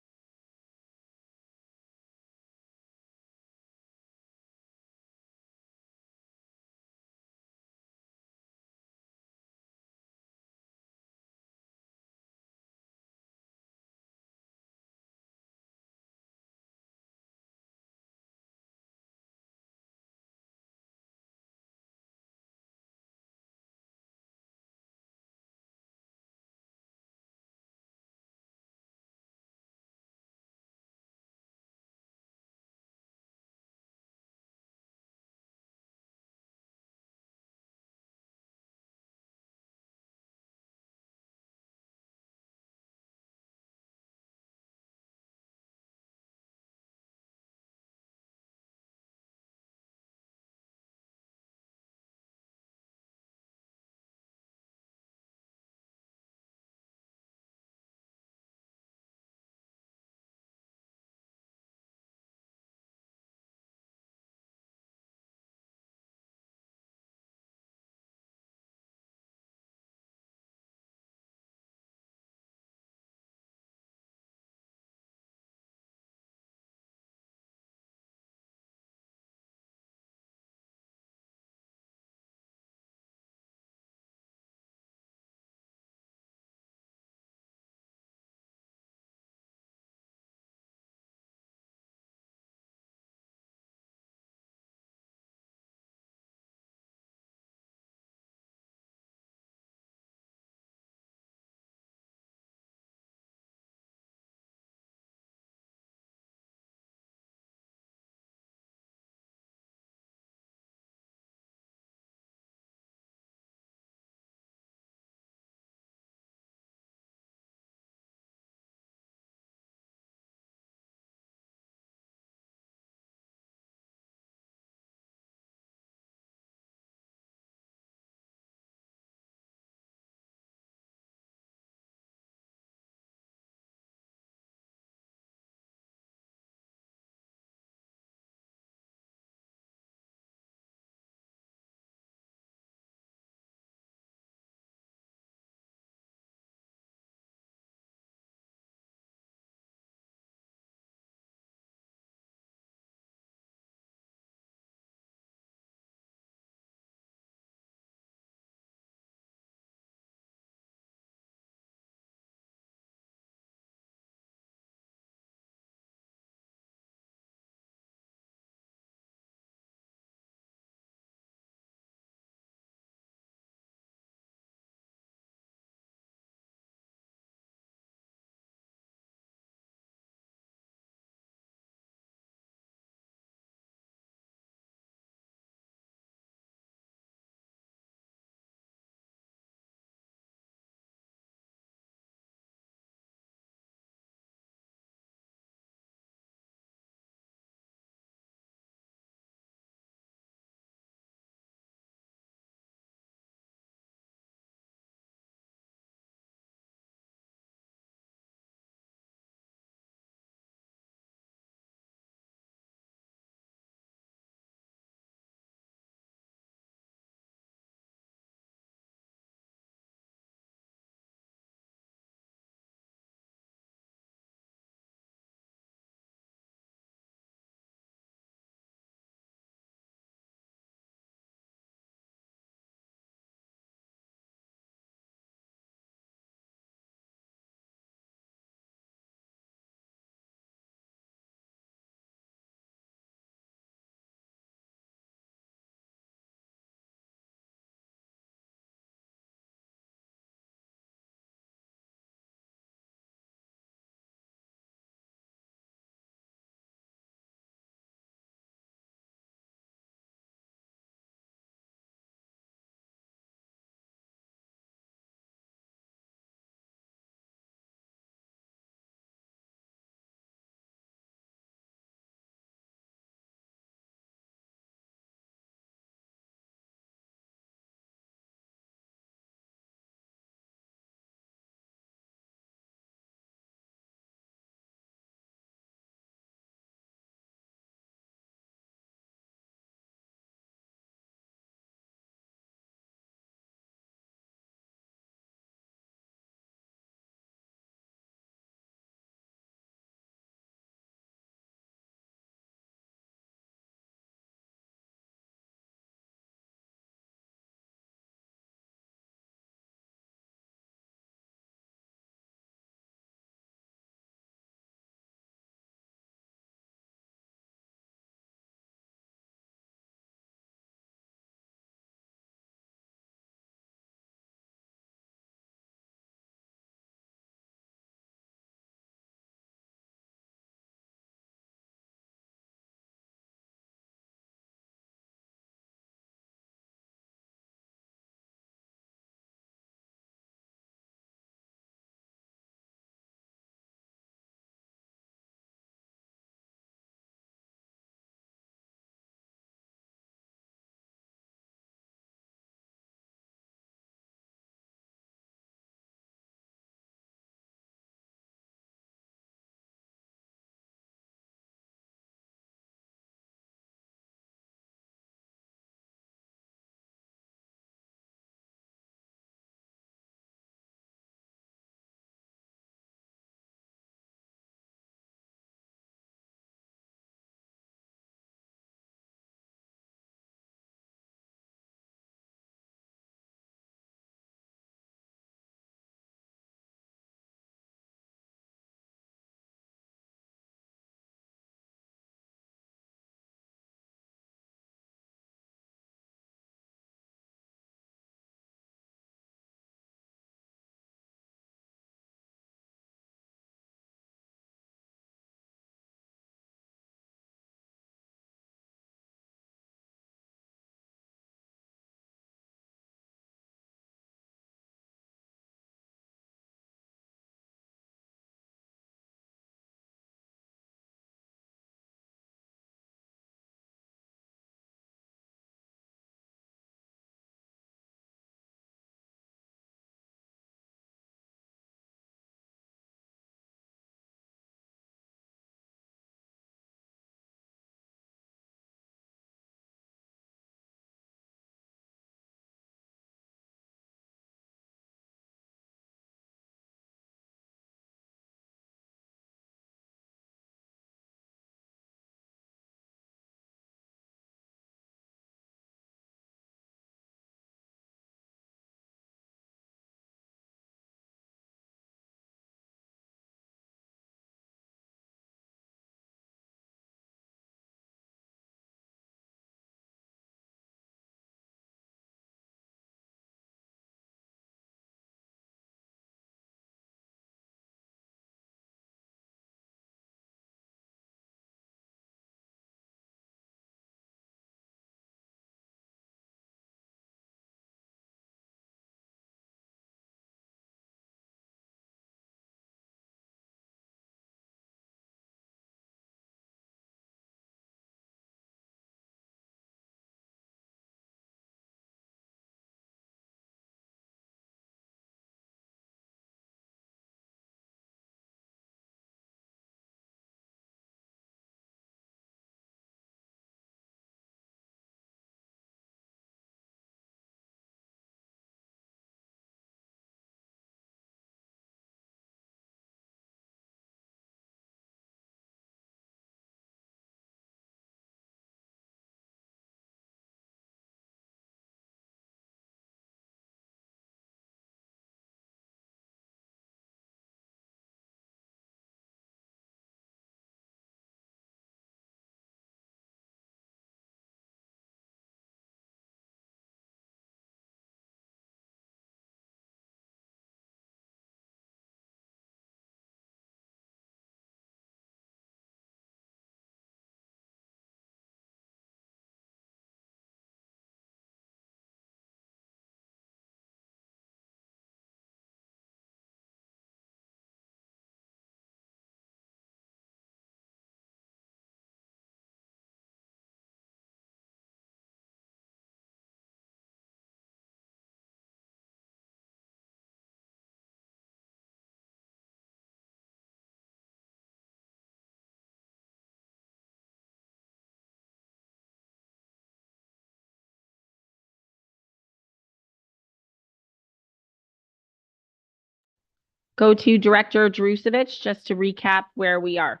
go to Director Drusevich just to recap where we are.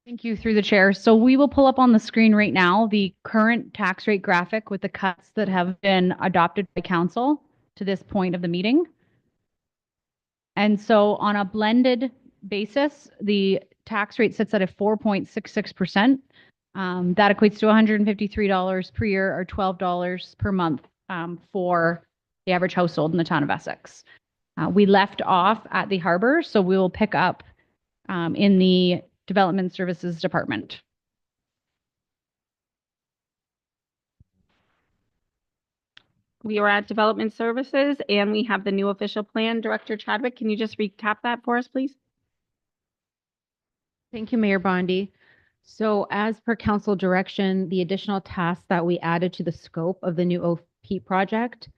Thank you through the chair. So we will pull up on the screen right now the current tax rate graphic with the cuts that have been adopted by council to this point of the meeting. And so on a blended basis, the tax rate sits at a 4.66%. That equates to $153 per year or $12 per month for the average household in the town of Essex. We left off at the harbor, so we will pick up in the Development Services Department. We are at Development Services and we have the new official plan. Director Chadwick, can you just recap that for us, please? Thank you, Mayor Bondi. So as per council direction, the additional tasks that we added to the scope of the new OP project,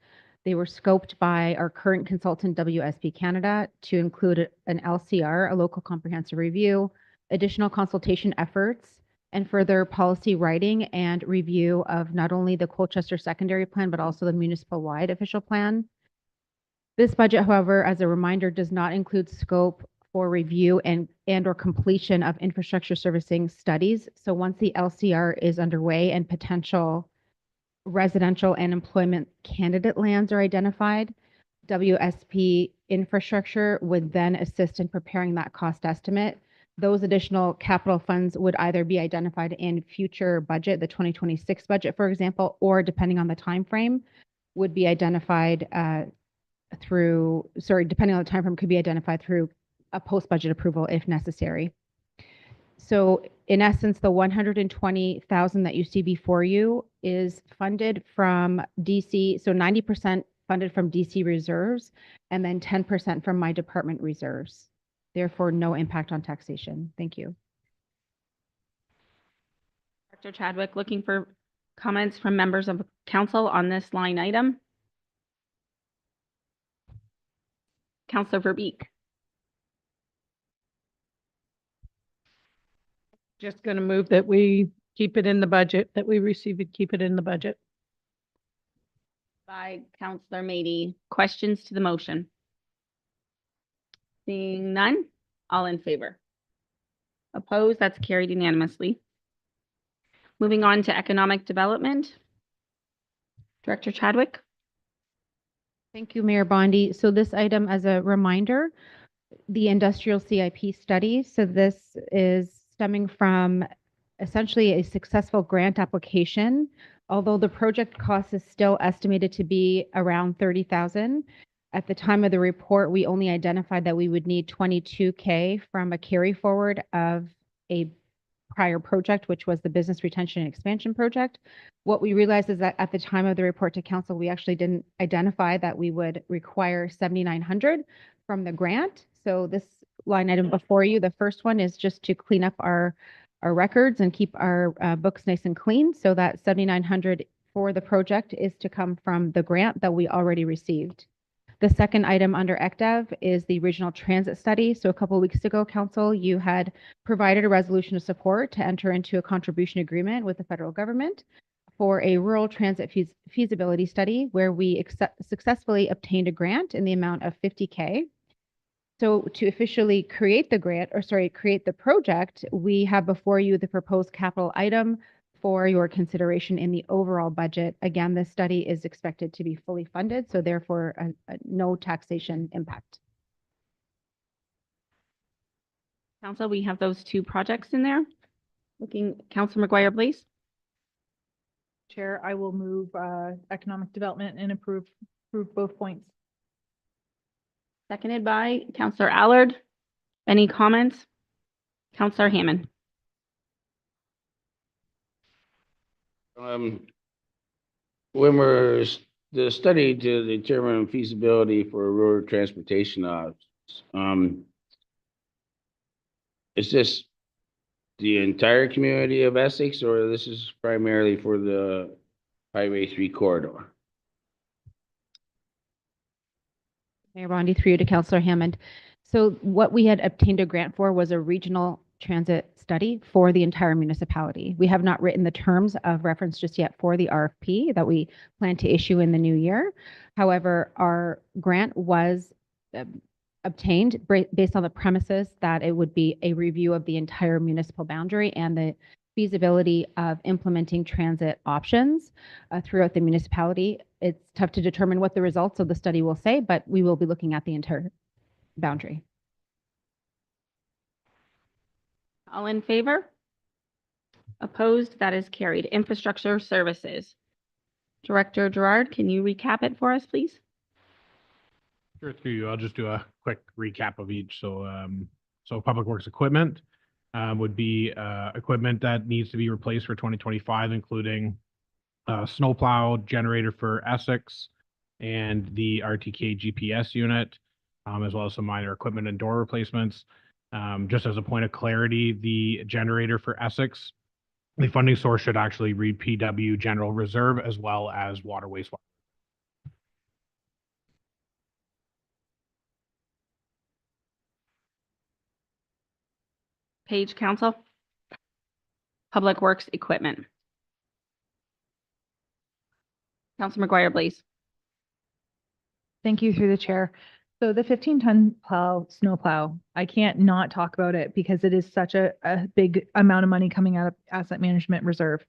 they were scoped by our current consultant, WSP Canada, to include an LCR, a local comprehensive review, additional consultation efforts, and further policy writing and review of not only the Colchester secondary plan, but also the municipal-wide official plan. This budget, however, as a reminder, does not include scope for review and or completion of infrastructure servicing studies. So once the LCR is underway and potential residential and employment candidate lands are identified, WSP infrastructure would then assist in preparing that cost estimate. Those additional capital funds would either be identified in future budget, the 2026 budget, for example, or depending on the time frame, would be identified depending on the time frame, could be identified through a post-budget approval if necessary. So in essence, the 120,000 that you see before you is funded from DC, so 90% funded from DC reserves and then 10% from my department reserves. Therefore, no impact on taxation. Thank you. Director Chadwick, looking for comments from members of council on this line item. Councillor Verbeek. Just going to move that we keep it in the budget, that we receive it, keep it in the budget. By Councillor Mady. Questions to the motion? Seeing none, all in favor? Opposed? That's carried unanimously. Moving on to economic development. Director Chadwick. Thank you, Mayor Bondi. So this item, as a reminder, the industrial CIP study. So this is stemming from essentially a successful grant application. Although the project cost is still estimated to be around 30,000. At the time of the report, we only identified that we would need 22K from a carry forward of a prior project, which was the business retention and expansion project. What we realized is that at the time of the report to council, we actually didn't identify that we would require 7,900 from the grant. So this line item before you, the first one is just to clean up our records and keep our books nice and clean. So that 7,900 for the project is to come from the grant that we already received. The second item under ECDEV is the regional transit study. So a couple of weeks ago, council, you had provided a resolution of support to enter into a contribution agreement with the federal government for a rural transit feasibility study where we successfully obtained a grant in the amount of 50K. So to officially create the create the project, we have before you the proposed capital item for your consideration in the overall budget. Again, this study is expected to be fully funded, so therefore no taxation impact. Council, we have those two projects in there. Councilor McGuire, please. Chair, I will move economic development and approve both points. Seconded by Councillor Allard. Any comments? Councillor Hammond. When the study to determine feasibility for road transportation is this the entire community of Essex, or this is primarily for the Highway 3 corridor? Mayor Bondi, through you to Councillor Hammond. So what we had obtained a grant for was a regional transit study for the entire municipality. We have not written the terms of reference just yet for the RFP that we plan to issue in the new year. However, our grant was obtained based on the premises that it would be a review of the entire municipal boundary and the feasibility of implementing transit options throughout the municipality. It's tough to determine what the results of the study will say, but we will be looking at the entire boundary. All in favor? Opposed? That is carried. Infrastructure Services. Director Gerard, can you recap it for us, please? Sure, through you. I'll just do a quick recap of each. So Public Works equipment would be equipment that needs to be replaced for 2025, including snowplow, generator for Essex, and the RTK GPS unit, as well as some minor equipment and door replacements. Just as a point of clarity, the generator for Essex, the funding source should actually read PW General Reserve as well as water wastewater. Page Council. Public Works Equipment. Council McGuire, please. Thank you through the chair. So the 15-ton snow plow, I can't not talk about it because it is such a big amount of money coming out of asset management reserve.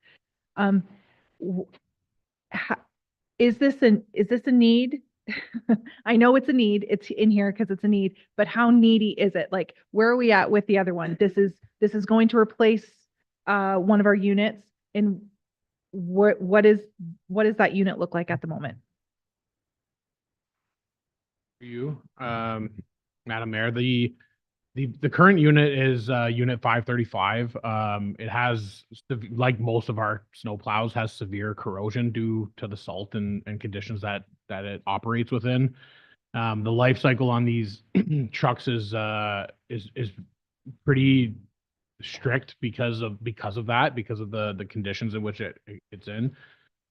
Is this a need? I know it's a need. It's in here because it's a need, but how needy is it? Like, where are we at with the other one? This is going to replace one of our units. And what does that unit look like at the moment? You, Madam Mayor, the current unit is unit 535. It has, like most of our snow plows, has severe corrosion due to the salt and conditions that it operates within. The life cycle on these trucks is pretty strict because of the conditions in which it's in.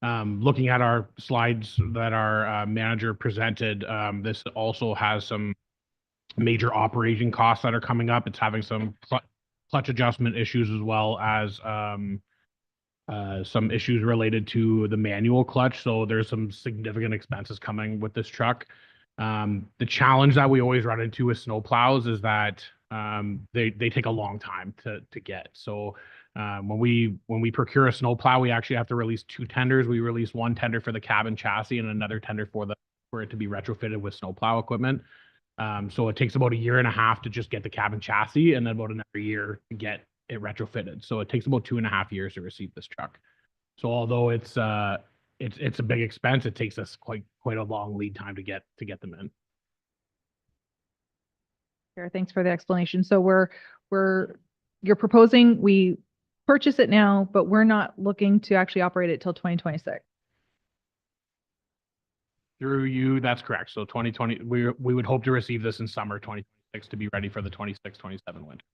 Looking at our slides that our manager presented, this also has some major operating costs that are coming up. It's having some clutch adjustment issues as well as some issues related to the manual clutch. So there's some significant expenses coming with this truck. The challenge that we always run into with snow plows is that they take a long time to get. So when we procure a snow plow, we actually have to release 2 tenders. We release 1 tender for the cab and chassis and another tender for it to be retrofitted with snow plow equipment. So it takes about 1.5 years to just get the cab and chassis, and then about another year to get it retrofitted. So it takes about 2.5 years to receive this truck. So although it's a big expense, it takes us quite a long lead time to get them in. Sure, thanks for the explanation. So you're proposing we purchase it now, but we're not looking to actually operate it till 2026. Through you, that's correct. So 2020, we would hope to receive this in summer 2026 to be ready for the 26-27 winter.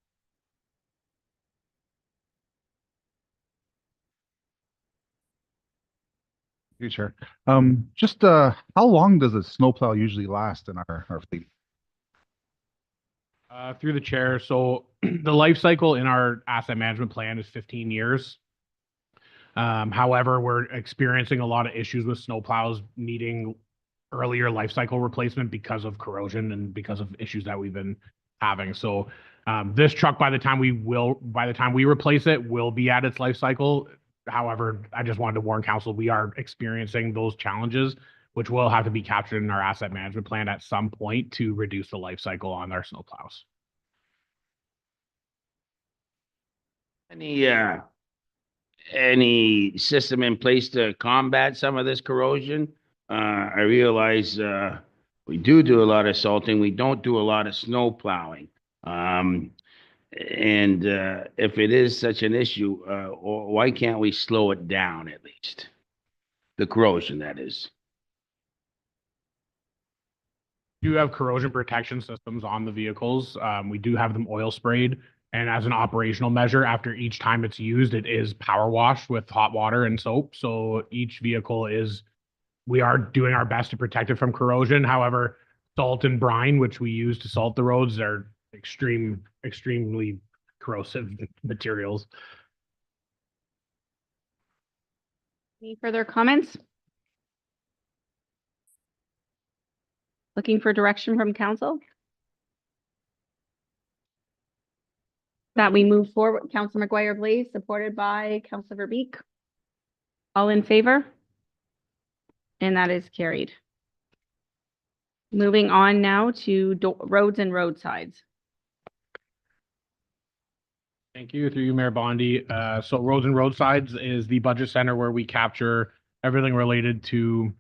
Future. Just how long does a snowplow usually last in our fleet? Through the chair. So the life cycle in our asset management plan is 15 years. However, we're experiencing a lot of issues with snowplows needing earlier life cycle replacement because of corrosion and because of issues that we've been having. So this truck, by the time we replace it, will be at its life cycle. However, I just wanted to warn council, we are experiencing those challenges, which will have to be captured in our asset management plan at some point to reduce the life cycle on our snowplows. Any system in place to combat some of this corrosion? I realize we do a lot of salting. We don't do a lot of snow plowing. And if it is such an issue, why can't we slow it down at least? The corrosion, that is. We do have corrosion protection systems on the vehicles. We do have them oil sprayed. And as an operational measure, after each time it's used, it is power washed with hot water and soap. So each vehicle we are doing our best to protect it from corrosion. However, salt and brine, which we use to salt the roads, are extremely corrosive materials. Any further comments? Looking for direction from council? That we move forward. Councilor McGuire Blaze, supported by Councilor Verbeek. All in favor? And that is carried. Moving on now to roads and roadsides. Thank you, through you, Mayor Bondi. So Roads and Roadsides is the budget center where we capture everything related to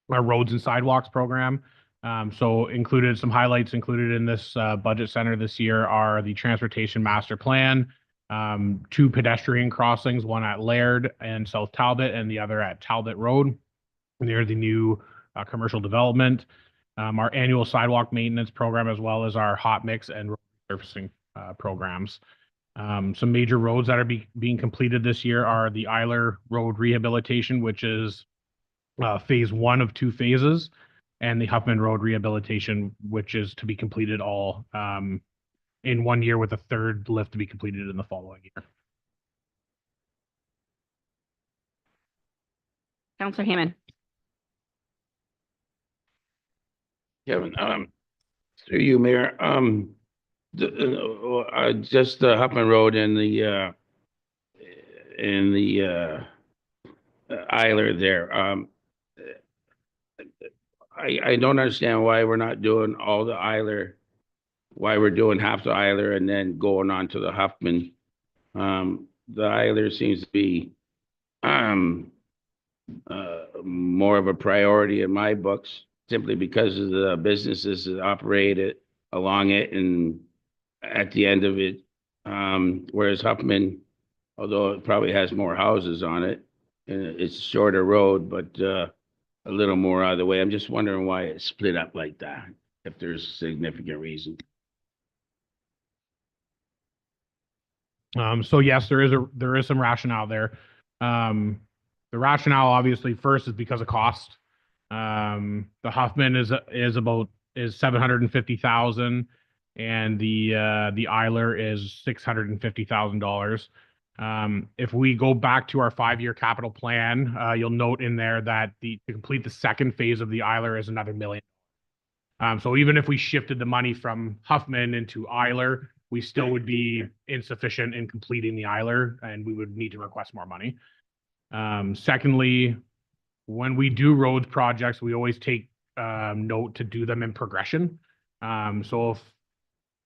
our roads and sidewalks program. So some highlights included in this budget center this year are the transportation master plan, 2 pedestrian crossings, one at Laird and South Talbot and the other at Talbot Road near the new commercial development, our annual sidewalk maintenance program, as well as our hot mix and road surfacing programs. Some major roads that are being completed this year are the Eiler Road rehabilitation, which is phase 1 of 2 phases, and the Huffman Road rehabilitation, which is to be completed all in 1 year, with a 3rd lift to be completed in the following year. Councilor Hammond. Kevin, through you, Mayor, just the Huffman Road and the Eiler there. I don't understand why we're not doing all the Eiler, why we're doing half the Eiler and then going on to the Huffman. The Eiler seems to be more of a priority in my books, simply because of the businesses that operate it along it and at the end of it. Whereas Huffman, although it probably has more houses on it, it's a shorter road, but a little more out of the way. I'm just wondering why it's split up like that, if there's significant reason. So yes, there is some rationale there. The rationale, obviously, first is because of cost. The Huffman is 750,000, and the Eiler is $650,000. If we go back to our 5-year capital plan, you'll note in there that to complete the 2nd phase of the Eiler is another $1 million. So even if we shifted the money from Huffman into Eiler, we still would be insufficient in completing the Eiler, and we would need to request more money. Secondly, when we do roads projects, we always take note to do them in progression.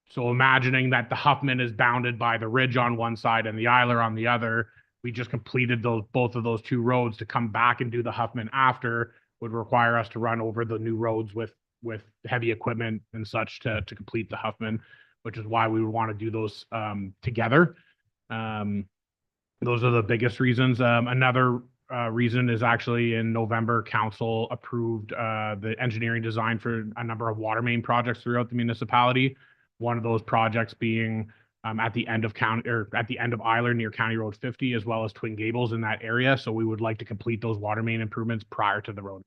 So imagining that the Huffman is bounded by the ridge on one side and the Eiler on the other, we just completed both of those 2 roads. To come back and do the Huffman after would require us to run over the new roads with heavy equipment and such to complete the Huffman, which is why we would want to do those together. Those are the biggest reasons. Another reason is actually in November, council approved the engineering design for a number of water main projects throughout the municipality. One of those projects being at the end of Eiler near County Road 50, as well as Twin Gables in that area. So we would like to complete those water main improvements prior to the road.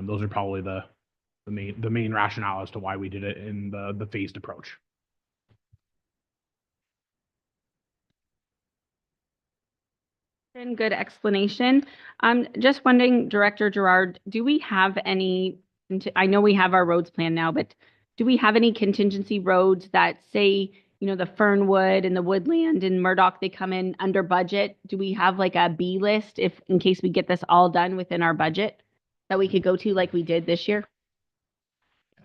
Those are probably the main rationale as to why we did it in the phased approach. Good explanation. I'm just wondering, Director Gerard, do we have any, I know we have our roads plan now, but do we have any contingency roads that, say, the Fernwood and the Woodland and Murdoch, they come in under budget? Do we have like a B list in case we get this all done within our budget that we could go to like we did this year?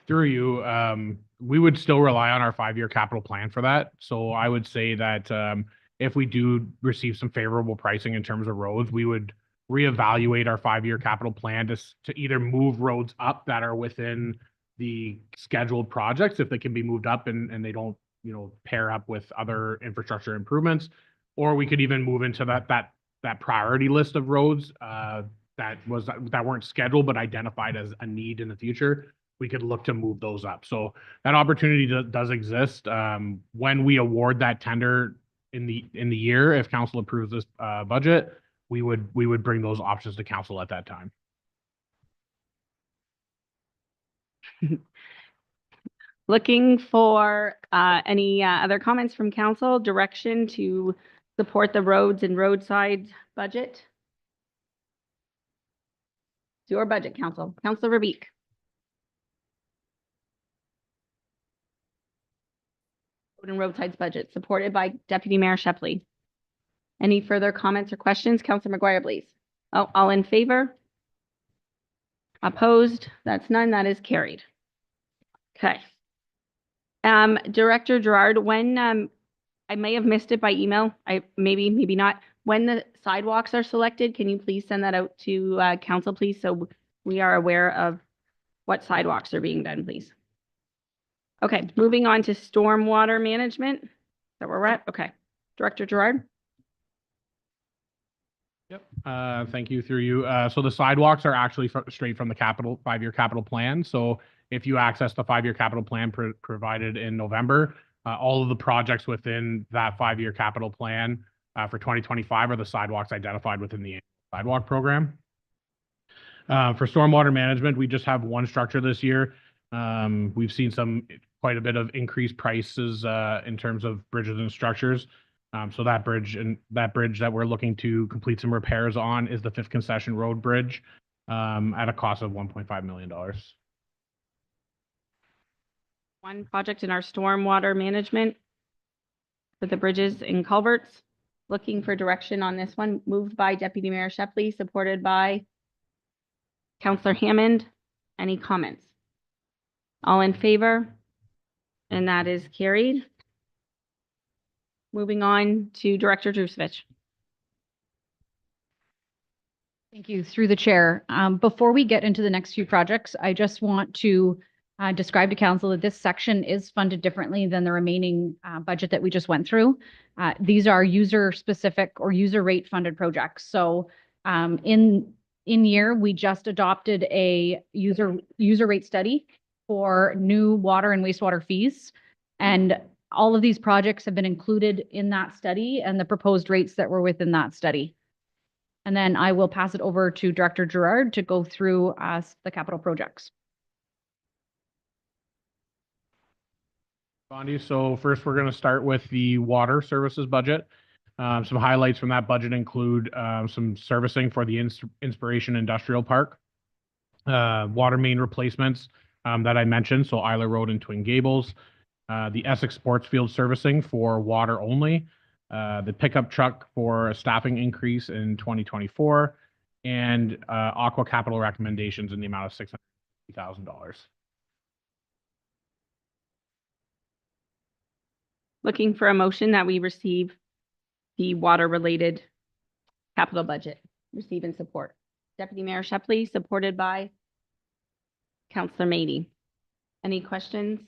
Through you, we would still rely on our 5-year capital plan for that. So I would say that if we do receive some favorable pricing in terms of roads, we would reevaluate our 5-year capital plan to either move roads up that are within the scheduled projects, if they can be moved up and they don't, pair up with other infrastructure improvements, or we could even move into that priority list of roads that weren't scheduled but identified as a need in the future. We could look to move those up. So that opportunity does exist. When we award that tender in the year, if council approves this budget, we would bring those options to council at that time. Looking for any other comments from council, direction to support the roads and roadside budget? It's your budget, council. Councilor Verbeek. Road and roadsides budget, supported by Deputy Mayor Shepley. Any further comments or questions? Councilor McGuire, please. Oh, all in favor? Opposed? That's none. That is carried. Okay. Director Gerard, when I may have missed it by email, maybe not. When the sidewalks are selected, can you please send that out to council, please, so we are aware of what sidewalks are being done, please. Okay, moving on to stormwater management. Is that where we're at? Okay. Director Gerard? Yep. Thank you through you. So the sidewalks are actually straight from the capital 5-year capital plan. So if you access the 5-year capital plan provided in November, all of the projects within that 5-year capital plan for 2025 are the sidewalks identified within the sidewalk program. For stormwater management, we just have one structure this year. We've seen quite a bit of increased prices in terms of bridges and structures. So that bridge that we're looking to complete some repairs on is the 5th Concession Road Bridge at a cost of $1.5 million. One project in our stormwater management for the bridges and culverts. Looking for direction on this one, moved by Deputy Mayor Shepley, supported by Councillor Hammond. Any comments? All in favor? And that is carried. Moving on to Director Drusevich. Thank you. Through the chair. Before we get into the next few projects, I just want to describe to council that this section is funded differently than the remaining budget that we just went through. These are user specific or user rate funded projects. So in year, we just adopted a user rate study for new water and wastewater fees. And all of these projects have been included in that study and the proposed rates that were within that study. And then I will pass it over to Director Gerard to go through the capital projects. Bondi. So first, we're going to start with the water services budget. Some highlights from that budget include some servicing for the Inspiration Industrial Park, water main replacements that I mentioned, so Isla Road and Twin Gables, the Essex Sports Field servicing for water only, the pickup truck for a staffing increase in 2024, and Aqua capital recommendations in the amount of $650,000. Looking for a motion that we receive the water-related capital budget, receive and support. Deputy Mayor Shepley, supported by Councillor Mady. Any questions?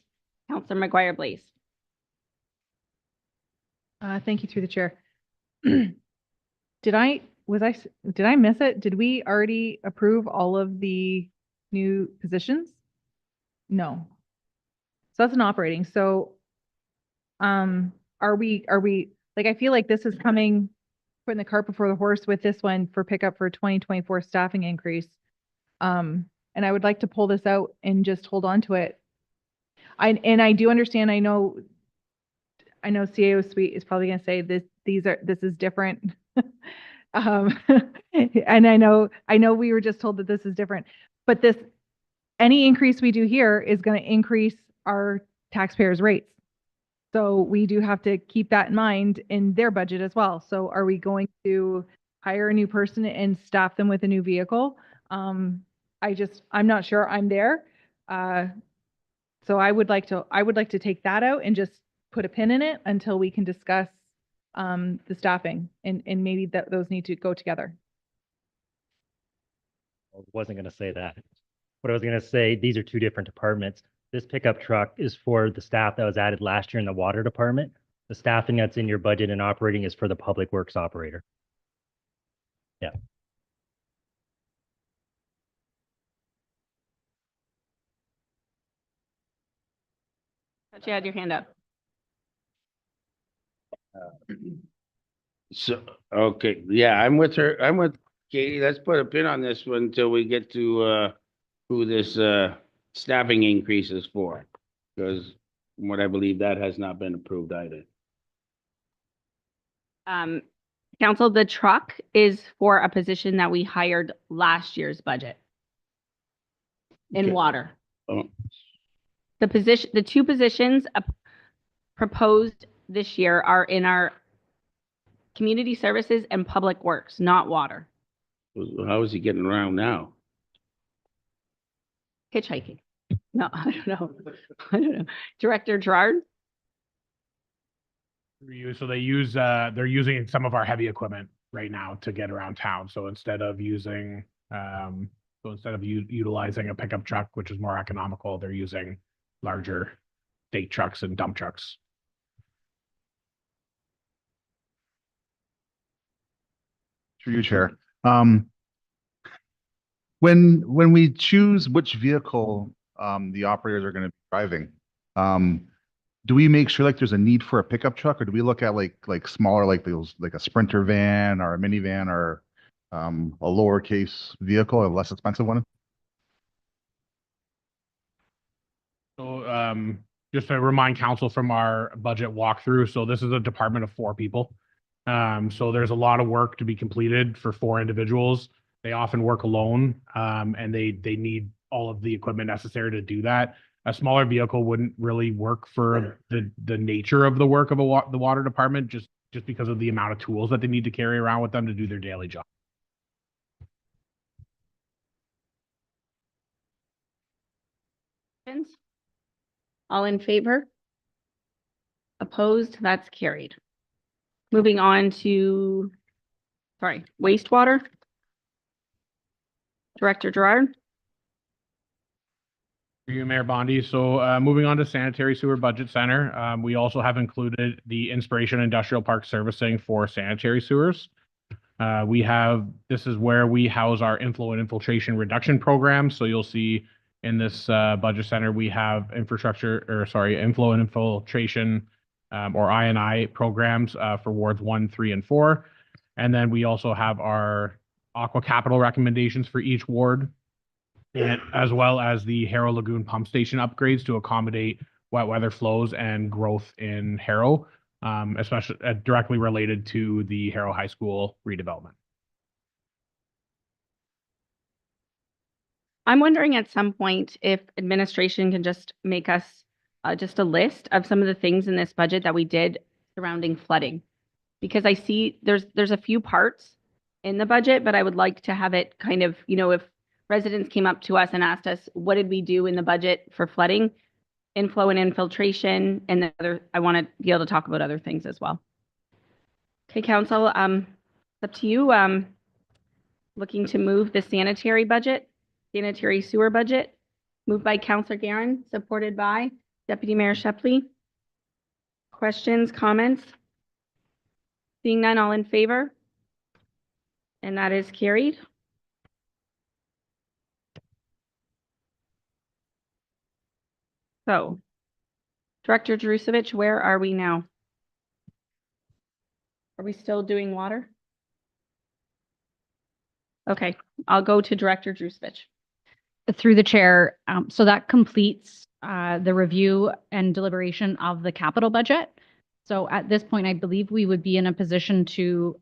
Councillor McGuire, please. Thank you through the chair. Did I miss it? Did we already approve all of the new positions? No. So that's an operating. So are we like, I feel like this is putting the cart before the horse with this one for pickup for 2024 staffing increase. And I would like to pull this out and just hold on to it. I do understand, I know CAO Suite is probably going to say this is different. And I know we were just told that this is different, but any increase we do here is going to increase our taxpayers' rates. So we do have to keep that in mind in their budget as well. So are we going to hire a new person and staff them with a new vehicle? I'm not sure I'm there. So I would like to take that out and just put a pin in it until we can discuss the staffing and maybe those need to go together. I wasn't going to say that. What I was going to say, these are two different departments. This pickup truck is for the staff that was added last year in the water department. The staffing that's in your budget and operating is for the public works operator. Yeah. Thought you had your hand up. So, okay, yeah, I'm with her. I'm with Katie. Let's put a pin on this one until we get to who this staffing increase is for. Because from what I believe, that has not been approved either. Council, the truck is for a position that we hired last year's budget in Okay. water. Oh, The two positions proposed this year are in our community services and public works, not water. how is he getting around now? Hitchhiking. No, I don't know. I don't know. Director Gerard? So they use, they're using some of our heavy equipment right now to get around town. So instead of using, utilizing a pickup truck, which is more economical, they're using larger state trucks and dump trucks. Through you, Chair. When we choose which vehicle the operators are going to be driving, do we make sure like there's a need for a pickup truck, or do we look at like smaller like those like a Sprinter van or a minivan or a lowercase vehicle, a less expensive one? So, just to remind council from our budget walkthrough, so this is a department of 4 people. So there's a lot of work to be completed for 4 individuals. They often work alone, and they need all of the equipment necessary to do that. A smaller vehicle wouldn't really work for the nature of the work of the water department, just because of the amount of tools that they need to carry around with them to do their daily job. All in favor? Opposed? That's carried. Moving on to, wastewater. Director Gerard? For you, Mayor Bondi. So moving on to sanitary sewer budget center, we also have included the Inspiration Industrial Park servicing for sanitary sewers. This is where we house our inflow and infiltration reduction program. So you'll see in this budget center, we have inflow and infiltration or I&I programs for wards 1, 3, and 4. And then we also have our aqua capital recommendations for each ward, and as well as the Harrow Lagoon pump station upgrades to accommodate wet weather flows and growth in Harrow, especially directly related to the Harrow High School redevelopment. I'm wondering at some point if administration can just make us just a list of some of the things in this budget that we did surrounding flooding. Because I see there's a few parts in the budget, but I would like to have it kind of, if residents came up to us and asked us, what did we do in the budget for flooding, inflow and infiltration, and I want to be able to talk about other things as well. Okay, council, it's up to you. Looking to move the sanitary sewer budget, moved by Councillor Guerin, supported by Deputy Mayor Shepley. Questions, comments? Seeing none, all in favor? And that is carried. So, Director Jerusevich, where are we now? Are we still doing water? Okay, I'll go to Director Jerusevich. Through the chair, so that completes the review and deliberation of the capital budget. So at this point, I believe we would be in a position to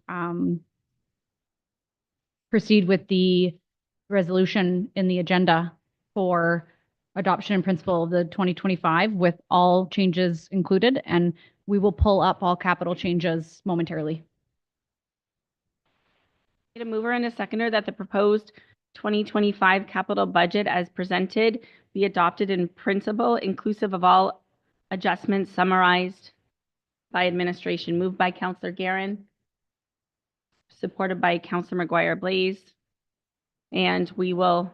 proceed with the resolution in the agenda for adoption in principle of the 2025 with all changes included, and we will pull up all capital changes momentarily. A mover and a seconder that the proposed 2025 capital budget as presented be adopted in principle, inclusive of all adjustments summarized by administration. Moved by Councillor Guerin, supported by Councillor McGuire Blaze, and we'll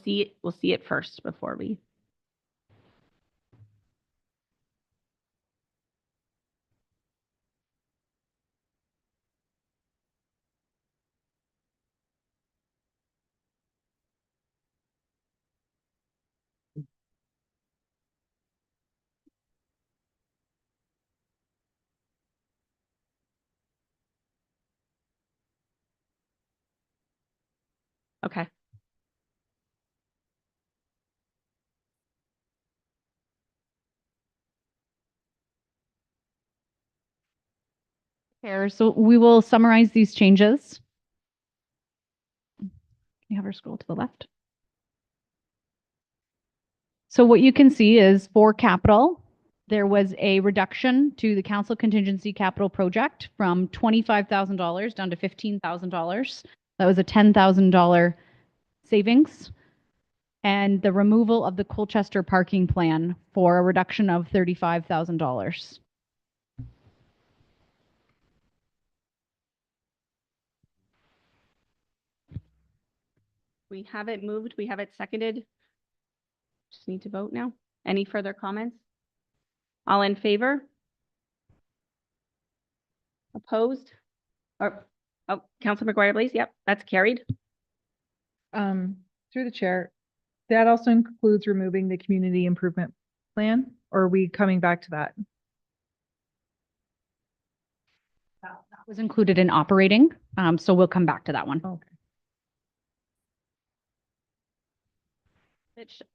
see it first before we. Okay. Chair, so we will summarize these changes. Can you have her scroll to the left? So what you can see is for capital, there was a reduction to the council contingency capital project from $25,000 down to $15,000. That was a $10,000 savings. And the removal of the Colchester parking plan for a reduction of $35,000. We have it moved. We have it seconded. Just need to vote now. Any further comments? All in favor? Opposed? Or, oh, Councilor McGuire, please. Yep, that's carried. Through the chair, that also includes removing the community improvement plan, or are we coming back to that? That was included in operating, so we'll come back to that one. Okay.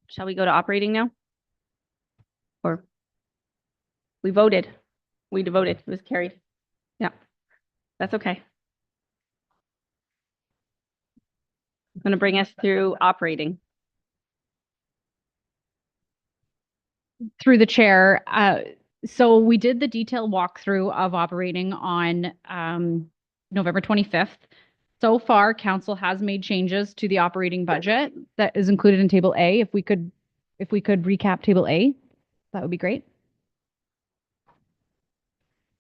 Shall we go to operating now? Or we voted. We voted. It was carried. Yeah, that's okay. I'm going to bring us through operating. Through the chair, so we did the detailed walkthrough of operating on November 25th. So far, council has made changes to the operating budget that is included in table A. If we could recap table A, that would be great.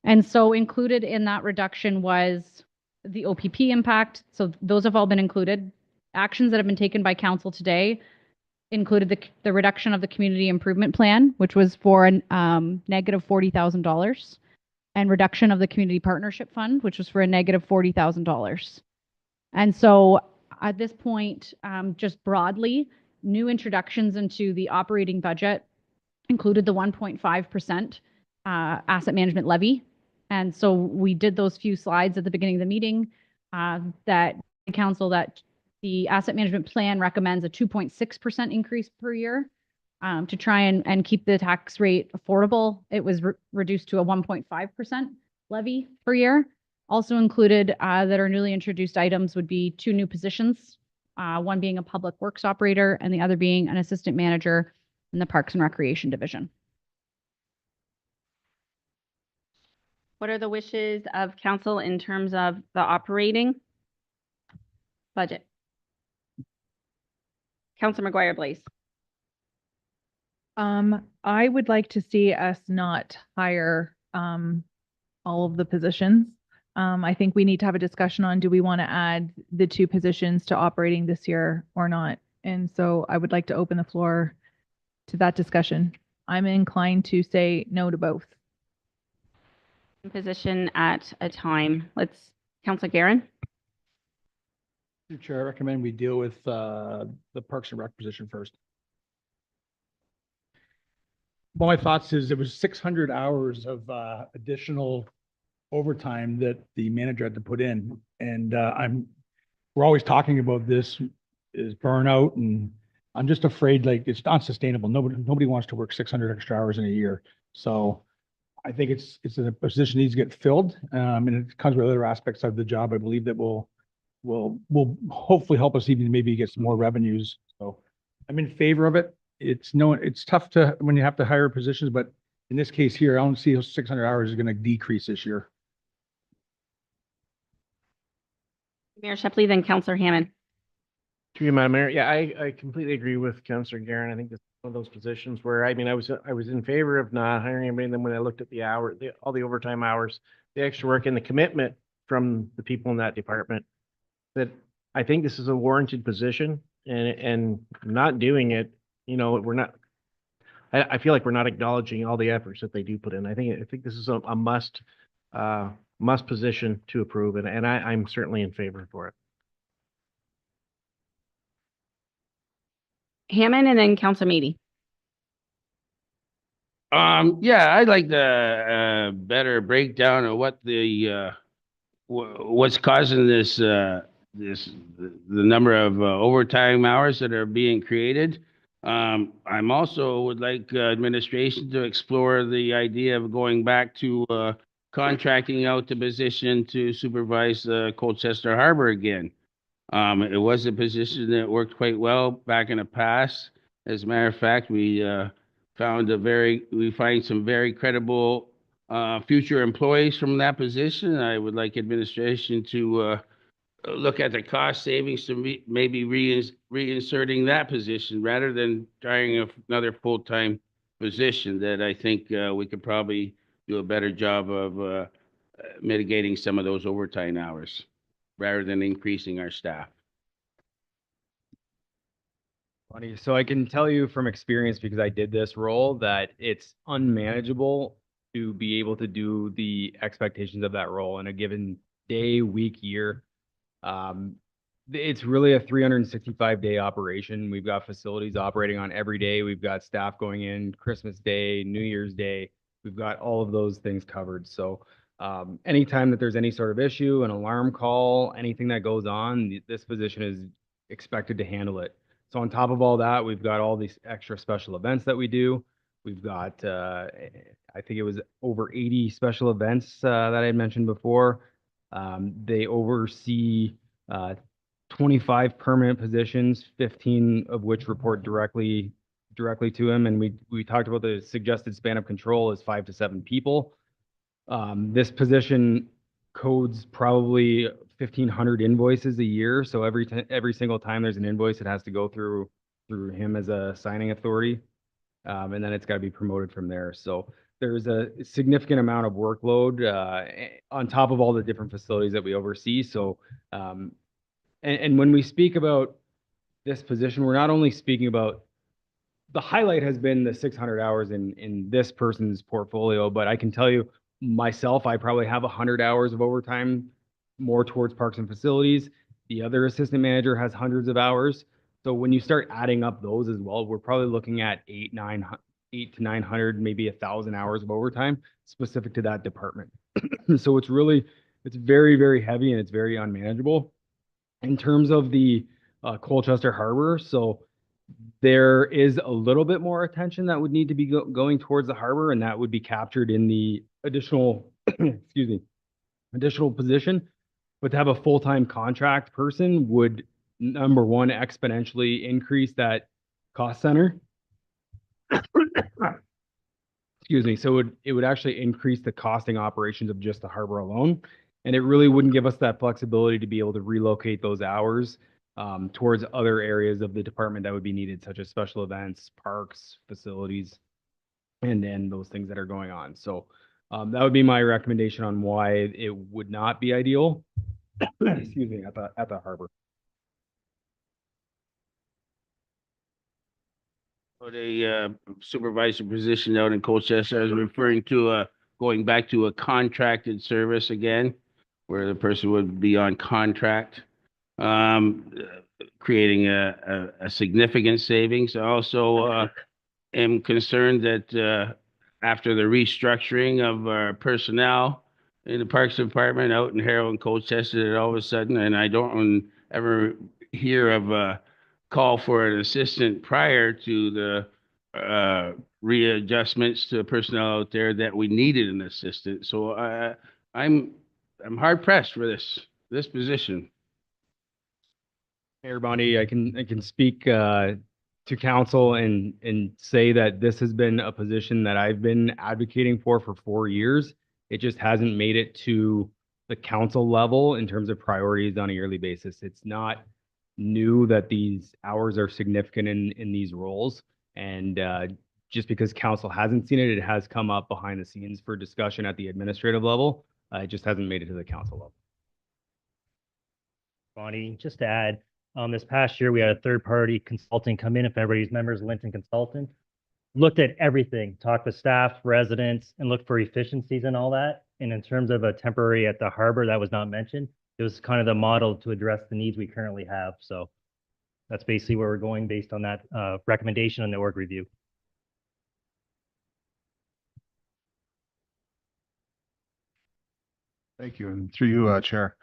And so included in that reduction was the OPP impact. So those have all been included. Actions that have been taken by council today included the reduction of the community improvement plan, which was for a negative $40,000, and reduction of the community partnership fund, which was for a negative $40,000. And so at this point, just broadly, new introductions into the operating budget included the 1.5% asset management levy. And so we did those few slides at the beginning of the meeting that council that the asset management plan recommends a 2.6% increase per year to try and keep the tax rate affordable. It was reduced to a 1.5% levy per year. Also included that our newly introduced items would be 2 new positions, one being a public works operator and the other being an assistant manager in the Parks and Recreation Division. What are the wishes of council in terms of the operating budget? Councilor McGuire, please. I would like to see us not hire all of the positions. I think we need to have a discussion on, do we want to add the 2 positions to operating this year or not? And so I would like to open the floor to that discussion. I'm inclined to say no to both. Position at a time. Councilor Guerin. Through chair, I recommend we deal with the Parks and Rec position first. Well, my thoughts is there was 600 hours of additional overtime that the manager had to put in. And we're always talking about this is burnout, and I'm just afraid like it's not sustainable. Nobody wants to work 600 extra hours in a year. So I think it's a position that needs to get filled. And it comes with other aspects of the job, I believe, that will hopefully help us even maybe get some more revenues. So I'm in favor of it. It's tough when you have to hire positions, but in this case here, I don't see 600 hours is going to decrease this year. Mayor Shepley, then Councilor Hammond. To you, Madam Mayor. Yeah, I completely agree with Councillor Guerin. I think this is one of those positions where, I mean, I was in favor of not hiring anybody. And then when I looked at the all the overtime hours, the extra work and the commitment from the people in that department, that I think this is a warranted position, and not doing it, you know, I feel like we're not acknowledging all the efforts that they do put in. I think this is a must position to approve, and I'm certainly in favor for it. Hammond and then Councilor Meady. Yeah, I'd like the better breakdown of what what's causing this the number of overtime hours that are being created. I'm also would like administration to explore the idea of going back to contracting out the position to supervise Colchester Harbor again. It was a position that worked quite well back in the past. As a matter of fact, we find some very credible future employees from that position. I would like administration to look at the cost savings to maybe reinserting that position rather than trying another full-time position that I think we could probably do a better job of mitigating some of those overtime hours rather than increasing our staff. Funny. So I can tell you from experience, because I did this role, that it's unmanageable to be able to do the expectations of that role in a given day, week, year. It's really a 365-day operation. We've got facilities operating on every day. We've got staff going in Christmas Day, New Year's Day. We've got all of those things covered. So anytime that there's any sort of issue, an alarm call, anything that goes on, this position is expected to handle it. So on top of all that, we've got all these extra special events that we do. We've got, I think it was over 80 special events that I had mentioned before. They oversee 25 permanent positions, 15 of which report directly to him. And we talked about the suggested span of control is 5 to 7 people. This position codes probably 1,500 invoices a year. So every single time there's an invoice, it has to go through him as a signing authority. And then it's got to be promoted from there. So there's a significant amount of workload on top of all the different facilities that we oversee. So, and when we speak about this position, we're not only speaking about the highlight has been the 600 hours in this person's portfolio, but I can tell you myself, I probably have 100 hours of overtime more towards parks and facilities. The other assistant manager has hundreds of hours. So when you start adding up those as well, we're probably looking at 800 to 900, maybe 1,000 hours of overtime specific to that department. So it's very, very heavy and it's very unmanageable. In terms of the Colchester Harbor, so there is a little bit more attention that would need to be going towards the harbor, and that would be captured in the additional, excuse me, additional position. But to have a full-time contract person would, number one, exponentially increase that cost center. Excuse me. So it would actually increase the costing operations of just the harbor alone. And it really wouldn't give us that flexibility to be able to relocate those hours towards other areas of the department that would be needed, such as special events, parks, facilities, and then those things that are going on. So that would be my recommendation on why it would not be ideal. Excuse me, at the harbor. The supervisor position out in Colchester, I was referring to going back to a contracted service again, where the person would be on contract, creating a significant savings. I also am concerned that after the restructuring of our personnel in the Parks Department out in Harrow and Colchester, that all of a sudden, and I don't ever hear of a call for an assistant prior to the readjustments to personnel out there, that we needed an assistant. So I'm hard pressed for this position. Mayor Bondi, I can speak to council and say that this has been a position that I've been advocating for 4 years. It just hasn't made it to the council level in terms of priorities on a yearly basis. It's not new that these hours are significant in these roles. And just because council hasn't seen it, it has come up behind the scenes for discussion at the administrative level. It just hasn't made it to the council level. Bonnie, just to add, this past year, we had a third-party consulting come in, if everybody's members, Linton Consultant, looked at everything, talked with staff, residents, and looked for efficiencies and all that. And in terms of a temporary at the harbor, that was not mentioned. It was kind of the model to address the needs we currently have. So that's basically where we're going based on that recommendation on the org review. Thank you. And through you, Chair.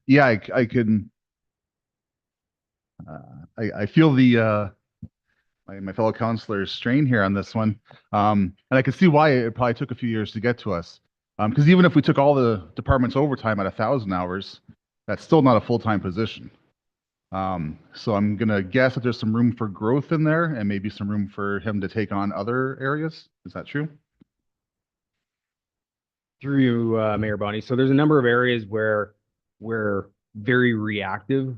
Yeah, I can. I feel the my fellow counselors' strain here on this one, and I can see why it probably took a few years to get to us. Because even if we took all the departments overtime at 1,000 hours, that's still not a full-time position. So I'm gonna guess that there's some room for growth in there and maybe some room for him to take on other areas. Is that true? Through you, Mayor Bonnie. So there's a number of areas where we're very reactive.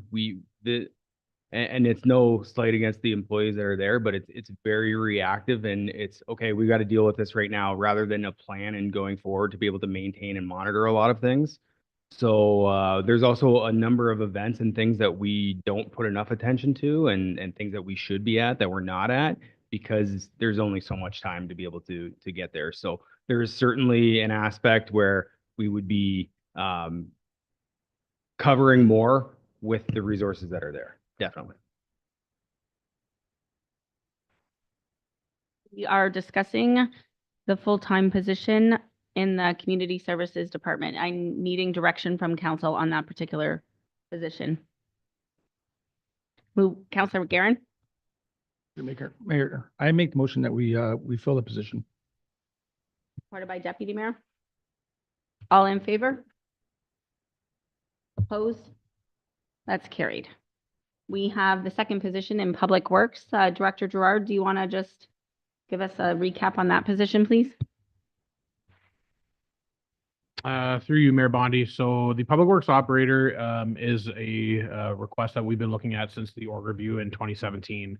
And it's no slight against the employees that are there, but it's very reactive, and it's okay, we got to deal with this right now rather than a plan and going forward to be able to maintain and monitor a lot of things. So there's also a number of events and things that we don't put enough attention to, and things that we should be at that we're not at, because there's only so much time to be able to get there. So there's certainly an aspect where we would be covering more with the resources that are there. Definitely. We are discussing the full-time position in the Community Services Department. I'm needing direction from council on that particular position. Councilor Garen, Mayor, I make the motion that we fill the position. supported by Deputy Mayor. All in favor? Opposed? That's carried. We have the second position in Public Works. Director Gerard, do you want to just give us a recap on that position, please? Through you, Mayor Bondi. So the Public Works Operator is a request that we've been looking at since the org review in 2017.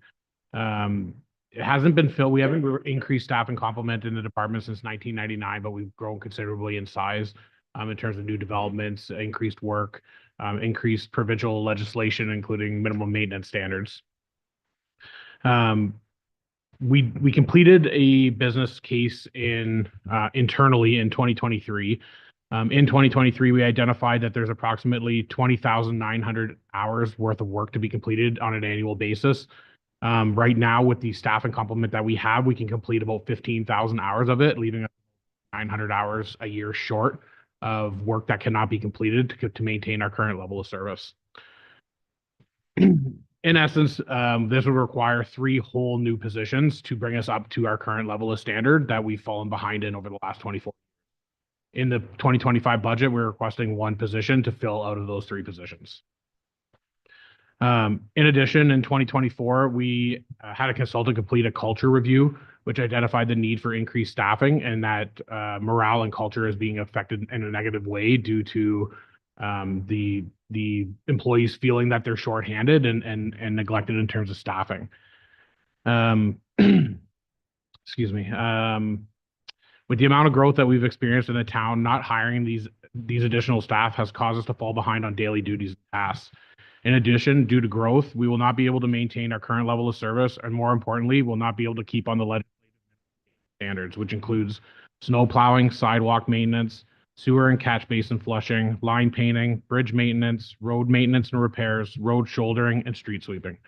It hasn't been filled. We haven't increased staff and complement in the department since 1999, but we've grown considerably in size in terms of new developments, increased work, increased provincial legislation, including minimum maintenance standards. We completed a business case internally in 2023. In 2023, we identified that there's approximately 20,900 hours worth of work to be completed on an annual basis. Right now, with the staff and complement that we have, we can complete about 15,000 hours of it, leaving 900 hours a year short of work that cannot be completed to maintain our current level of service. In essence, this would require 3 whole new positions to bring us up to our current level of standard that we've fallen behind in over the last 24. In the 2025 budget, we're requesting 1 position to fill out of those 3 positions. In addition, in 2024, we had a consultant complete a culture review, which identified the need for increased staffing and that morale and culture is being affected in a negative way due to the employees feeling that they're shorthanded and neglected in terms of staffing. Excuse me. With the amount of growth that we've experienced in the town, not hiring these additional staff has caused us to fall behind on daily duties and tasks. In addition, due to growth, we will not be able to maintain our current level of service, and more importantly, will not be able to keep on the legislative standards, which includes snow plowing, sidewalk maintenance, sewer and catch basin flushing, line painting, bridge maintenance, road maintenance and repairs, road shouldering, and street sweeping.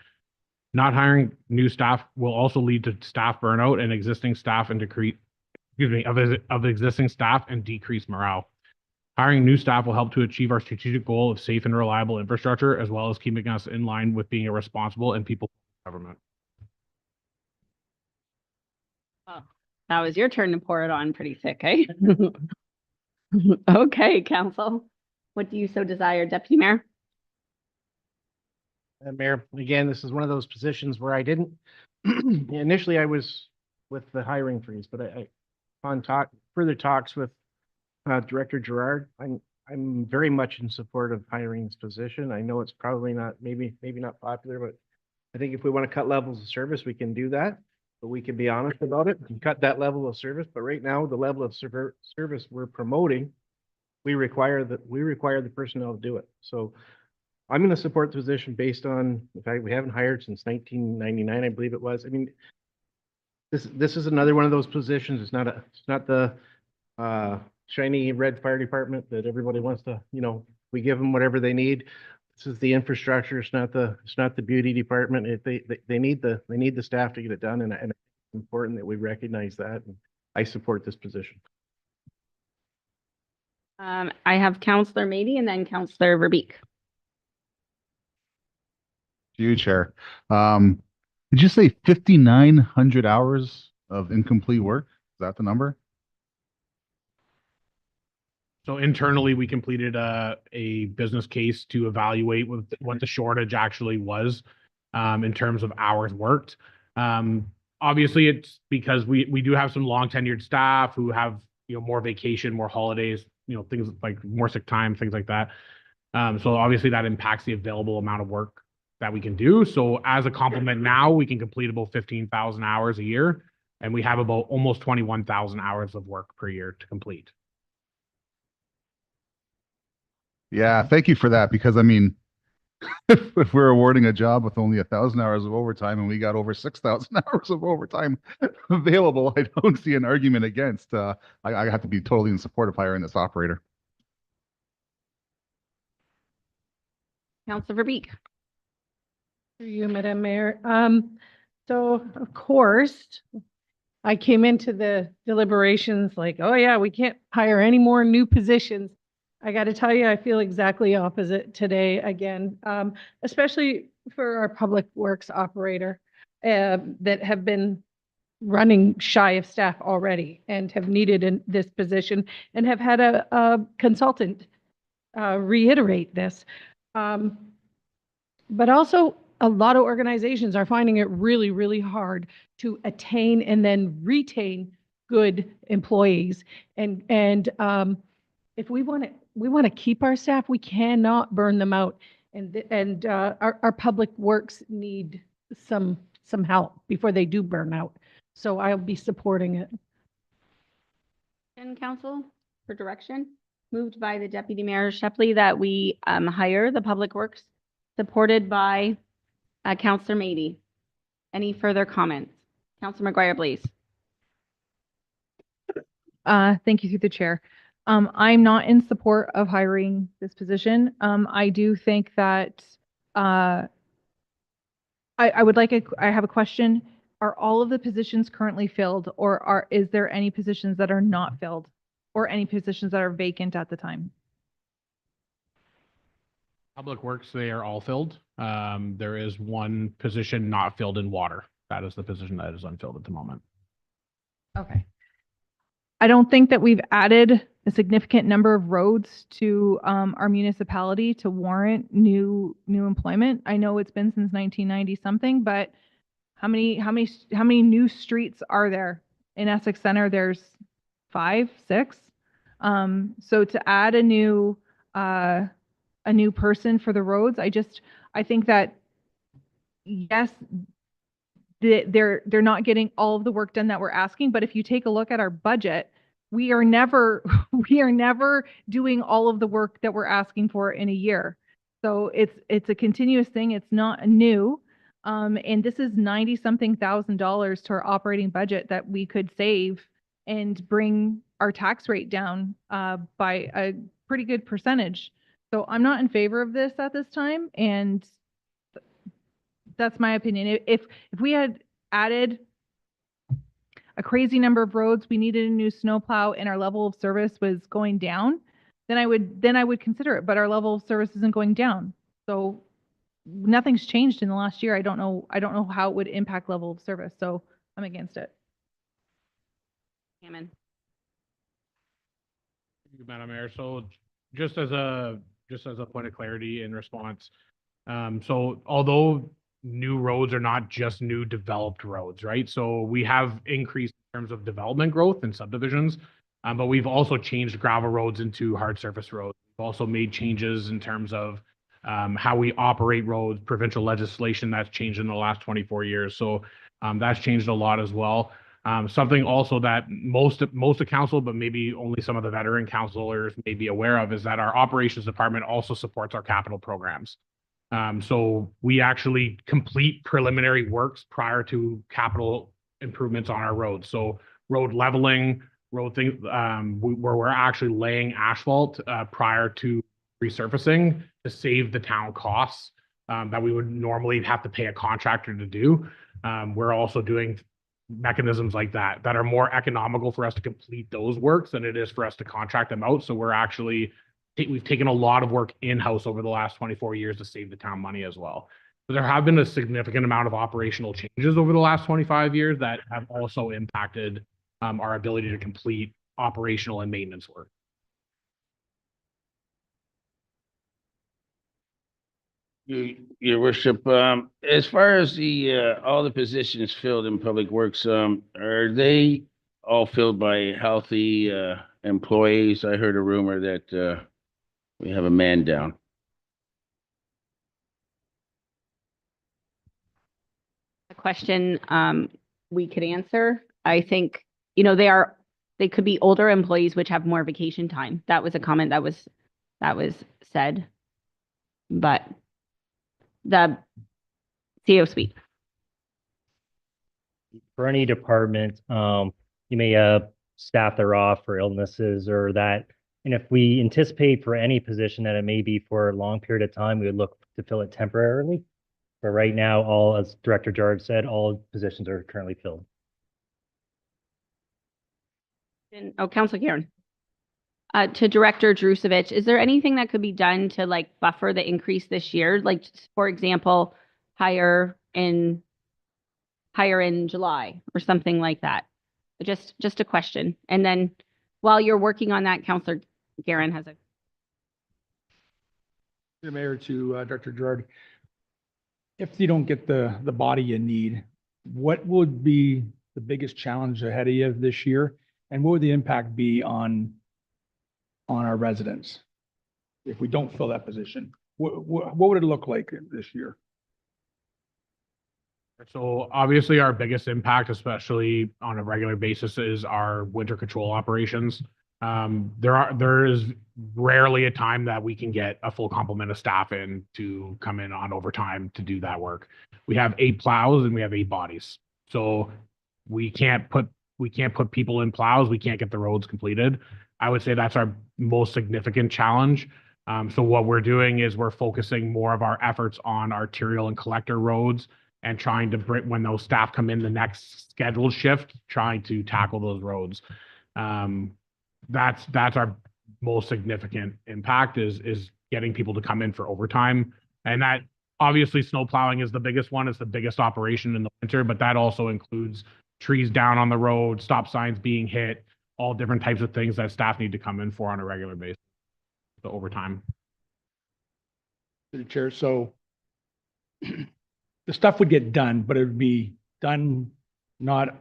Not hiring new staff will also lead to staff burnout and existing staff and of existing staff and decreased morale. Hiring new staff will help to achieve our strategic goal of safe and reliable infrastructure, as well as keeping us in line with being a responsible and people-focused government. Oh, that was your turn to pour it on pretty thick, eh? Okay, council. What do you so desire, Deputy Mayor? Mayor, again, this is one of those positions where I didn't, initially I was with the hiring freeze, but on further talks with Director Gerard, I'm very much in support of hiring this position. I know it's probably not, maybe not popular, but I think if we want to cut levels of service, we can do that. But we can be honest about it and cut that level of service. But right now, the level of service we're promoting, we require the personnel to do it. So I'm going to support the position based on the fact we haven't hired since 1999, I believe it was. I mean, this is another one of those positions. It's not the shiny red fire department that everybody wants to, we give them whatever they need. This is the infrastructure. It's not the beauty department. They need the staff to get it done, and it's important that we recognize that. And I support this position. I have Councillor Mady and then Councillor Verbeek. To you, Chair. Did you say 5,900 hours of incomplete work? Is that the number? So internally, we completed a business case to evaluate what the shortage actually was in terms of hours worked. Obviously, it's because we do have some long tenured staff who have, more vacation, more holidays, things like more sick time, things like that. So obviously that impacts the available amount of work that we can do. So as a complement now, we can complete about 15,000 hours a year, and we have about almost 21,000 hours of work per year to complete. Yeah, thank you for that, because I mean, if we're awarding a job with only 1,000 hours of overtime and we got over 6,000 hours of overtime available, I don't see an argument against. I have to be totally in support of hiring this operator. Councilor Verbeek. Through you, Madam Mayor. So of course, I came into the deliberations like, oh yeah, we can't hire any more new positions. I got to tell you, I feel exactly opposite today again, especially for our public works operator that have been running shy of staff already and have needed in this position and have had a consultant reiterate this. But also, a lot of organizations are finding it really, really hard to attain and then retain good employees. And if we want to keep our staff, we cannot burn them out. And our public works need some help before they do burn out. So I'll be supporting it. And council for direction, moved by the Deputy Mayor Shepley that we hire the Public Works, supported by Councillor Mady. Any further comments? Councillor McGuire, please. Thank you through the chair. I'm not in support of hiring this position. I do think that I have a question. Are all of the positions currently filled, or is there any positions that are not filled, or any positions that are vacant at the time? Public Works, they are all filled. There is one position not filled in water. That is the position that is unfilled at the moment. Okay. I don't think that we've added a significant number of roads to our municipality to warrant new employment. I know it's been since 1990 something, but how many new streets are there in Essex Center? There's 5, 6. So to add a new person for the roads, I think that yes, they're not getting all of the work done that we're asking, but if you take a look at our budget, we are never doing all of the work that we're asking for in a year. So it's a continuous thing. It's not new. And this is $90-something thousand to our operating budget that we could save and bring our tax rate down by a pretty good percentage. So I'm not in favor of this at this time, and that's my opinion. If we had added a crazy number of roads, we needed a new snowplow, and our level of service was going down, then I would consider it. But our level of service isn't going down, so nothing's changed in the last year. I don't know how it would impact level of service, so I'm against it. Hammond. Thank you, Madam Mayor. So just as a point of clarity in response, so although new roads are not just new developed roads, right? So we have increased in terms of development growth and subdivisions, but we've also changed gravel roads into hard surface roads. We've also made changes in terms of how we operate roads, provincial legislation that's changed in the last 24 years. So that's changed a lot as well. Something also that most of council, but maybe only some of the veteran councilors may be aware of, is that our operations department also supports our capital programs. So we actually complete preliminary works prior to capital improvements on our roads. So road leveling, road things, where we're actually laying asphalt prior to resurfacing to save the town costs that we would normally have to pay a contractor to do. We're also doing mechanisms like that are more economical for us to complete those works than it is for us to contract them out. So we've taken a lot of work in-house over the last 24 years to save the town money as well. But there have been a significant amount of operational changes over the last 25 years that have also impacted our ability to complete operational and maintenance work. Your worship, as far as all the positions filled in Public Works, are they all filled by healthy, employees? I heard a rumor that, we have a man down. A question we could answer. I think, they could be older employees which have more vacation time. That was a comment that was said. But the CEO suite. For any department, you may have staff that are off for illnesses or that. And if we anticipate for any position that it may be for a long period of time, we would look to fill it temporarily. But right now, as Director Jarge said, all positions are currently filled. Councilor Karen. To Director Drusevich, is there anything that could be done to like buffer the increase this year? Like, for example, hire in July or something like that? Just a question. And then while you're working on that, Councilor Garen has a. The mayor to Director Gerard. If you don't get the body you need, what would be the biggest challenge ahead of you this year? And what would the impact be on our residents if we don't fill that position? What would it look like this year? So obviously our biggest impact, especially on a regular basis, is our winter control operations. There is rarely a time that we can get a full complement of staff in to come in on overtime to do that work. We have 8 plows and we have 8 bodies. So we can't put people in plows. We can't get the roads completed. I would say that's our most significant challenge. So what we're doing is we're focusing more of our efforts on arterial and collector roads and trying to bring, when those staff come in the next scheduled shift, trying to tackle those roads. That's our most significant impact is getting people to come in for overtime. And that obviously snow plowing is the biggest one. It's the biggest operation in the winter, but that also includes trees down on the road, stop signs being hit, all different types of things that staff need to come in for on a regular basis. The overtime. Through the chair, so the stuff would get done, but it would be done not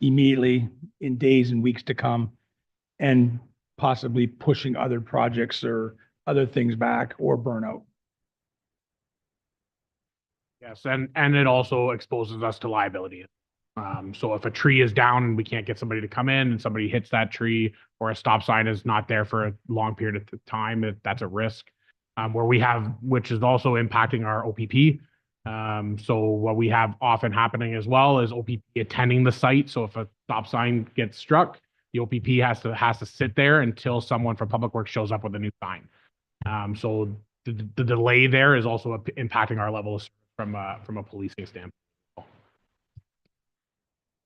immediately, in days and weeks to come, and possibly pushing other projects or other things back or burnout. Yes, and it also exposes us to liability. So if a tree is down and we can't get somebody to come in and somebody hits that tree, or a stop sign is not there for a long period of time, that's a risk. Which is also impacting our OPP. So what we have often happening as well is OPP attending the site. So if a stop sign gets struck, the OPP has to sit there until someone from Public Works shows up with a new sign. So the delay there is also impacting our levels from a policing standpoint.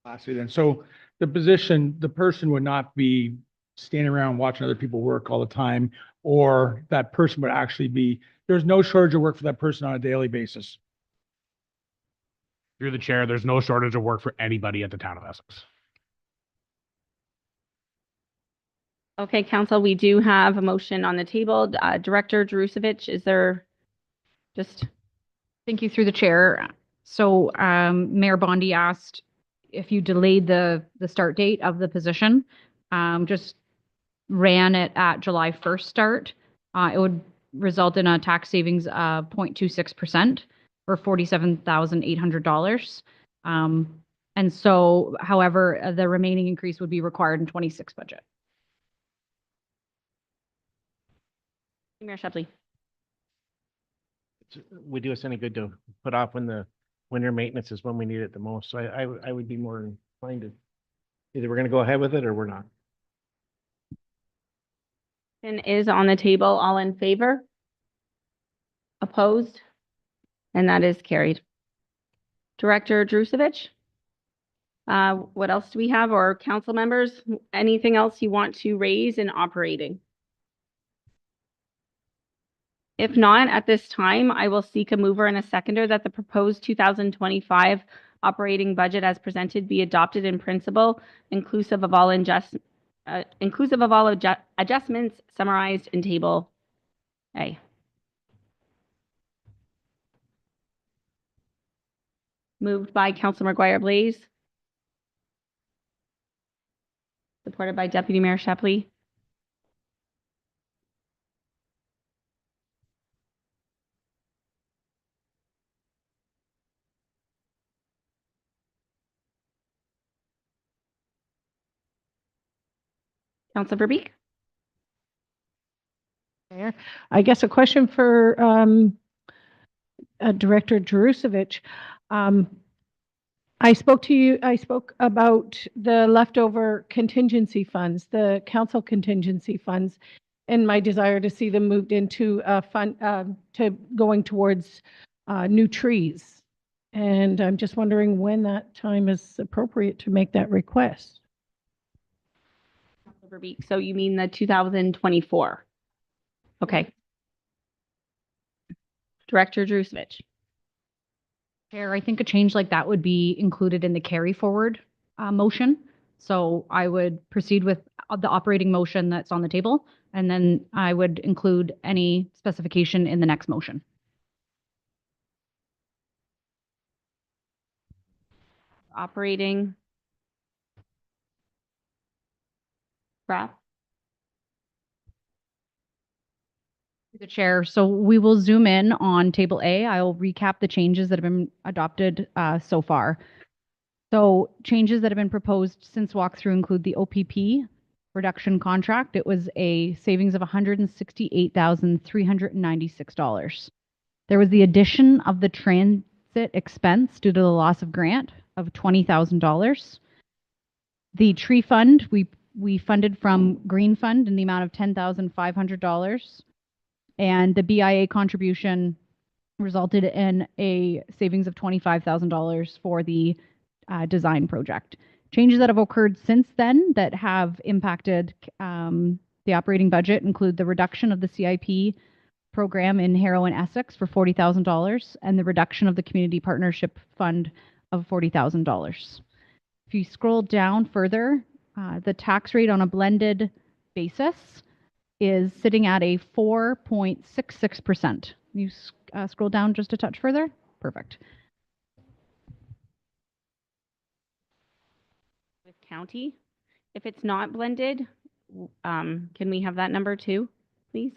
Lastly, then, so the person would not be standing around watching other people work all the time, or that person would actually be, there's no shortage of work for that person on a daily basis. Through the chair, there's no shortage of work for anybody at the town of Essex. Okay, council, we do have a motion on the table. Director Drusevich, is there just? Thank you through the chair. So Mayor Bondi asked if you delayed the start date of the position, just ran it at July 1st start, it would result in a tax savings of 0.26% or $47,800. And so, however, the remaining increase would be required in 26 budget. Mayor Shepley. Would do us any good to put off when the winter maintenance is when we need it the most. So I would be more inclined to either we're going to go ahead with it or we're not. Is on the table. All in favor? Opposed? And that is carried. Director Drusevich? What else do we have? Or council members? Anything else you want to raise in operating? If not, at this time, I will seek a mover and a seconder that the proposed 2025 operating budget as presented be adopted in principle, inclusive of all adjustments summarized in Table A. Moved by Councilor McGuire Blaze. Supported by Deputy Mayor Shepley. Councilor Verbeek. Mayor. I guess a question for Director Jerusevich. I spoke about the leftover contingency funds, the council contingency funds, and my desire to see them moved into a fund to going towards new trees. And I'm just wondering when that time is appropriate to make that request. Councilor Verbeek. So you mean the 2024? Okay. Director Drusevich. Chair, I think a change like that would be included in the carry forward motion. So I would proceed with the operating motion that's on the table, and then I would include any specification in the next motion. Operating. Wrap. The chair. So we will zoom in on table A. I'll recap the changes that have been adopted so far. So changes that have been proposed since walkthrough include the OPP reduction contract. It was a savings of $168,396. There was the addition of the transit expense due to the loss of grant of $20,000. The tree fund, we funded from Green Fund in the amount of $10,500. And the BIA contribution resulted in a savings of $25,000 for the design project. Changes that have occurred since then that have impacted the operating budget include the reduction of the CIP program in Harrow and Essex for $40,000 and the reduction of the community partnership fund of $40,000. If you scroll down further, the tax rate on a blended basis is sitting at a 4.66%. You scroll down just a touch further. Perfect. With county, if it's not blended, can we have that number too, please?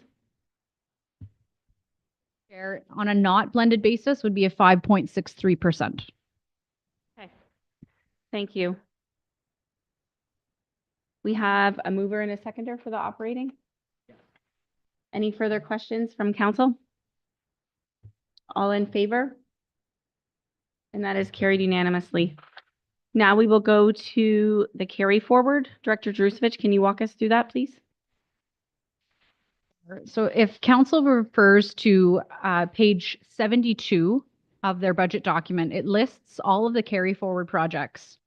Chair, on a not blended basis would be a 5.63%. Okay. Thank you. We have a mover and a seconder for the operating. Any further questions from council? All in favor? And that is carried unanimously. Now we will go to the carry forward. Director Drusevich, can you walk us through that, please? So if council refers to page 72 of their budget document, it lists all of the carry forward projects.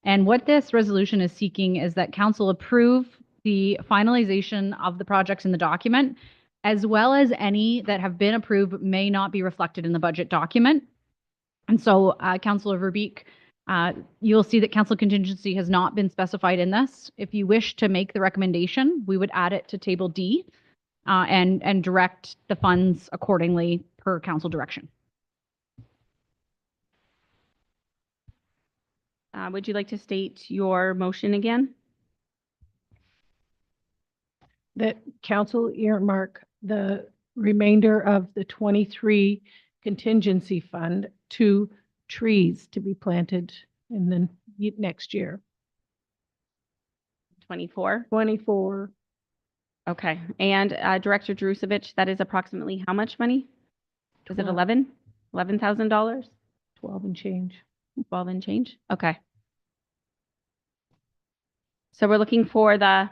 And what this resolution is seeking is that council approve the finalization of the projects in the document, as well as any that have been approved but may not be reflected in the budget document. And so, Councilor Verbeek, you'll see that council contingency has not been specified in this. If you wish to make the recommendation, we would add it to table D and direct the funds accordingly per council direction. Would you like to state your motion again? That council earmark the remainder of the 23 contingency fund to trees to be planted in the next year. 24? 24. Okay. And Director Drusevich, that is approximately how much money? Is it 11? $11,000? 12 and change. 12 and change? Okay. So we're looking for the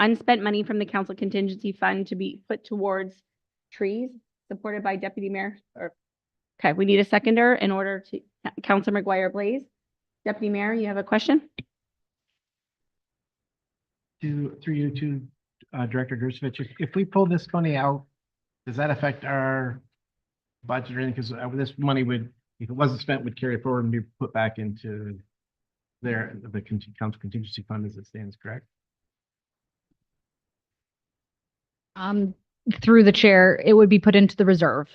unspent money from the council contingency fund to be put towards trees, supported by Deputy Mayor. Okay, we need a seconder in order to, Councilor McGuire Blaze. Deputy Mayor, you have a question? Through you to Director Drusevich, if we pull this money out, does that affect our budget or anything? Because this money would, if it wasn't spent, would carry forward and be put back into the council contingency fund as it stands, correct? Through the chair, it would be put into the reserve.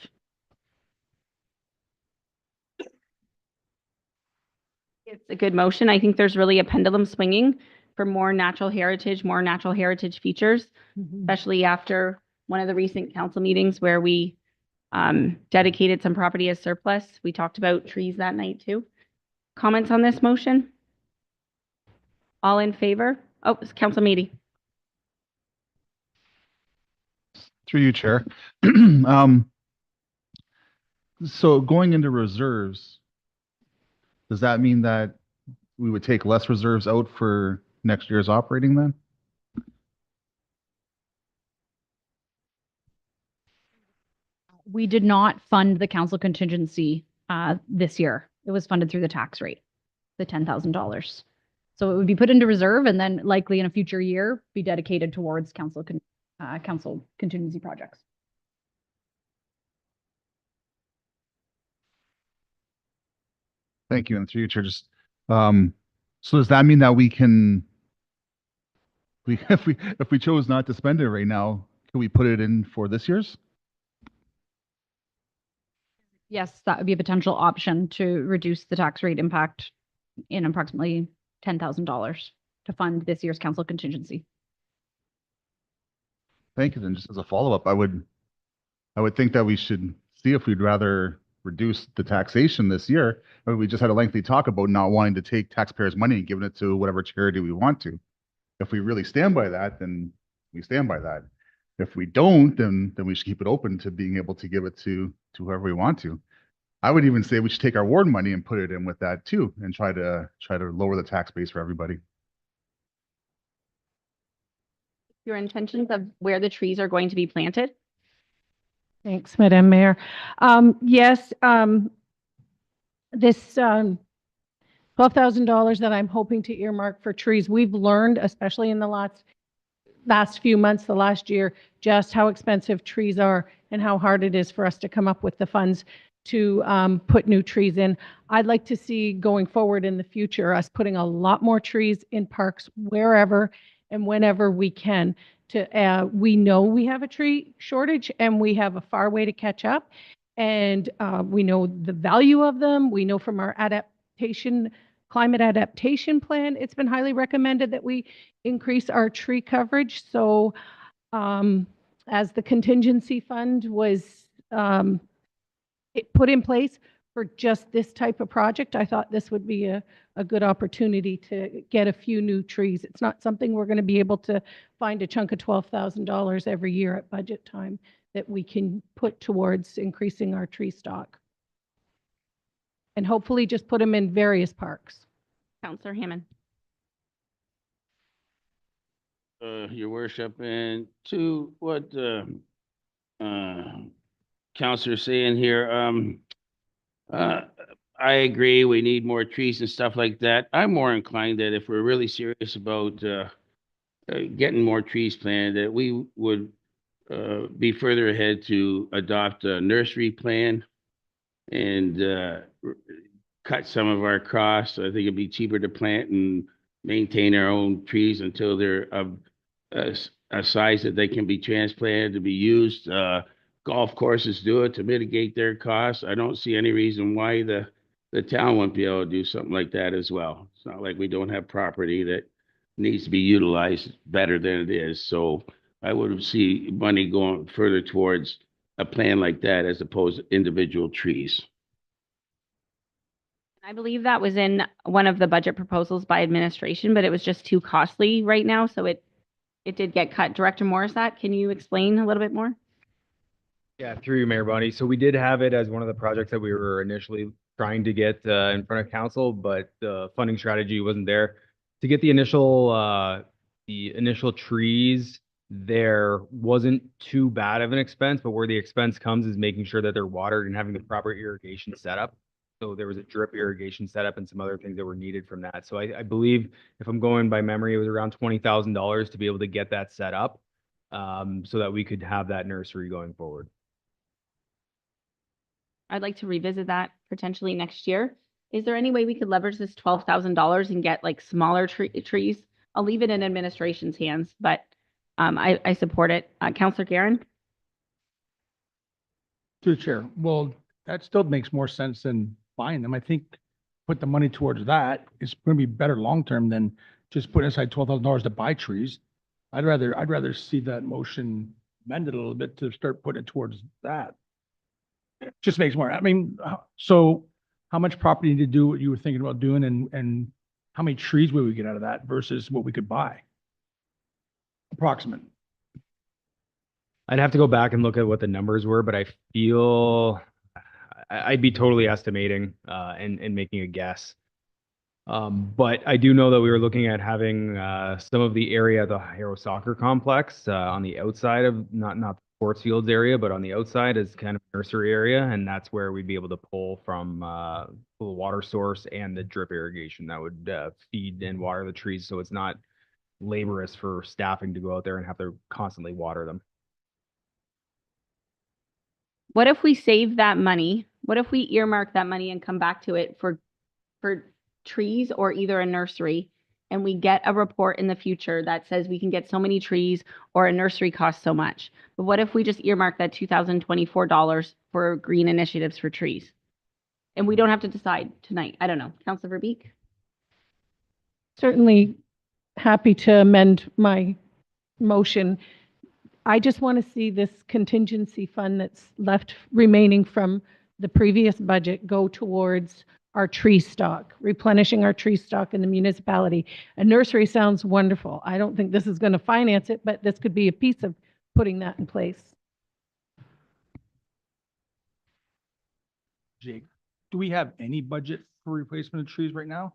It's a good motion. I think there's really a pendulum swinging for more natural heritage features, especially after one of the recent council meetings where we dedicated some property as surplus. We talked about trees that night too. Comments on this motion? All in favor? Oh, it's Council Meady. Through you, Chair. So going into reserves, does that mean that we would take less reserves out for next year's operating then? We did not fund the council contingency this year. It was funded through the tax rate, the $10,000. So it would be put into reserve and then likely in a future year be dedicated towards council contingency projects. Thank you. And through you, Chair, just, so does that mean that we can, if we chose not to spend it right now, can we put it in for this year's? Yes, that would be a potential option to reduce the tax rate impact in approximately $10,000 to fund this year's council contingency. Thank you. Then just as a follow-up, I would think that we should see if we'd rather reduce the taxation this year. I mean, we just had a lengthy talk about not wanting to take taxpayers' money and giving it to whatever charity we want to. If we really stand by that, then we stand by that. If we don't, then we should keep it open to being able to give it to whoever we want to. I would even say we should take our ward money and put it in with that too, and try to lower the tax base for everybody. Your intentions of where the trees are going to be planted? Thanks, Madam Mayor. Yes, this $12,000 that I'm hoping to earmark for trees, we've learned, especially in the last few months, the last year, just how expensive trees are and how hard it is for us to come up with the funds to put new trees in. I'd like to see going forward in the future, us putting a lot more trees in parks wherever and whenever we can. We know we have a tree shortage and we have a far way to catch up. And we know the value of them. We know from our climate adaptation plan, it's been highly recommended that we increase our tree coverage. So as the contingency fund was put in place for just this type of project, I thought this would be a good opportunity to get a few new trees. It's not something we're going to be able to find a chunk of $12,000 every year at budget time that we can put towards increasing our tree stock. And hopefully just put them in various parks. Councillor Hammond. Your worship, and to what Councillor's saying here, I agree we need more trees and stuff like that. I'm more inclined that if we're really serious about getting more trees planted, that we would be further ahead to adopt a nursery plan and cut some of our costs. I think it'd be cheaper to plant and maintain our own trees until they're of a size that they can be transplanted to be used. Golf courses do it to mitigate their costs. I don't see any reason why the town wouldn't be able to do something like that as well. It's not like we don't have property that needs to be utilized better than it is. So I would see money going further towards a plan like that as opposed to individual trees. I believe that was in one of the budget proposals by administration, but it was just too costly right now. So it did get cut. Director Morissette, can you explain a little bit more? Yeah, through you, Mayor Bonnie. So we did have it as one of the projects that we were initially trying to get in front of council, but the funding strategy wasn't there. To get the initial trees, there wasn't too bad of an expense, but where the expense comes is making sure that they're watered and having the proper irrigation setup. So there was a drip irrigation setup and some other things that were needed from that. So I believe, if I'm going by memory, it was around $20,000 to be able to get that set up so that we could have that nursery going forward. I'd like to revisit that potentially next year. Is there any way we could leverage this $12,000 and get like smaller trees? I'll leave it in administration's hands, but I support it. Councillor Guerin? Through the chair. Well, that still makes more sense than buying them. I think put the money towards that, it's going to be better long-term than just putting aside $12,000 to buy trees. I'd rather see that motion amended a little bit to start putting it towards that. It just makes more, I mean, so how much property to do what you were thinking about doing and how many trees would we get out of that versus what we could buy? Approximate. I'd have to go back and look at what the numbers were, but I feel I'd be totally estimating and making a guess. But I do know that we were looking at having some of the area of the Harrow Soccer Complex on the outside of not the sports fields area, but on the outside is kind of nursery area, and that's where we'd be able to pull from the water source and the drip irrigation that would feed and water the trees, so it's not laborious for staffing to go out there and have to constantly water them. What if we save that money? What if we earmark that money and come back to it for trees or either a nursery, and we get a report in the future that says we can get so many trees or a nursery costs so much? But what if we just earmark that $2,024 for green initiatives for trees? And we don't have to decide tonight. I don't know. Councilor Verbeek? Certainly happy to amend my motion. I just want to see this contingency fund that's left remaining from the previous budget go towards our tree stock, replenishing our tree stock in the municipality. A nursery sounds wonderful. I don't think this is going to finance it, but this could be a piece of putting that in place. Jake, do we have any budget for replacement of trees right now?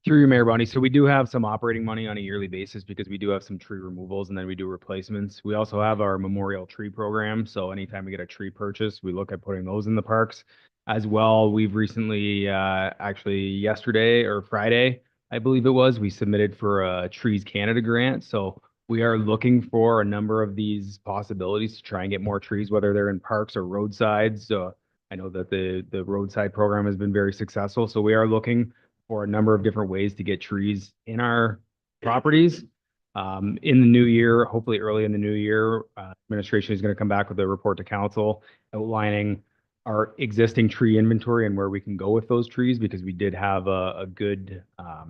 Through your Mayor Bonnie, so we do have some operating money on a yearly basis because we do have some tree removals and then we do replacements. We also have our memorial tree program. So anytime we get a tree purchase, we look at putting those in the parks as well. We've recently, actually yesterday or Friday, I believe it was, we submitted for a Trees Canada grant. So we are looking for a number of these possibilities to try and get more trees, whether they're in parks or roadsides. I know that the roadside program has been very successful. So we are looking for a number of different ways to get trees in our properties. In the new year, hopefully early in the new year, administration is going to come back with a report to council outlining our existing tree inventory and where we can go with those trees, because we did have a good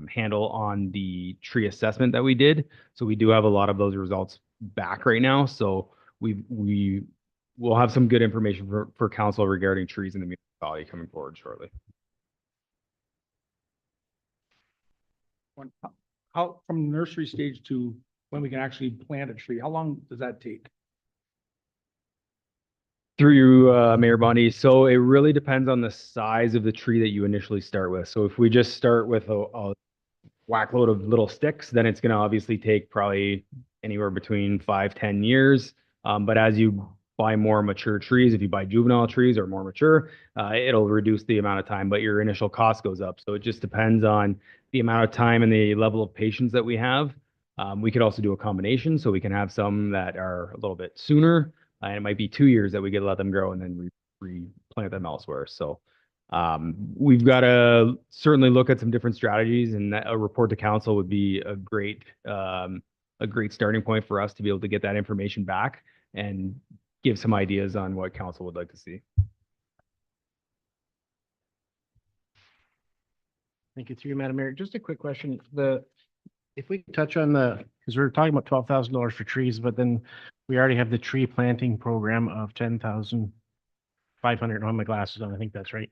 handle on the tree assessment that we did. So we do have a lot of those results back right now. So we will have some good information for council regarding trees in the municipality coming forward shortly. How from nursery stage to when we can actually plant a tree, how long does that take? Through you, Mayor Bonnie. So it really depends on the size of the tree that you initially start with. So if we just start with a whack load of little sticks, then it's going to obviously take probably anywhere between 5-10 years. But as you buy more mature trees, if you buy juvenile trees or more mature, it'll reduce the amount of time, but your initial cost goes up. So it just depends on the amount of time and the level of patience that we have. We could also do a combination. So we can have some that are a little bit sooner, and it might be 2 years that we get to let them grow and then replant them elsewhere. So we've got to certainly look at some different strategies, and a report to council would be a great starting point for us to be able to get that information back and give some ideas on what council would like to see. Thank you, through you, Madam Mayor. Just a quick question. If we touch on because we're talking about $12,000 for trees, but then we already have the tree planting program of 10,500 on my glasses on. I think that's right.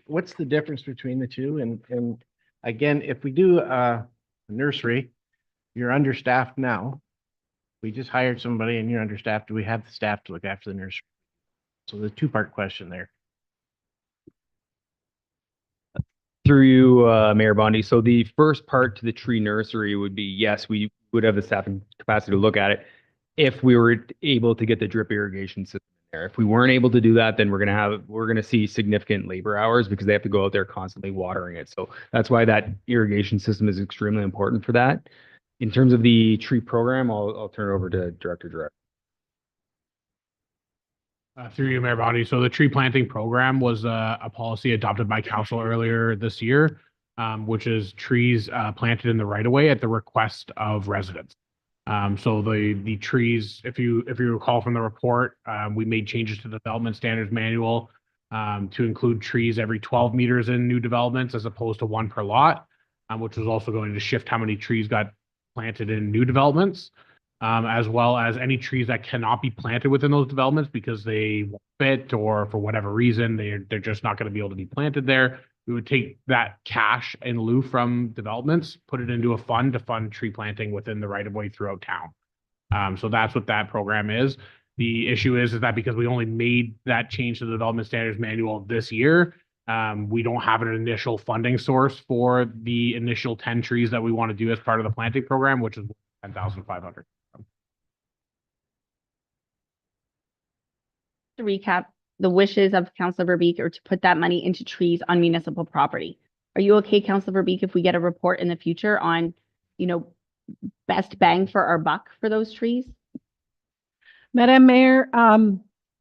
What's the difference between the two? And again, if we do a nursery, you're understaffed now. We just hired somebody and you're understaffed. Do we have the staff to look after the nursery? So the two-part question there. Through you, Mayor Bondy. So the first part to the tree nursery would be, yes, we would have the staffing capacity to look at it if we were able to get the drip irrigation system there. If we weren't able to do that, then we're going to see significant labor hours because they have to go out there constantly watering it. So that's why that irrigation system is extremely important for that. In terms of the tree program, I'll turn it over to Director Direct. Through you, Mayor Bondy. So the tree planting program was a policy adopted by council earlier this year, which is trees planted in the right of way at the request of residents. So the trees, if you recall from the report, we made changes to the development standards manual to include trees every 12 meters in new developments as opposed to one per lot, which was also going to shift how many trees got planted in new developments, as well as any trees that cannot be planted within those developments because they won't fit or for whatever reason, they're just not going to be able to be planted there. We would take that cash in lieu from developments, put it into a fund to fund tree planting within the right of way throughout town. So that's what that program is. The issue is that because we only made that change to the development standards manual this year, we don't have an initial funding source for the initial 10 trees that we want to do as part of the planting program, which is 10,500. To recap, the wishes of Councillor Verbeek are to put that money into trees on municipal property. Are you okay, Councillor Verbeek, if we get a report in the future on, best bang for our buck for those trees? Madam Mayor,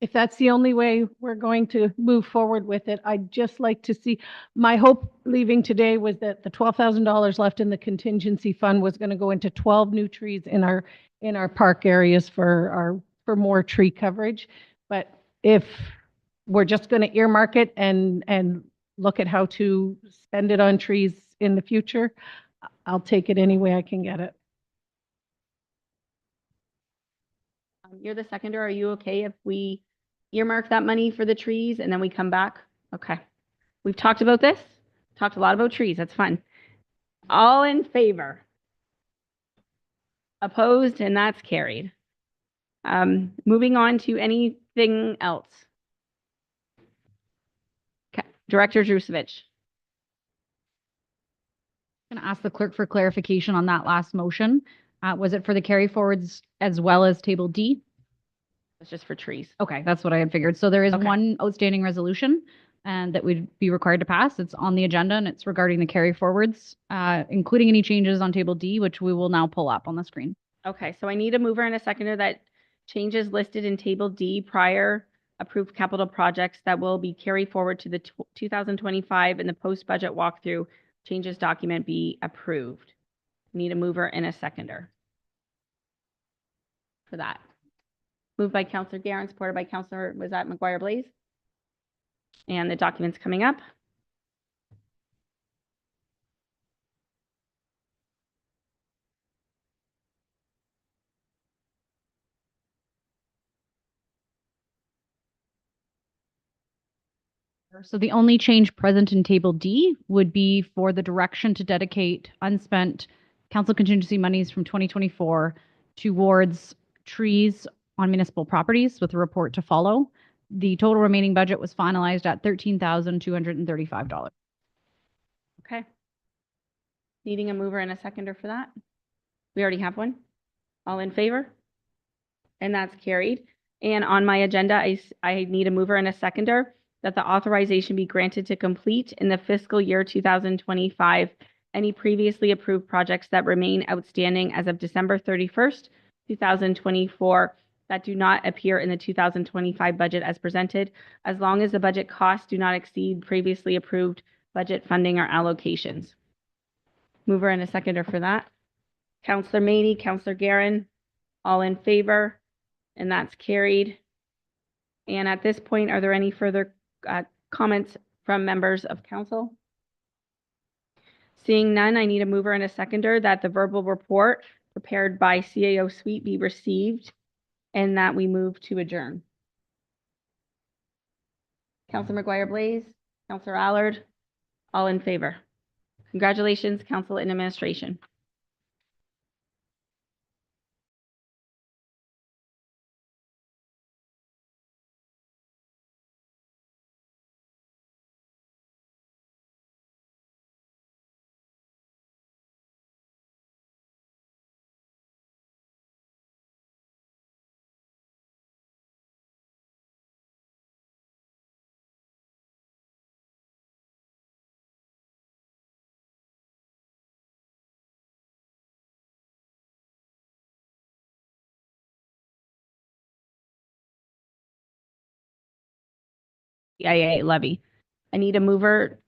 if that's the only way we're going to move forward with it, I'd just like to see, my hope leaving today was that the $12,000 left in the contingency fund was going to go into 12 new trees in our park areas for more tree coverage. But if we're just going to earmark it and look at how to spend it on trees in the future, I'll take it any way I can get it. You're the seconder. Are you okay if we earmark that money for the trees and then we come back? Okay. We've talked about this, talked a lot about trees. That's fun. All in favor? Opposed, and that's carried. Moving on to anything else. Okay. Director Drusevich. I'm going to ask the clerk for clarification on that last motion. Was it for the carry forwards as well as table D? It's just for trees. Okay, that's what I had figured. So there is Okay. one outstanding resolution and that would be required to pass. It's on the agenda and it's regarding the carry forwards, including any changes on table D, which we will now pull up on the screen. Okay, so I need a mover and a seconder that changes listed in table D prior approved capital projects that will be carried forward to the 2025 and the post-budget walkthrough changes document be approved. Need a mover and a seconder for that. Moved by Councillor Guerin, supported by Councillor, was that McGuire Blaze? And the document's coming up. So the only change present in table D would be for the direction to dedicate unspent council contingency monies from 2024 towards trees on municipal properties with a report to follow. The total remaining budget was finalized at $13,235. Okay. Needing a mover and a seconder for that. We already have one. All in favor? And that's carried. And on my agenda, I need a mover and a seconder that the authorization be granted to complete in the fiscal year 2025 any previously approved projects that remain outstanding as of December 31st, 2024 that do not appear in the 2025 budget as presented, as long as the budget costs do not exceed previously approved budget funding or allocations. Mover and a seconder for that. Councillor Maney, Councillor Guerin, all in favor, and that's carried. And at this point, are there any further comments from members of council? Seeing none, I need a mover and a seconder that the verbal report prepared by CAO Suite be received and that we move to adjourn. Councillor McGuire Blaze, Councillor Allard, all in favor. Congratulations, council and administration. CIA levy. I need a mover.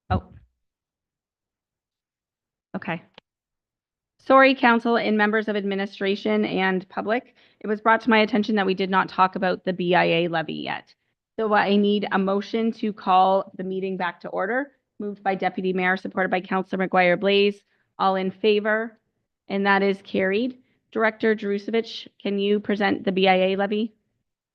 Oh. Okay. Sorry, council and members of administration and public. It was brought to my attention that we did not talk about the BIA levy yet. So I need a motion to call the meeting back to order, moved by Deputy Mayor, supported by Councillor McGuire Blaze. All in favor? And that is carried. Director Jerusevich, can you present the BIA levy?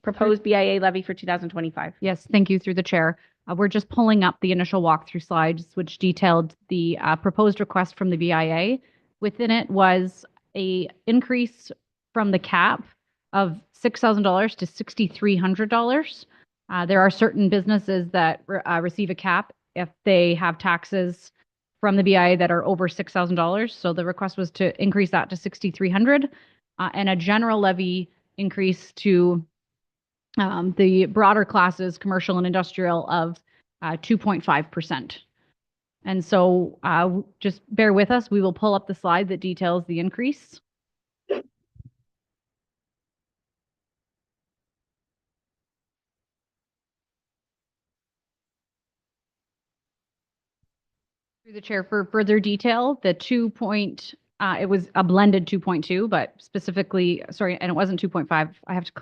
Proposed BIA levy for 2025. Yes, thank you through the chair. We're just pulling up the initial walkthrough slides, which detailed the proposed request from the BIA. Within it was a increase from the cap of $6,000 to $6,300. There are certain businesses that receive a cap if they have taxes from the BIA that are over $6,000. So the request was to increase that to $6,300 and a general levy increase to the broader classes, commercial and industrial, of 2.5%. And so just bear with us. We will pull up the slide that details the increase. Through the chair, for further detail, the it was a blended 2.2, but specifically, sorry, and it wasn't 2.5. I have to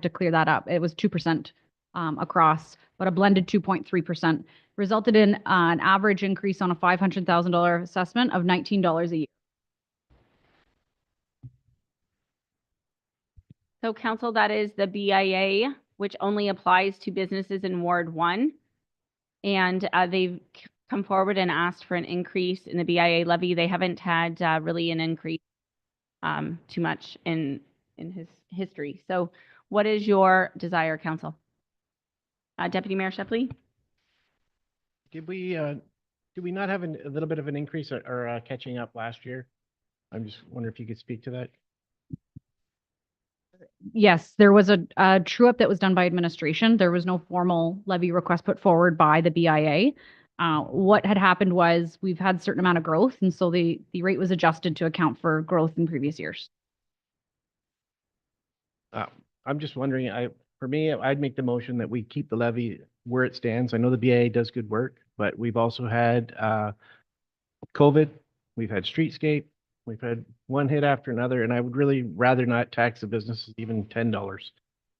clear that up. It was 2% across, but a blended 2.3% resulted in an average increase on a $500,000 assessment of $19 a year. So council, that is the BIA, which only applies to businesses in Ward 1. And they've come forward and asked for an increase in the BIA levy. They haven't had really an increase too much in his history. So what is your desire, council? Deputy Mayor Shepley? Did we not have a little bit of an increase or catching up last year? I'm just wondering if you could speak to that. Yes, there was a true up that was done by administration. There was no formal levy request put forward by the BIA. What had happened was we've had a certain amount of growth, and so the rate was adjusted to account for growth in previous years. I'm just wondering, for me, I'd make the motion that we keep the levy where it stands. I know the BIA does good work, but we've also had COVID, we've had streetscape, we've had one hit after another, and I would really rather not tax the businesses even $10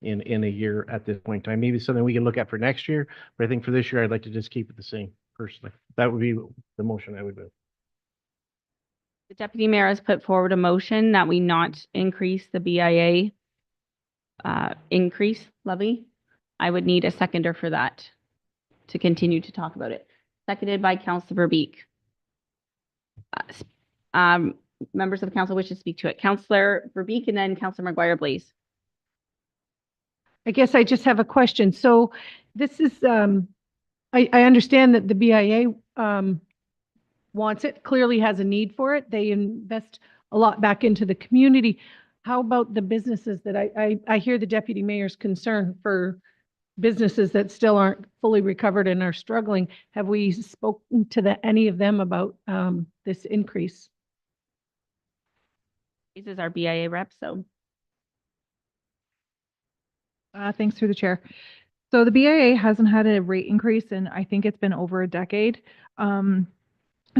in a year at this point in time. Maybe something we can look at for next year, but I think for this year, I'd like to just keep it the same personally. That would be the motion I would do. The Deputy Mayor has put forward a motion that we not increase the BIA increase levy. I would need a seconder for that to continue to talk about it. Seconded by Councillor Verbeek. Members of the council wish to speak to it. Councillor Verbeek and then Councillor McGuire Blaze. I guess I just have a question. So this is, I understand that the BIA wants it, clearly has a need for it. They invest a lot back into the community. How about the businesses that I hear the Deputy Mayor's concern for businesses that still aren't fully recovered and are struggling? Have we spoken to any of them about this increase? This is our BIA rep, so. Thanks through the chair. So the BIA hasn't had a rate increase and I think it's been over a decade,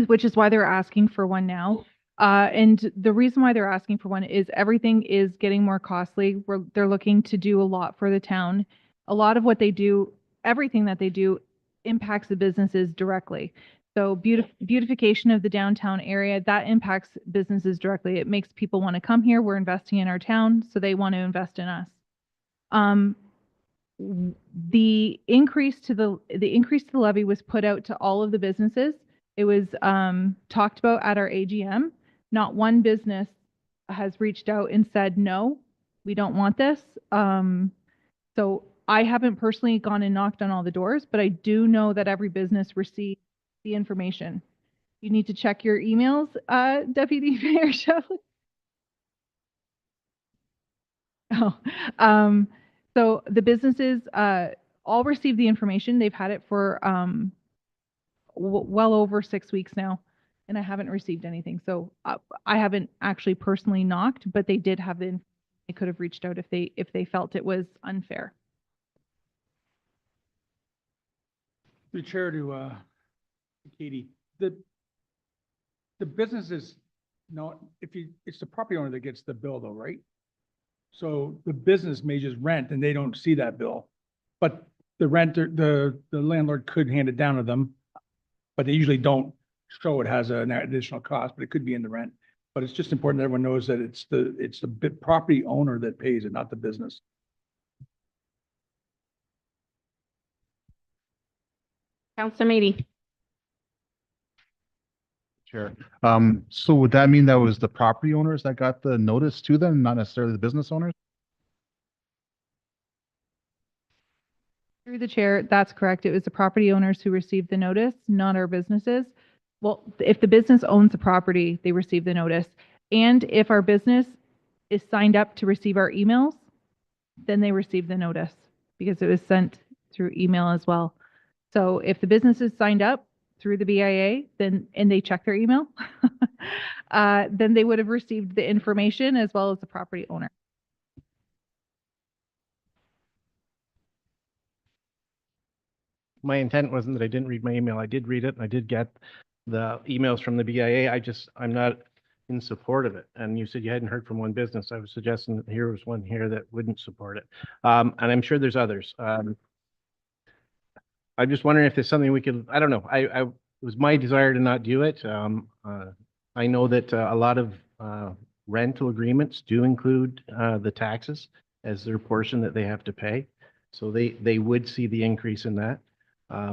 which is why they're asking for one now. And the reason why they're asking for one is everything is getting more costly. They're looking to do a lot for the town. A lot of what they do, everything that they do impacts the businesses directly. So beautification of the downtown area, that impacts businesses directly. It makes people want to come here. We're investing in our town, so they want to invest in us. The increase to the levy was put out to all of the businesses. It was talked about at our AGM. Not one business has reached out and said, no, we don't want this. So I haven't personally gone and knocked on all the doors, but I do know that every business received the information. You need to check your emails, Deputy Mayor Shepley. Oh, so the businesses all received the information. They've had it for well over 6 weeks now, and I haven't received anything. So I haven't actually personally knocked, but they did have the. They could have reached out if they felt it was unfair. The chair to Katie, the business is not, it's the property owner that gets the bill though, right? So the business may just rent and they don't see that bill, but the renter, the landlord could hand it down to them, but they usually don't show it has an additional cost, but it could be in the rent. But it's just important that everyone knows that it's the property owner that pays it, not the business. Counselor Meady. Chair. So would that mean that was the property owners that got the notice to them, not necessarily the business owners? Through the chair, that's correct. It was the property owners who received the notice, not our businesses. Well, if the business owns the property, they receive the notice. And if our business is signed up to receive our emails, then they receive the notice because it was sent through email as well. So if the business is signed up through the BIA, then, and they check their email, then they would have received the information as well as the property owner. My intent wasn't that I didn't read my email. I did read it and I did get the emails from the BIA. I'm not in support of it. And you said you hadn't heard from one business. I was suggesting that here was one here that wouldn't support it. And I'm sure there's others. I'm just wondering if there's something we could, I don't know. It was my desire to not do it. I know that a lot of rental agreements do include the taxes as their portion that they have to pay. So they would see the increase in that.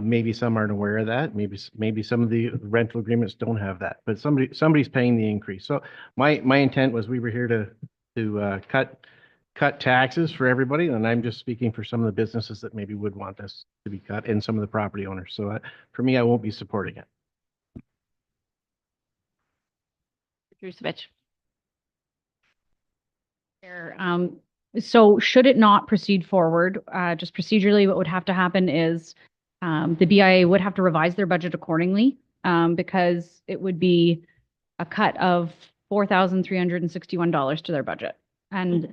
Maybe some aren't aware of that. Maybe some of the rental agreements don't have that, but somebody's paying the increase. So my intent was we were here to cut taxes for everybody, and I'm just speaking for some of the businesses that maybe would want this to be cut and some of the property owners. So for me, I won't be supporting it. Drusevich. So should it not proceed forward, just procedurally, what would have to happen is the BIA would have to revise their budget accordingly because it would be a cut of $4,361 to their budget. And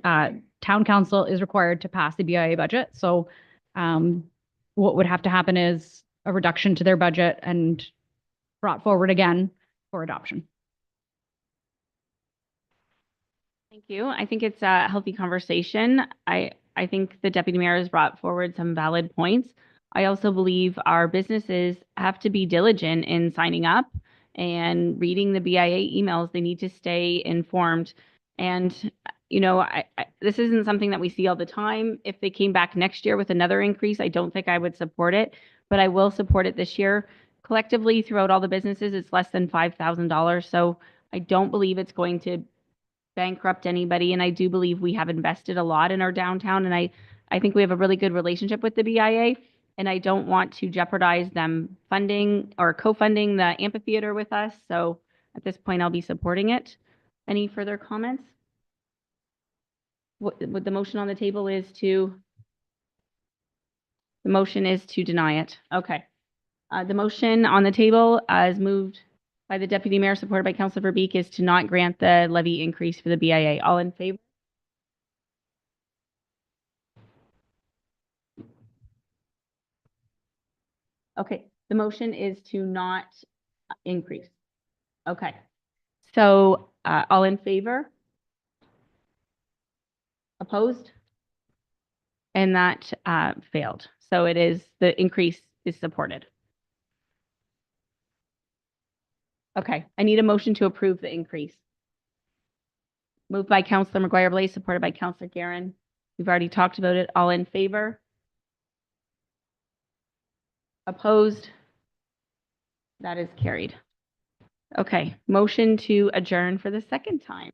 town council is required to pass the BIA budget. So what would have to happen is a reduction to their budget and brought forward again for adoption. Thank you. I think it's a healthy conversation. I think the deputy mayor has brought forward some valid points. I also believe our businesses have to be diligent in signing up and reading the BIA emails. They need to stay informed. And, you know, this isn't something that we see all the time. If they came back next year with another increase, I don't think I would support it, but I will support it this year. Collectively, throughout all the businesses, it's less than $5,000. So I don't believe it's going to bankrupt anybody. And I do believe we have invested a lot in our downtown. And I think we have a really good relationship with the BIA. And I don't want to jeopardize them funding or co-funding the amphitheater with us. So at this point, I'll be supporting it. Any further comments? What the motion on the table is to? The motion is to deny it. Okay. The motion on the table as moved by the deputy mayor, supported by Councillor Verbeek, is to not grant the levy increase for the BIA. All in favor? Okay, the motion is to not increase. Okay, so all in favor? Opposed? And that failed. So it is, the increase is supported. Okay, I need a motion to approve the increase. Moved by Councillor McGuire-Blaze, supported by Councillor Guerin. We've already talked about it. All in favor? Opposed? That is carried. Okay, motion to adjourn for the second time.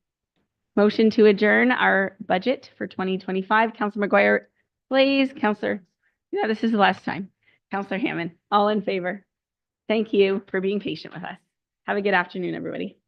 Motion to adjourn our budget for 2025. Councillor McGuire-Blaze, Councillor, yeah, this is the last time. Councillor Hammond, all in favor? Thank you for being patient with us. Have a good afternoon, everybody.